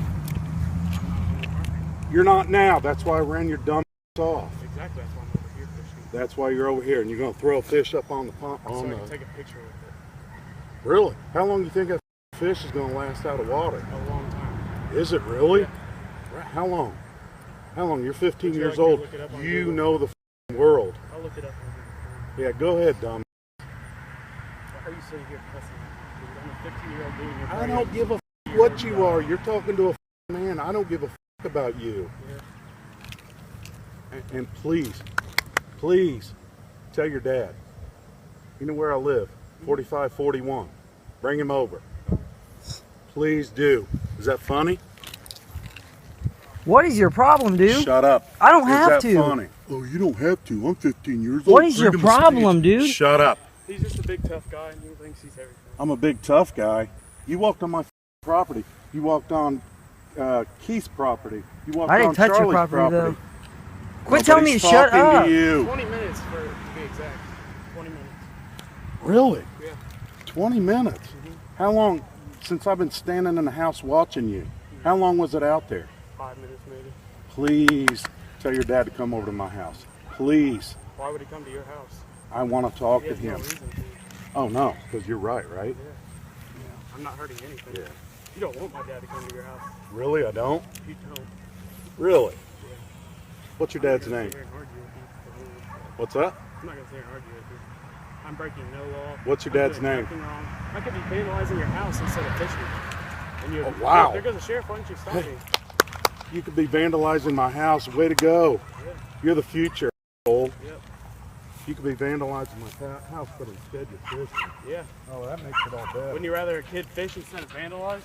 Speaker 12: You're not now. That's why I ran your dumb off.
Speaker 10: Exactly. That's why I'm over here fishing.
Speaker 12: That's why you're over here, and you're gonna throw a fish up on the pond.
Speaker 10: So I can take a picture with it.
Speaker 12: Really? How long do you think that fish is gonna last out of water?
Speaker 10: A long time.
Speaker 12: Is it really?
Speaker 10: Yeah.
Speaker 12: How long? How long? You're 15 years old. You know the world.
Speaker 10: I'll look it up.
Speaker 12: Yeah, go ahead, dumb.
Speaker 10: Why are you sitting here cussing? I'm a 15-year-old dude. And you're
Speaker 12: I don't give a what you are. You're talking to a man. I don't give a about you.
Speaker 10: Yeah.
Speaker 12: And please, tell your dad. You know where I live? 4541. Bring him over. Please do. Is that funny?
Speaker 18: What is your problem, dude?
Speaker 12: Shut up.
Speaker 18: I don't have
Speaker 12: Is that
Speaker 18: to.
Speaker 12: funny? Oh, you don't have to. I'm 15 years old.
Speaker 18: What is your problem, dude?
Speaker 12: Shut up.
Speaker 10: He's just a big tough guy and he thinks he's everything.
Speaker 12: I'm a big tough guy. You walked on my property. You walked on Keith's property. You walked
Speaker 18: I didn't
Speaker 12: on
Speaker 18: touch
Speaker 12: Charlie's
Speaker 18: your property, though. Quit telling me to
Speaker 12: Nobody's
Speaker 18: shut
Speaker 12: talking
Speaker 18: up.
Speaker 12: to you.
Speaker 10: 20 minutes to be exact. 20 minutes.
Speaker 12: Really?
Speaker 10: Yeah.
Speaker 12: 20 minutes? How long since I've been standing in the house watching you? How long was it out there?
Speaker 10: 5 minutes maybe.
Speaker 12: Please tell your dad to come over to my house. Please.
Speaker 10: Why would he come to your house?
Speaker 12: I want to talk
Speaker 10: He
Speaker 12: to
Speaker 10: has no
Speaker 12: him.
Speaker 10: reason to.
Speaker 12: Oh, no, because you're right, right?
Speaker 10: Yeah. I'm not hurting anything.
Speaker 12: Yeah.
Speaker 10: You don't want my dad to come to your house.
Speaker 12: Really, I don't?
Speaker 10: You don't.
Speaker 12: Really?
Speaker 10: Yeah.
Speaker 12: What's your dad's name? What's that?
Speaker 10: I'm not going to sit here and argue with you. I'm breaking no law.
Speaker 12: What's your dad's name?
Speaker 10: Nothing wrong. I could be vandalizing your house instead of fishing. And you,
Speaker 12: Oh, wow.
Speaker 10: There goes the sheriff. Why don't you stop me?
Speaker 12: You could be vandalizing my house. Way to go.
Speaker 10: Yeah.
Speaker 12: You're the future, old.
Speaker 10: Yep.
Speaker 12: You could be vandalizing my house, but instead you're fishing.
Speaker 10: Yeah.
Speaker 12: Oh, that makes it all better.
Speaker 10: Wouldn't you rather a kid fish instead of vandalize?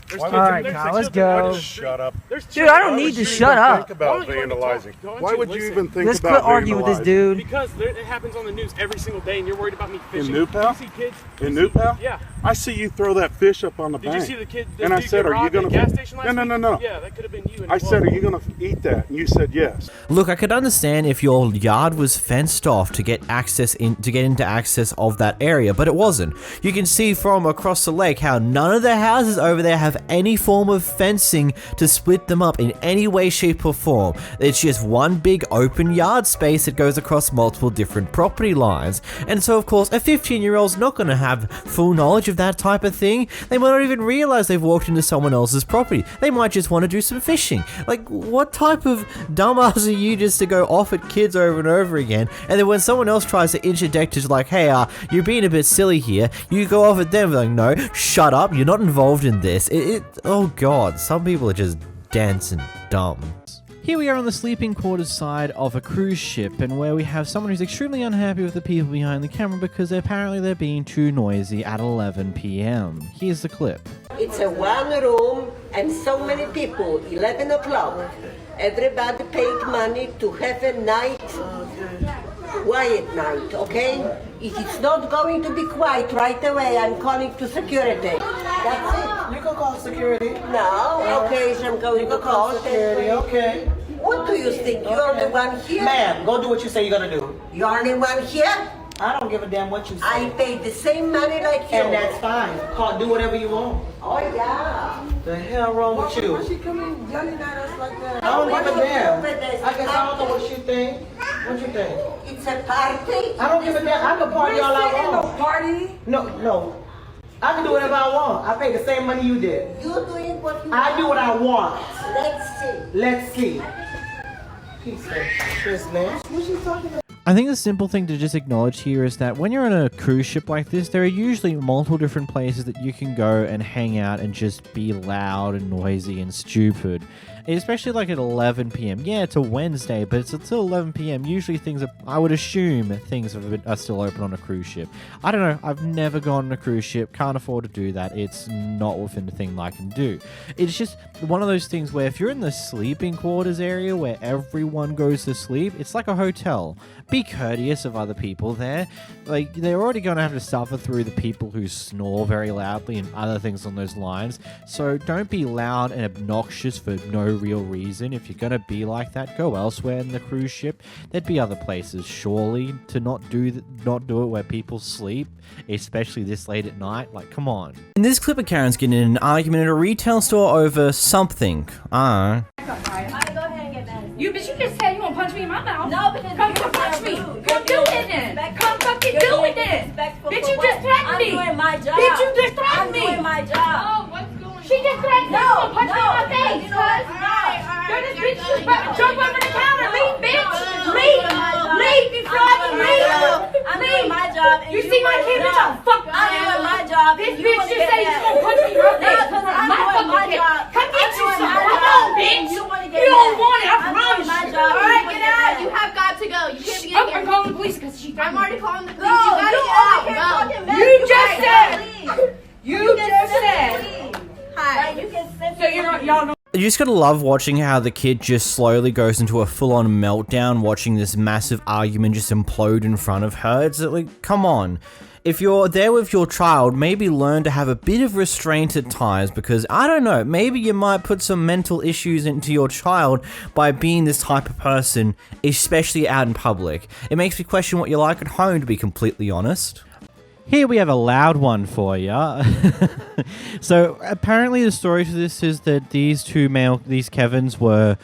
Speaker 10: There's
Speaker 12: Why
Speaker 10: kids-
Speaker 12: would you-
Speaker 18: Alright,
Speaker 10: there's
Speaker 18: Kyle,
Speaker 10: kids
Speaker 18: let's
Speaker 10: that
Speaker 18: go.
Speaker 10: watch the
Speaker 12: Shut up.
Speaker 10: There's
Speaker 18: Dude,
Speaker 10: children-
Speaker 18: I don't
Speaker 12: Why
Speaker 18: need
Speaker 12: would
Speaker 18: to
Speaker 12: you
Speaker 18: shut
Speaker 12: even
Speaker 18: up.
Speaker 12: Think about
Speaker 10: Why don't you let me talk?
Speaker 12: vandalizing.
Speaker 10: Why don't
Speaker 12: Why
Speaker 10: you
Speaker 12: would you
Speaker 10: listen?
Speaker 12: even think
Speaker 18: Let's
Speaker 12: about
Speaker 18: quit arguing with this
Speaker 12: vandalizing?
Speaker 18: dude.
Speaker 10: Because it happens on the news every single day, and you're worried about me fishing.
Speaker 12: New Pal?
Speaker 10: You see kids
Speaker 12: In New Pal?
Speaker 10: Yeah.
Speaker 12: I see you throw that fish up on the bank.
Speaker 10: Did you see the kid?
Speaker 12: And I said, are you going to...
Speaker 10: gas station last week?
Speaker 12: No.
Speaker 10: Yeah, that could have been you.
Speaker 12: I said, are you going to eat that? And you said yes.
Speaker 1: Look, I could understand if your yard was fenced off to get into access of that area, but it wasn't. You can see from across the lake how none of the houses over there have any form of fencing to split them up in any way, shape, or form. It's just one big open yard space that goes across multiple different property lines. And so, of course, a 15-year-old's not going to have full knowledge of that type of thing. They might not even realize they've walked into someone else's property. They might just want to do some fishing. Like, what type of dumbass are you just to go off at kids over and over again, and then when someone else tries to interject, it's like, hey, you're being a bit silly here, you go off at them, like, no, shut up, you're not involved in this. Oh god, some people are just dense and dumb. Here we are on the sleeping quarters side of a cruise ship, and where we have someone who's extremely unhappy with the people behind the camera because apparently they're being too noisy at 11 PM. Here's the clip.
Speaker 3: It's a one room and so many people, 11 o'clock. Everybody paid money to have a night, quiet night, okay? If it's not going to be quiet right away, I'm calling to security. That's it.
Speaker 4: You can call security.
Speaker 3: No, okay, so I'm going to call
Speaker 4: security, okay.
Speaker 3: What do you think? You're the one here?
Speaker 4: Ma'am, go do what you say you're gonna do.
Speaker 3: You're the one here?
Speaker 4: I don't give a damn what you say.
Speaker 3: I pay the same money like you.
Speaker 4: And that's fine. Do whatever you want.
Speaker 3: Oh, yeah.
Speaker 4: The hell wrong with you?
Speaker 3: Why she coming yelling at us like that?
Speaker 4: I don't give a damn. I guess I don't know what you think. What you think?
Speaker 3: It's a party.
Speaker 4: I don't give a damn. I can party all I want.
Speaker 3: No party.
Speaker 4: No. I can do whatever I want. I pay the same money you did.
Speaker 3: You're doing what you want.
Speaker 4: I do what I want.
Speaker 3: Let's see.
Speaker 4: Peace, man. What you talking about?
Speaker 1: I think the simple thing to just acknowledge here is that when you're on a cruise ship like this, there are usually multiple different places that you can go and hang out and just be loud and noisy and stupid. Especially like at 11 PM. Yeah, it's a Wednesday, but it's until 11 PM. Usually I would assume things are still open on a cruise ship. I don't know. I've never gone on a cruise ship. Can't afford to do that. It's not within the thing that I can do. It's just one of those things where if you're in the sleeping quarters area where everyone goes to sleep, it's like a hotel. Be courteous of other people there. Like, they're already going to have to suffer through the people who snore very loudly and other things on those lines. So don't be loud and obnoxious for no real reason. If you're going to be like that, go elsewhere in the cruise ship. There'd be other places, surely, to not do it where people sleep, especially this late at night. Like, come on. In this clip of Karen's getting in an argument at a retail store over something.
Speaker 22: You just said you want to punch me in my mouth. No, because come punch me. Come do it then. Come fucking do it then. Bitch, you just threatened me.
Speaker 3: I'm doing my job.
Speaker 22: Bitch, you just threatened me.
Speaker 3: I'm doing my job.
Speaker 22: Oh, what's going on? She just threatened me. No, punch me in my face, cuz. You're this bitch just about to jump over the counter. Leave, bitch. Leave before I can leave.
Speaker 3: I'm doing my job.
Speaker 22: You see my kid, bitch? I'm fucking
Speaker 3: I'm doing my job.
Speaker 22: This bitch just said she's gonna punch me in my face.
Speaker 3: I'm doing my job.
Speaker 22: Come get you some. Come on, bitch. You don't want it. I promise you.
Speaker 11: Alright, get out. You have got to go. You can't be in here.
Speaker 22: I'm calling the police because
Speaker 11: I'm already calling the police.
Speaker 22: Go.
Speaker 11: You gotta get out. Go.
Speaker 22: You just said. You just said.
Speaker 11: Hi.
Speaker 3: You can sit
Speaker 22: So y'all know.
Speaker 1: You just gotta love watching how the kid just slowly goes into a full-on meltdown, watching this massive argument just implode in front of her. It's like, come on. If you're there with your child, maybe learn to have a bit of restraint at times, because, I don't know, maybe you might put some mental issues into your child by being this type of person, especially out in public. It makes me question what you're like at home, to be completely honest. Here we have a loud one for you. So, apparently the story to this is that these Kevins were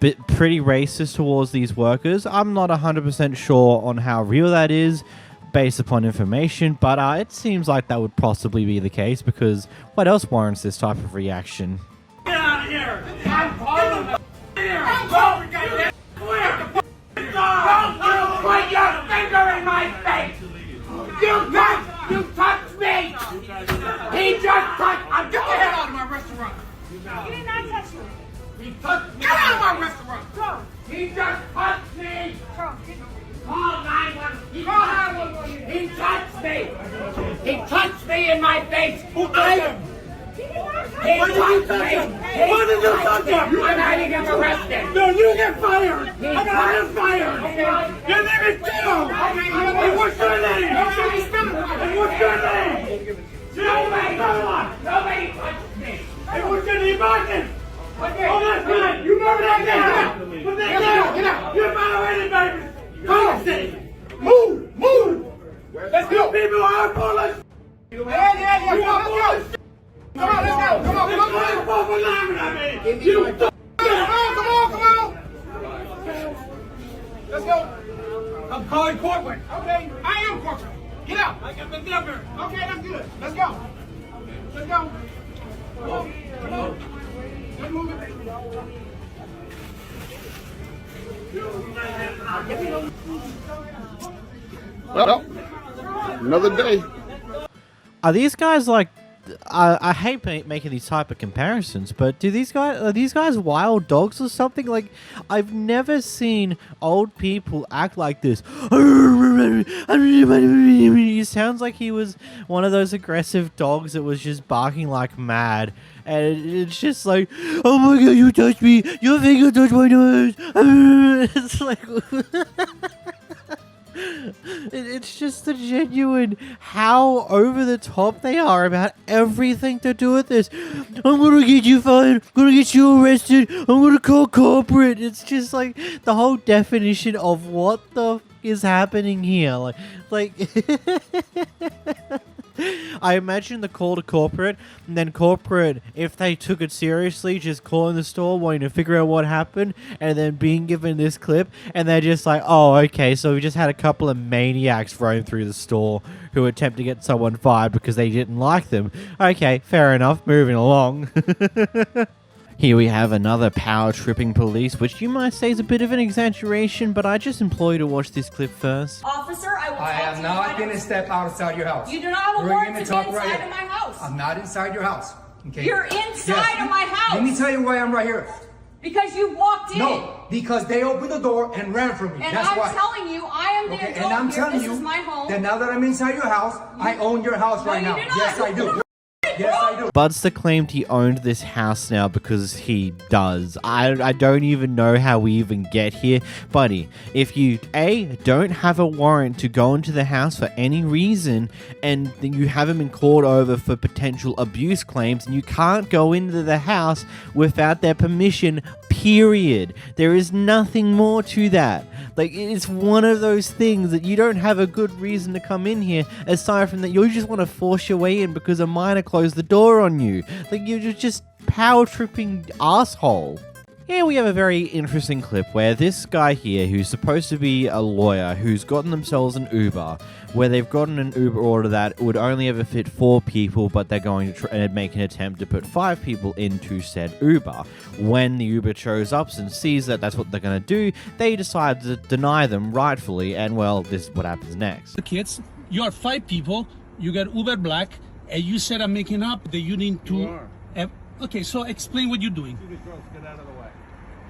Speaker 1: pretty racist towards these workers. I'm not 100% sure on how real that is, based upon information, but it seems like that would possibly be the case, because what else warrants this type of reaction?
Speaker 21: Get out of here! I'm calling the here! Don't put your finger in my face! You touched me! He just touched... I'm getting the hell out of my restaurant!
Speaker 22: You did not touch me.
Speaker 21: He touched me! Get out of my restaurant! He just touched me! Call 911. He touched me. He touched me in my face. Who touched him? Why did you touch him? Why did you touch him? And I didn't get arrested. No, you get fired. I'm not fired. Your name is Joe. And what's your name? And what's your name? Joe.
Speaker 6: you barking? Okay. Oh, that's right. You remember that guy? Put that down. Get out. You're violating, baby. Come on. Move. Let's go. People are police. Yeah. Come on, let's go. Come on. Come on. Let's go. I'm calling corporate. Okay, I am corporate. Get out. I got the number. Okay, that's good. Let's go. Come on. Let's move it.
Speaker 12: Well, another day.
Speaker 2: Are these guys like? I hate making these type of comparisons, but are these guys wild dogs or something? Like, I've never seen old people act like this. He sounds like he was one of those aggressive dogs that was just barking like mad. And it's just like, oh my god, you touched me! Your finger touched my nose! It's like... It's just the genuine how over the top they are about everything to do with this. I'm gonna get you fined, I'm gonna get you arrested, I'm gonna call corporate. It's just like the whole definition of what the f is happening here. Like I imagine the call to corporate, and then corporate, if they took it seriously, just calling the store, wanting to figure out what happened, and then being given this clip, and they're just like, oh, okay, so we just had a couple of maniacs roam through the store who attempt to get someone fired because they didn't like them. Okay, fair enough, moving along. Here we have another power-tripping police, which you might say is a bit of an exaggeration, but I just implore you to watch this clip first.
Speaker 8: Officer, I will
Speaker 13: I am not going to step outside your house.
Speaker 8: You do not have a warrant to be inside of my house.
Speaker 13: I'm not inside your house. Okay?
Speaker 8: You're inside of my house.
Speaker 13: Let me tell you why I'm right here.
Speaker 8: Because you walked in.
Speaker 13: No, because they opened the door and ran from me.
Speaker 8: And
Speaker 13: That's why.
Speaker 8: I'm telling you, I am the adult
Speaker 13: and I'm
Speaker 8: here.
Speaker 13: telling
Speaker 8: This
Speaker 13: you
Speaker 8: is my home.
Speaker 13: that now that I'm inside your house, I own your house right now. Yes, I do. Yes, I do.
Speaker 2: Budster claimed he owned this house now because he does. I don't even know how we even get here. Buddy, if you, A, don't have a warrant to go into the house for any reason, and you haven't been called over for potential abuse claims, and you can't go into the house without their permission, period. There is nothing more to that. Like, it's one of those things that you don't have a good reason to come in here, aside from that you just want to force your way in because a minor closed the door on you. Like, you're just power-tripping asshole. Here we have a very interesting clip where this guy here, who's supposed to be a lawyer, who's gotten themselves an Uber, where they've gotten an Uber order that would only ever fit 4 people, but they're going to make an attempt to put 5 people into said Uber. When the Uber shows up and sees that that's what they're going to do, they decide to deny them rightfully, and well, this is what happens next.
Speaker 23: Kids, you are 5 people, you got Uber Black, and you said I'm making up that you need to... Okay, so explain what you're doing.
Speaker 19: Get out of the way.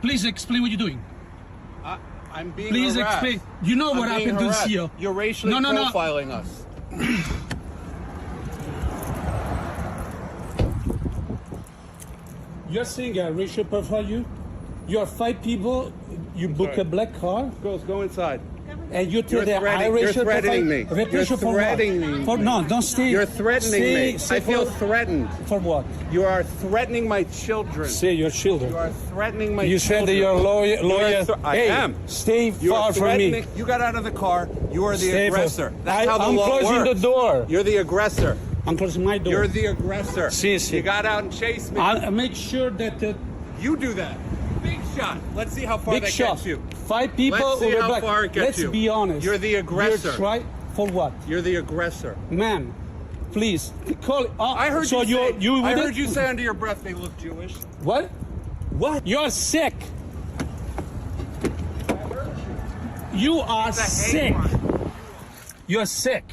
Speaker 23: Please explain what you're doing.
Speaker 19: I'm being
Speaker 23: Please
Speaker 19: harassed.
Speaker 23: explain. You know what happened to CEO.
Speaker 19: You're racially profiling us.
Speaker 23: You're saying I racial profile you? You are 5 people, you book a black car?
Speaker 19: Girls, go inside.
Speaker 23: And you tell that I
Speaker 19: You're
Speaker 23: racial
Speaker 19: threatening me. You're threatening me.
Speaker 23: No, don't stay.
Speaker 19: You're threatening me. I feel threatened.
Speaker 23: For what?
Speaker 19: You are threatening my children.
Speaker 23: Say your children.
Speaker 19: You are threatening my children.
Speaker 23: You said that you're a lawyer.
Speaker 19: I am.
Speaker 23: Stay far from me.
Speaker 19: You got out of the car. You are the aggressor. That's how the
Speaker 23: I'm
Speaker 19: law
Speaker 23: closing
Speaker 19: works.
Speaker 23: the door.
Speaker 19: You're the aggressor.
Speaker 23: I'm closing my door.
Speaker 19: You're the aggressor. You got out and chased me.
Speaker 23: I'll make sure that...
Speaker 19: You do that. Big shot. Let's see how far
Speaker 23: Big
Speaker 19: that
Speaker 23: shot.
Speaker 19: gets you.
Speaker 23: 5 people.
Speaker 19: Let's see
Speaker 23: over
Speaker 19: how
Speaker 23: black.
Speaker 19: far it gets you.
Speaker 23: Let's be honest.
Speaker 19: You're the aggressor.
Speaker 23: You're try for what?
Speaker 19: You're the aggressor.
Speaker 23: Man, please call it.
Speaker 19: I heard
Speaker 23: so
Speaker 19: I heard you say under your breath they look Jewish.
Speaker 23: What? What? You're sick. You are sick. You're sick.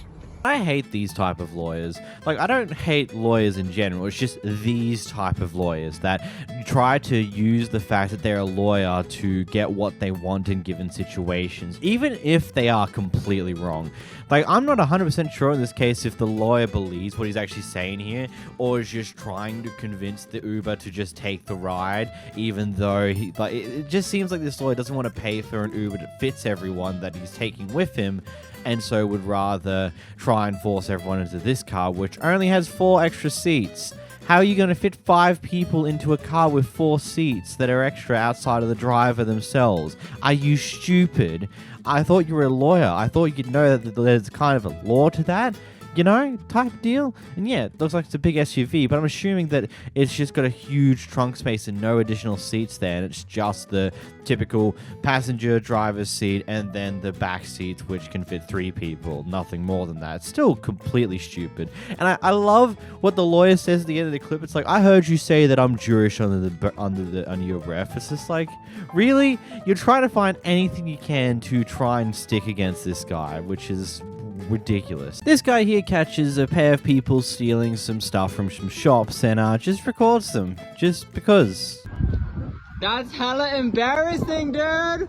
Speaker 2: I hate these type of lawyers. Like, I don't hate lawyers in general. It's just these type of lawyers that try to use the fact that they're a lawyer to get what they want in given situations, even if they are completely wrong. Like, I'm not 100% sure in this case if the lawyer believes what he's actually saying here, or is just trying to convince the Uber to just take the ride, even though it just seems like this lawyer doesn't want to pay for an Uber that fits everyone that he's taking with him, and so would rather try and force everyone into this car, which only has 4 extra seats. How are you going to fit 5 people into a car with 4 seats that are extra outside of the driver themselves? Are you stupid? I thought you were a lawyer. I thought you'd know that there's kind of a law to that, you know, type deal. And yeah, it looks like it's a big SUV, but I'm assuming that it's just got a huge trunk space and no additional seats there, and it's just the typical passenger driver's seat and then the back seats, which can fit 3 people. Nothing more than that. It's still completely stupid. And I love what the lawyer says at the end of the clip. It's like, I heard you say that I'm Jewish under your breath. It's just like, really? You're trying to find anything you can to try and stick against this guy, which is ridiculous. This guy here catches a pair of people stealing some stuff from some shops and just records them, just because.
Speaker 18: That's hella embarrassing, dude.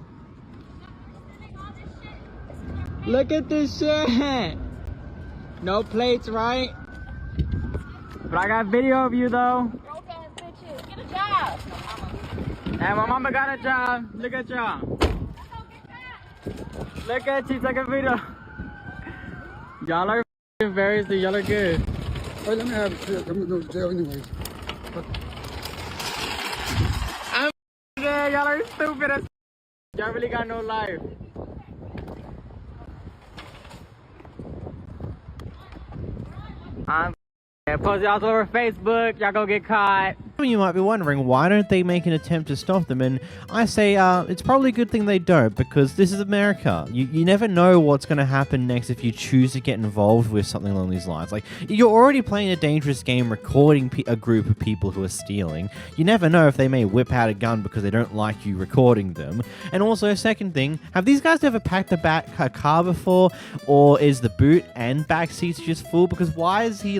Speaker 18: Look at this shit. No plates, right? But I got video of you though.
Speaker 22: Get a job.
Speaker 18: And my mama got a job. Look at y'all. Look at you, take a video. Y'all are embarrassing. Y'all are good.
Speaker 10: All right, let me have it. I'm going to jail anyways.
Speaker 18: I'm dead. Y'all are stupid as y'all really got no life. I'm post y'all over Facebook. Y'all go get caught.
Speaker 2: You might be wondering, why don't they make an attempt to stop them? And I say, it's probably a good thing they don't, because this is America. You never know what's going to happen next if you choose to get involved with something along these lines. Like, you're already playing a dangerous game recording a group of people who are stealing. You never know if they may whip out a gun because they don't like you recording them. And also, second thing, have these guys ever packed a car before? Or is the boot and back seats just full? Because why is he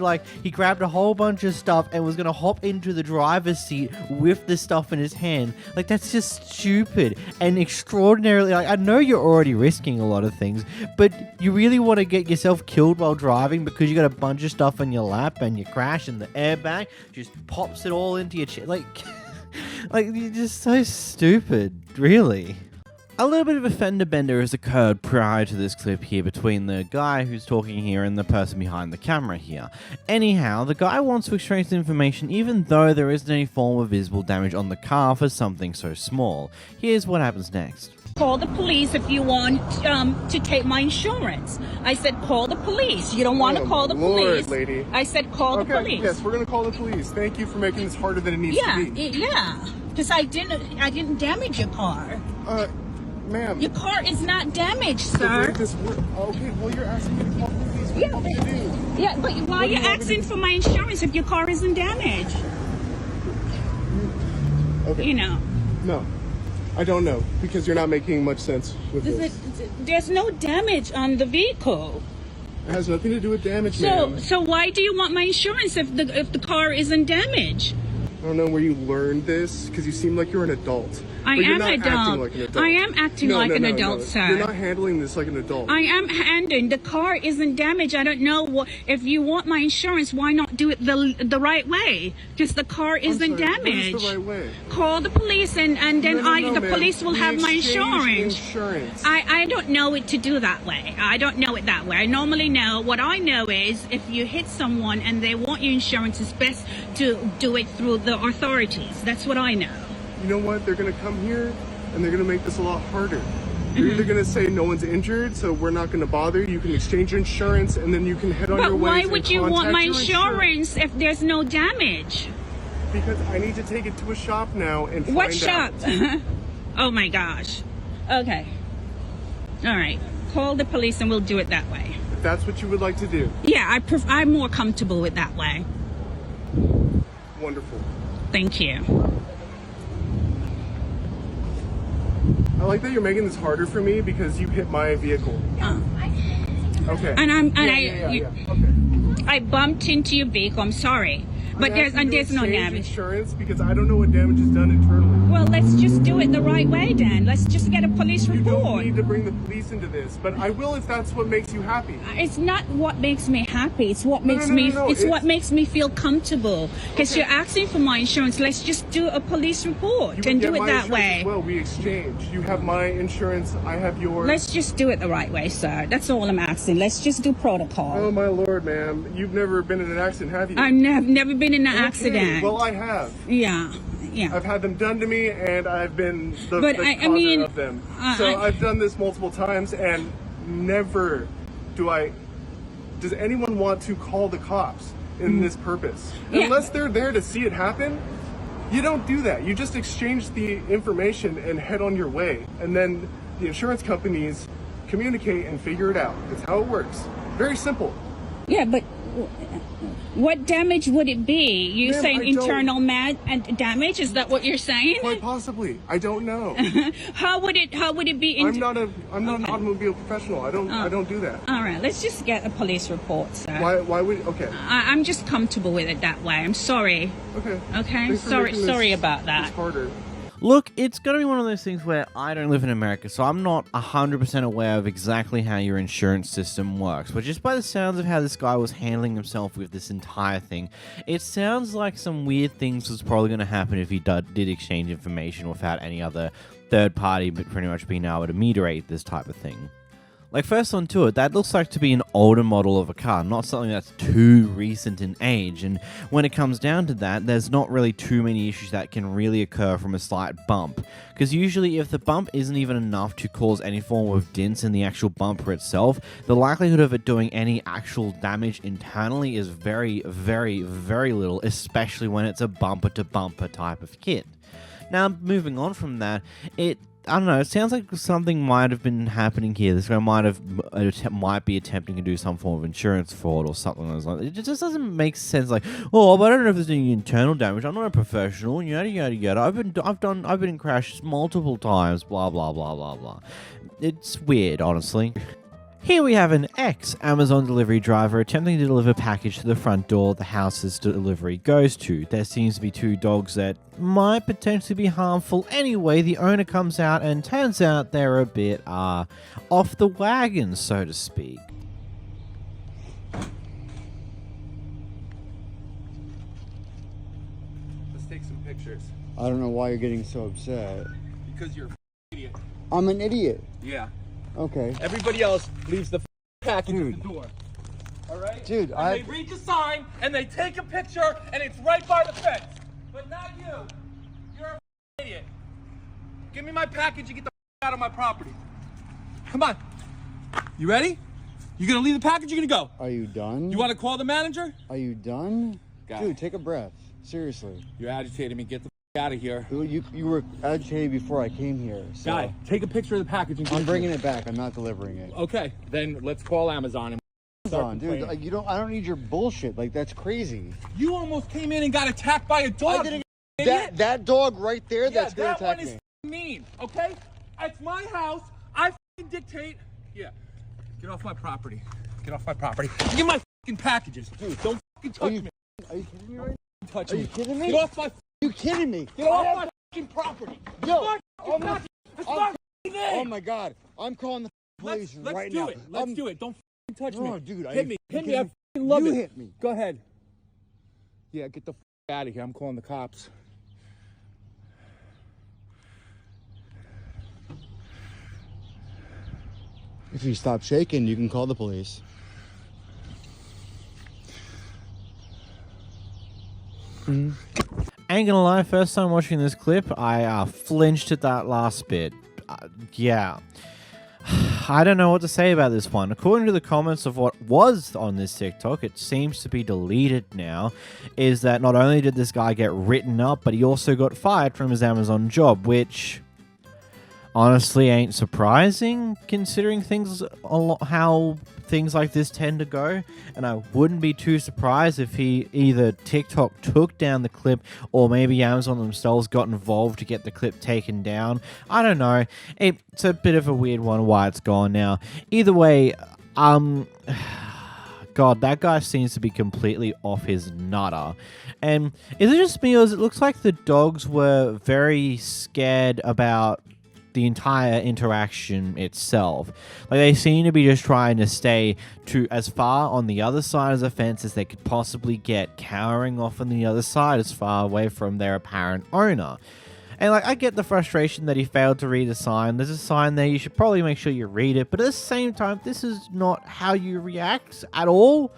Speaker 2: grabbed a whole bunch of stuff and was going to hop into the driver's seat with the stuff in his hand? Like, that's just stupid and extraordinarily, I know you're already risking a lot of things, but you really want to get yourself killed while driving because you got a bunch of stuff in your lap and you crash and the airbag just pops it all into your chest. Like you're just so stupid, really. A little bit of a fender bender has occurred prior to this clip here between the guy who's talking here and the person behind the camera here. Anyhow, the guy wants to exchange information even though there isn't any form of visible damage on the car for something so small. Here's what happens next.
Speaker 7: Call the police if you want to take my insurance. I said call the police. You don't want to call the police.
Speaker 17: Lady.
Speaker 7: I said call the police.
Speaker 17: Yes, we're going to call the police. Thank you for making this harder than it needs to be.
Speaker 7: Yeah, because I didn't damage your car.
Speaker 17: Ma'am.
Speaker 7: Your car is not damaged, sir.
Speaker 17: Okay, well, you're asking me to call the police. What do you want me to do?
Speaker 7: Yeah, but why are you asking for my insurance if your car isn't damaged?
Speaker 17: Okay.
Speaker 7: You know.
Speaker 17: No, I don't know, because you're not making much sense with this.
Speaker 7: There's no damage on the vehicle.
Speaker 17: It has nothing to do with damage, ma'am.
Speaker 7: So why do you want my insurance if the car isn't damaged?
Speaker 17: I don't know where you learned this, because you seem like you're an adult.
Speaker 7: I am
Speaker 17: an adult.
Speaker 7: Like an adult. I am acting like an adult, sir.
Speaker 17: You're not handling this like an adult.
Speaker 7: I am handling. The car isn't damaged. I don't know if you want my insurance, why not do it the right way? Because the car isn't damaged.
Speaker 17: What is the right way?
Speaker 7: Call the police and then the police will have my insurance. I don't know it to do that way. I don't know it that way. I normally know. What I know is if you hit someone and they want your insurance, it's best to do it through the authorities. That's what I know.
Speaker 17: You know what? They're going to come here and they're going to make this a lot harder. You're either going to say no one's injured, so we're not going to bother. You can exchange your insurance and then you can head on your way.
Speaker 7: But why would you want my insurance if there's no damage?
Speaker 17: Because I need to take it to a shop now and
Speaker 7: what
Speaker 17: find
Speaker 7: shop?
Speaker 17: out.
Speaker 7: Oh my gosh. Okay. All right. Call the police and we'll do it that way.
Speaker 17: If that's what you would like to do.
Speaker 7: Yeah, I'm more comfortable with that way.
Speaker 17: Wonderful.
Speaker 7: Thank you.
Speaker 17: I like that you're making this harder for me because you hit my vehicle. Okay.
Speaker 7: And I bumped into your vehicle. I'm sorry, but there's no damage.
Speaker 17: Insurance because I don't know what damage is done internally.
Speaker 7: Well, let's just do it the right way then. Let's just get a police
Speaker 17: You don't
Speaker 7: report.
Speaker 17: need to bring the police into this, but I will if that's what makes you happy.
Speaker 7: It's not what makes me happy. It's what
Speaker 17: No,
Speaker 7: makes
Speaker 17: no, no,
Speaker 7: me.
Speaker 17: no, no,
Speaker 7: It's what makes me feel comfortable. Because
Speaker 17: Okay.
Speaker 7: you're asking for my insurance. Let's just do a police report
Speaker 17: You
Speaker 7: and
Speaker 17: get
Speaker 7: do it
Speaker 17: my
Speaker 7: that
Speaker 17: insurance
Speaker 7: way.
Speaker 17: as well, we exchange. You have my insurance, I have yours.
Speaker 7: Let's just do it the right way, sir. That's all I'm asking. Let's just do protocol.
Speaker 17: Oh my lord, ma'am. You've never been in an accident, have you?
Speaker 7: I've never been in an
Speaker 17: Okay,
Speaker 7: accident.
Speaker 17: Well, I have.
Speaker 7: Yeah. Yeah.
Speaker 17: I've had them done to me, and I've been the
Speaker 7: I mean,
Speaker 17: of them. So I've done this multiple times, and never does anyone want to call the cops in this purpose.
Speaker 7: Yeah.
Speaker 17: Unless they're there to see it happen, you don't do that. You just exchange the information and head on your way. And then the insurance companies communicate and figure it out. It's how it works. Very simple.
Speaker 7: Yeah, but what damage would it be? You're
Speaker 17: Ma'am,
Speaker 7: saying
Speaker 17: I don't-
Speaker 7: internal damage? Is that what you're saying?
Speaker 17: Quite possibly. I don't know.
Speaker 7: How would it be?
Speaker 17: I'm not an automobile professional. I don't do that.
Speaker 7: All right, let's just get a police report, sir.
Speaker 17: Why would okay.
Speaker 7: I'm just comfortable with it that way. I'm sorry.
Speaker 17: Okay.
Speaker 7: Okay.
Speaker 17: Thanks for
Speaker 7: Sorry.
Speaker 17: making
Speaker 7: Sorry
Speaker 17: this-
Speaker 7: about that.
Speaker 17: this harder.
Speaker 1: Look, it's going to be one of those things where I don't live in America, so I'm not 100% aware of exactly how your insurance system works. But just by the sounds of how this guy was handling himself with this entire thing, it sounds like some weird things was probably going to happen if he did exchange information without any other third party, but pretty much being able to mediate this type of thing. Like, first onto it, that looks like to be an older model of a car, not something that's too recent in age, and when it comes down to that, there's not really too many issues that can really occur from a slight bump, because usually if the bump isn't even enough to cause any form of dents in the actual bumper itself, the likelihood of it doing any actual damage internally is very, very, very little, especially when it's a bumper-to-bumper type of kit. Now, moving on from that, I don't know, it sounds like something might have been happening here. This guy might be attempting to do some form of insurance fraud or something like that. It just doesn't make sense. Like, oh, but I don't know if there's any internal damage. I'm not a professional. Yada yada yada. I've been in crashes multiple times. Blah blah blah blah blah. It's weird, honestly. Here we have an ex-Amazon delivery driver attempting to deliver a package to the front door the house's delivery goes to. There seems to be two dogs that might potentially be harmful. Anyway, the owner comes out and turns out they're a bit, off the wagon, so to speak.
Speaker 17: Let's take some pictures.
Speaker 5: I don't know why you're getting so upset.
Speaker 19: Because you're an idiot.
Speaker 5: I'm an idiot.
Speaker 19: Yeah.
Speaker 5: Okay.
Speaker 19: Everybody else leaves the package at the door. All right?
Speaker 5: Dude,
Speaker 19: They read the sign and they take a picture and it's right by the fence. But not you. You're an idiot. Give me my package and get the out of my property. Come on. You ready? You gonna leave the package? You're gonna go.
Speaker 5: Are you done?
Speaker 19: You want to call the manager?
Speaker 5: Are you done?
Speaker 19: Got
Speaker 5: Dude,
Speaker 19: it.
Speaker 5: take a breath. Seriously.
Speaker 19: You're agitating me. Get the out of here.
Speaker 5: You were agitated before I came here. So
Speaker 19: Guy, take a picture of the package. And
Speaker 5: I'm bringing it back. I'm not delivering it.
Speaker 19: Okay, then let's call Amazon and
Speaker 5: Amazon, dude. Like, I don't need your bullshit. Like, that's crazy.
Speaker 19: You almost came in and got attacked by a dog.
Speaker 5: I didn't. That dog right there. That's gonna
Speaker 19: that
Speaker 5: attack
Speaker 19: one is
Speaker 5: me.
Speaker 19: mean. Okay, it's my house. I dictate. Yeah, get off my property. Get off my property. Give my packages, dude. Don't touch me.
Speaker 5: Are you kidding me right now?
Speaker 19: Touch
Speaker 5: Are
Speaker 19: me.
Speaker 5: you kidding me?
Speaker 19: Get off my.
Speaker 5: Are you kidding me?
Speaker 19: Get off my property.
Speaker 5: Yo,
Speaker 19: Oh
Speaker 5: my God! I'm calling the police
Speaker 19: Let's
Speaker 5: right
Speaker 19: do
Speaker 5: now.
Speaker 19: it. Let's do it. Don't touch me.
Speaker 5: No, dude.
Speaker 19: Hit me. Hit me. I love
Speaker 5: you
Speaker 19: it.
Speaker 5: hit me.
Speaker 19: Go ahead. Yeah, get the out of here. I'm calling the cops.
Speaker 5: If you stop shaking, you can call the police.
Speaker 1: Ain't gonna lie, first time watching this clip, I flinched at that last bit. Yeah. I don't know what to say about this one. According to the comments of what was on this TikTok, it seems to be deleted now, is that not only did this guy get written up, but he also got fired from his Amazon job, which honestly ain't surprising considering how things like this tend to go, and I wouldn't be too surprised if he either TikTok took down the clip or maybe Amazon themselves got involved to get the clip taken down. I don't know. It's a bit of a weird one why it's gone now. Either way, God, that guy seems to be completely off his nutter. And is it just me, or it looks like the dogs were very scared about the entire interaction itself. Like, they seem to be just trying to stay to as far on the other side of the fence as they could possibly get, cowering off on the other side as far away from their apparent owner. And like, I get the frustration that he failed to read the sign. There's a sign there, you should probably make sure you read it, but at the same time, this is not how you react at all.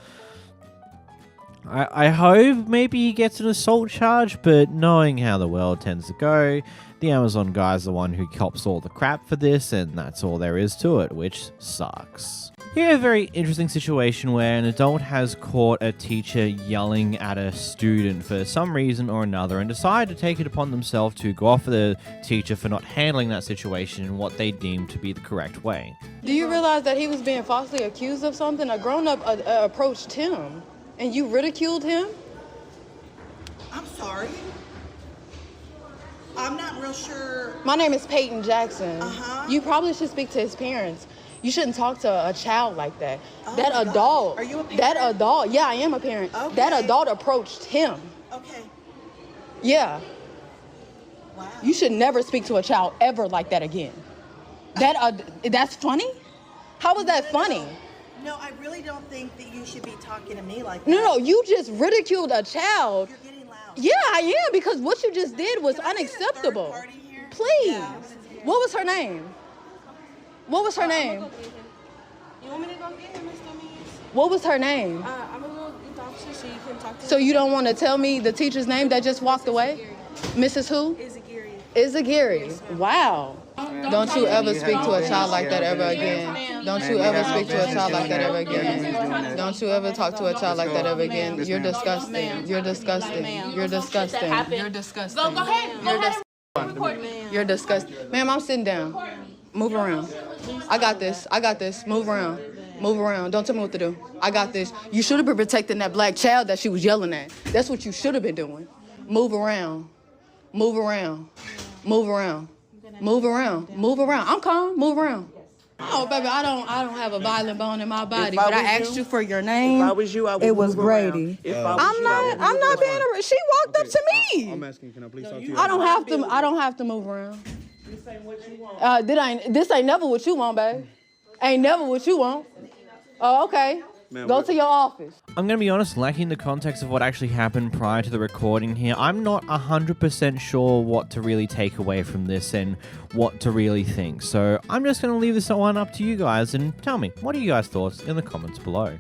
Speaker 1: I hope maybe he gets an assault charge, but knowing how the world tends to go, the Amazon guy's the one who cops all the crap for this, and that's all there is to it, which sucks. Here, a very interesting situation where an adult has caught a teacher yelling at a student for some reason or another and decided to take it upon themselves to go after the teacher for not handling that situation in what they deem to be the correct way.
Speaker 16: Do you realize that he was being falsely accused of something? A grown-up approached him, and you ridiculed him?
Speaker 9: I'm sorry. I'm not real sure.
Speaker 16: My name is Peyton Jackson.
Speaker 9: Uh-huh.
Speaker 16: You probably should speak to his parents. You shouldn't talk to a child like that.
Speaker 9: Oh
Speaker 16: that
Speaker 9: my
Speaker 16: adult.
Speaker 9: God. Are you a parent?
Speaker 16: That adult. Yeah, I am a parent.
Speaker 9: Okay.
Speaker 16: That adult approached him.
Speaker 9: Okay.
Speaker 16: Yeah.
Speaker 9: Wow.
Speaker 16: You should never speak to a child ever like that again. That's funny? How was that funny?
Speaker 9: No, I really don't think that you should be talking to me like that.
Speaker 16: No, you just ridiculed a child.
Speaker 9: You're getting loud.
Speaker 16: Yeah, I am, because what you just did was unacceptable. Please.
Speaker 9: Yeah.
Speaker 16: What was her name? What was her name? You want me to go get him, Mr. Means? What was her name?
Speaker 14: I'm gonna go get the officer so you can talk to him.
Speaker 16: So you don't want to tell me the teacher's name that just walked away? Mrs. who? Izagiri. Wow. Don't you ever speak to a child like that ever again. Don't you ever speak to a child like that ever again. Don't you ever talk to a child like that ever again. You're disgusting. You're disgusting. You're disgusting. You're disgusting.
Speaker 14: Go ahead. Go ahead.
Speaker 16: You're disgusting. Ma'am, I'm sitting down. Move around. I got this. I got this. Move around. Move around. Don't tell me what to do. I got this. You should have been protecting that black child that she was yelling at. That's what you should have been doing. Move around. Move around. Move around. Move around. Move around. I'm calm. Move around. Oh, baby, I don't have a violent bone in my body, but I asked you for your name.
Speaker 9: If I was you, I would
Speaker 16: It was
Speaker 9: move around.
Speaker 16: Brady.
Speaker 9: If I was
Speaker 16: I'm not being a. She walked up to me.
Speaker 10: I'm asking, can I please talk to you?
Speaker 16: I don't have to move around.
Speaker 9: This ain't what you want.
Speaker 16: This ain't never what you want, babe. Ain't never what you want. Oh, okay. Go to your office.
Speaker 1: I'm going to be honest, lacking the context of what actually happened prior to the recording here, I'm not 100% sure what to really take away from this and what to really think. So I'm just going to leave this one up to you guys and tell me, what are you guys' thoughts in the comments below?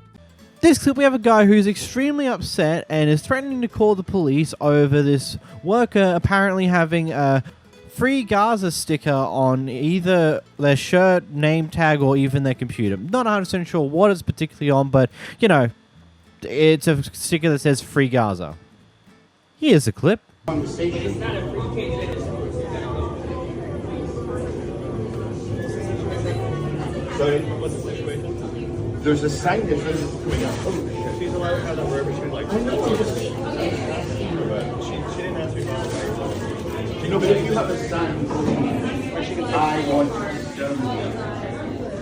Speaker 1: This clip, we have a guy who's extremely upset and is threatening to call the police over this worker apparently having a Free Gaza sticker on either their shirt, name tag, or even their computer. Not 100% sure what it's particularly on, but, you know, it's a sticker that says Free Gaza. Here's a clip.
Speaker 6: It's not a free case.
Speaker 10: So, what's the situation?
Speaker 6: There's a sign that says it's coming up. Oh,
Speaker 10: she's allowed to have that wherever she would like.
Speaker 6: I know,
Speaker 10: She didn't ask me about it.
Speaker 6: You know, but if you have a sign, I want to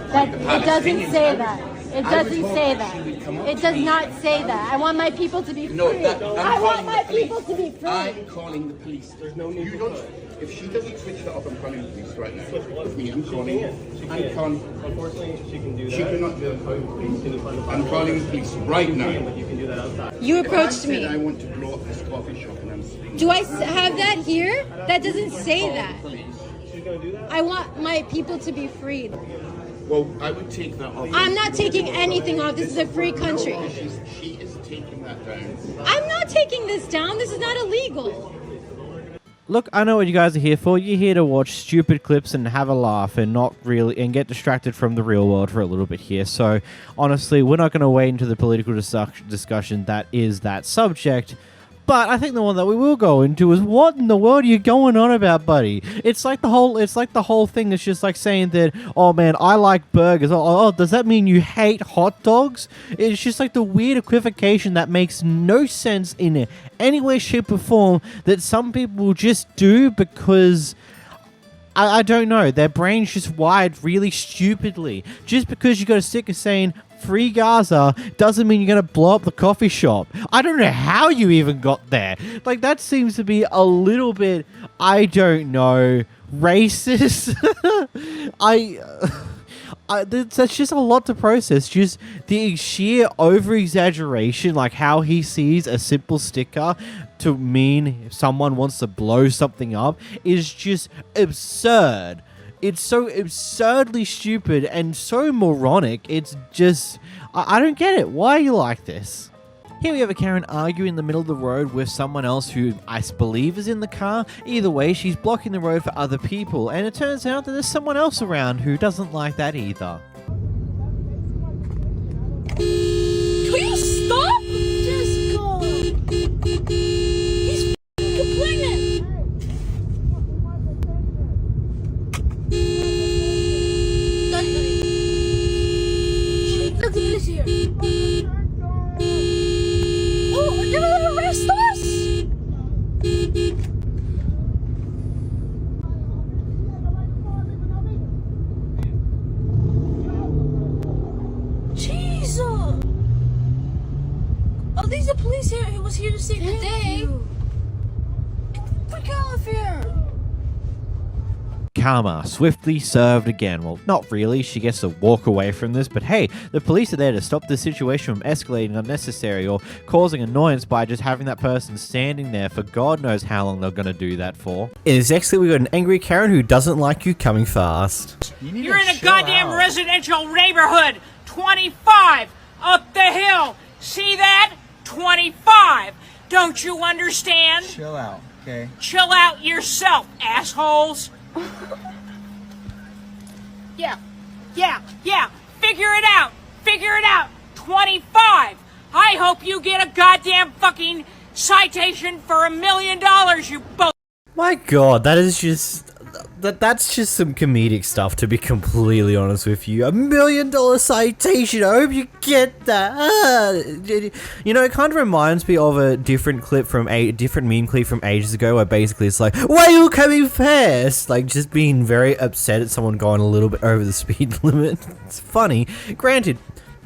Speaker 22: It doesn't say that. It doesn't say that. It does not say that. I want my people to be free.
Speaker 6: No,
Speaker 22: I want my people to be free.
Speaker 6: I'm calling the police. There's no need. You don't. If she doesn't switch that up, I'm calling the police right now. With me, I'm calling. I'm calling.
Speaker 10: Unfortunately, she can do that.
Speaker 6: She cannot do it. I'm calling the police right now.
Speaker 10: You can do that outside.
Speaker 22: You approached me.
Speaker 6: I want to blow up this coffee shop, and I'm speaking.
Speaker 22: Do I have that here? That doesn't say that.
Speaker 10: She's gonna do that.
Speaker 22: I want my people to be freed.
Speaker 6: Well, I would take that off.
Speaker 22: I'm not taking anything off. This is a free country.
Speaker 6: She is taking that down.
Speaker 22: I'm not taking this down. This is not illegal.
Speaker 1: Look, I know what you guys are here for. You're here to watch stupid clips and have a laugh and not really and get distracted from the real world for a little bit here. So, honestly, we're not going to wade into the political discussion that is that subject. But I think the one that we will go into is what in the world are you going on about, buddy? It's like the whole thing that's just like saying that, oh man, I like burgers. Oh, does that mean you hate hot dogs? It's just like the weird equivocation that makes no sense in any way, shape, or form that some people will just do because I don't know. Their brain's just wired really stupidly. Just because you got a sticker saying Free Gaza doesn't mean you're going to blow up the coffee shop. I don't know how you even got there. Like, that seems to be a little bit, I don't know
Speaker 2: racist. That's just a lot to process. Just the sheer over-exaggeration, like how he sees a simple sticker to mean if someone wants to blow something up, is just absurd. It's so absurdly stupid and so moronic. It's just... I don't get it. Why are you like this? Here we have a Karen arguing in the middle of the road with someone else who I believe is in the car. Either way, she's blocking the road for other people, and it turns out that there's someone else around who doesn't like that either.
Speaker 22: Can you stop? Just go. He's complaining. Look at this here. Oh, they're gonna arrest us! Jesus! Oh, these are police here who was here to save the day. Get the frick out of here!
Speaker 2: Karma swiftly served again. Well, not really. She gets to walk away from this, but hey, the police are there to stop the situation from escalating unnecessary or causing annoyance by just having that person standing there for God knows how long they're going to do that for.
Speaker 1: In his next clip, we got an angry Karen who doesn't like you coming fast.
Speaker 4: You're in a goddamn residential neighborhood. 25 up the hill. See that? 25. Don't you understand?
Speaker 13: Chill out, okay?
Speaker 4: Chill out yourself, assholes. Yeah. Figure it out. 25. I hope you get a goddamn fucking citation for $1 million, you bull.
Speaker 1: My God, that is just... That's just some comedic stuff, to be completely honest with you. $1 million citation, I hope you get that. You know, it kind of reminds me of a different clip from a different meme clip from ages ago, where basically it's like, why are you coming fast? Like, just being very upset at someone going a little bit over the speed limit. It's funny. Granted,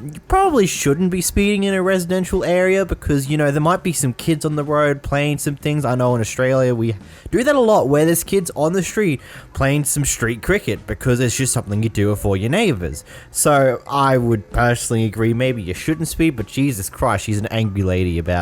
Speaker 1: you probably shouldn't be speeding in a residential area because, you know, there might be some kids on the road playing some things. I know in Australia we do that a lot, where there's kids on the street playing some street cricket because it's just something you do for your neighbors. So I would personally agree maybe you shouldn't speed, but Jesus Christ, she's an angry lady about it.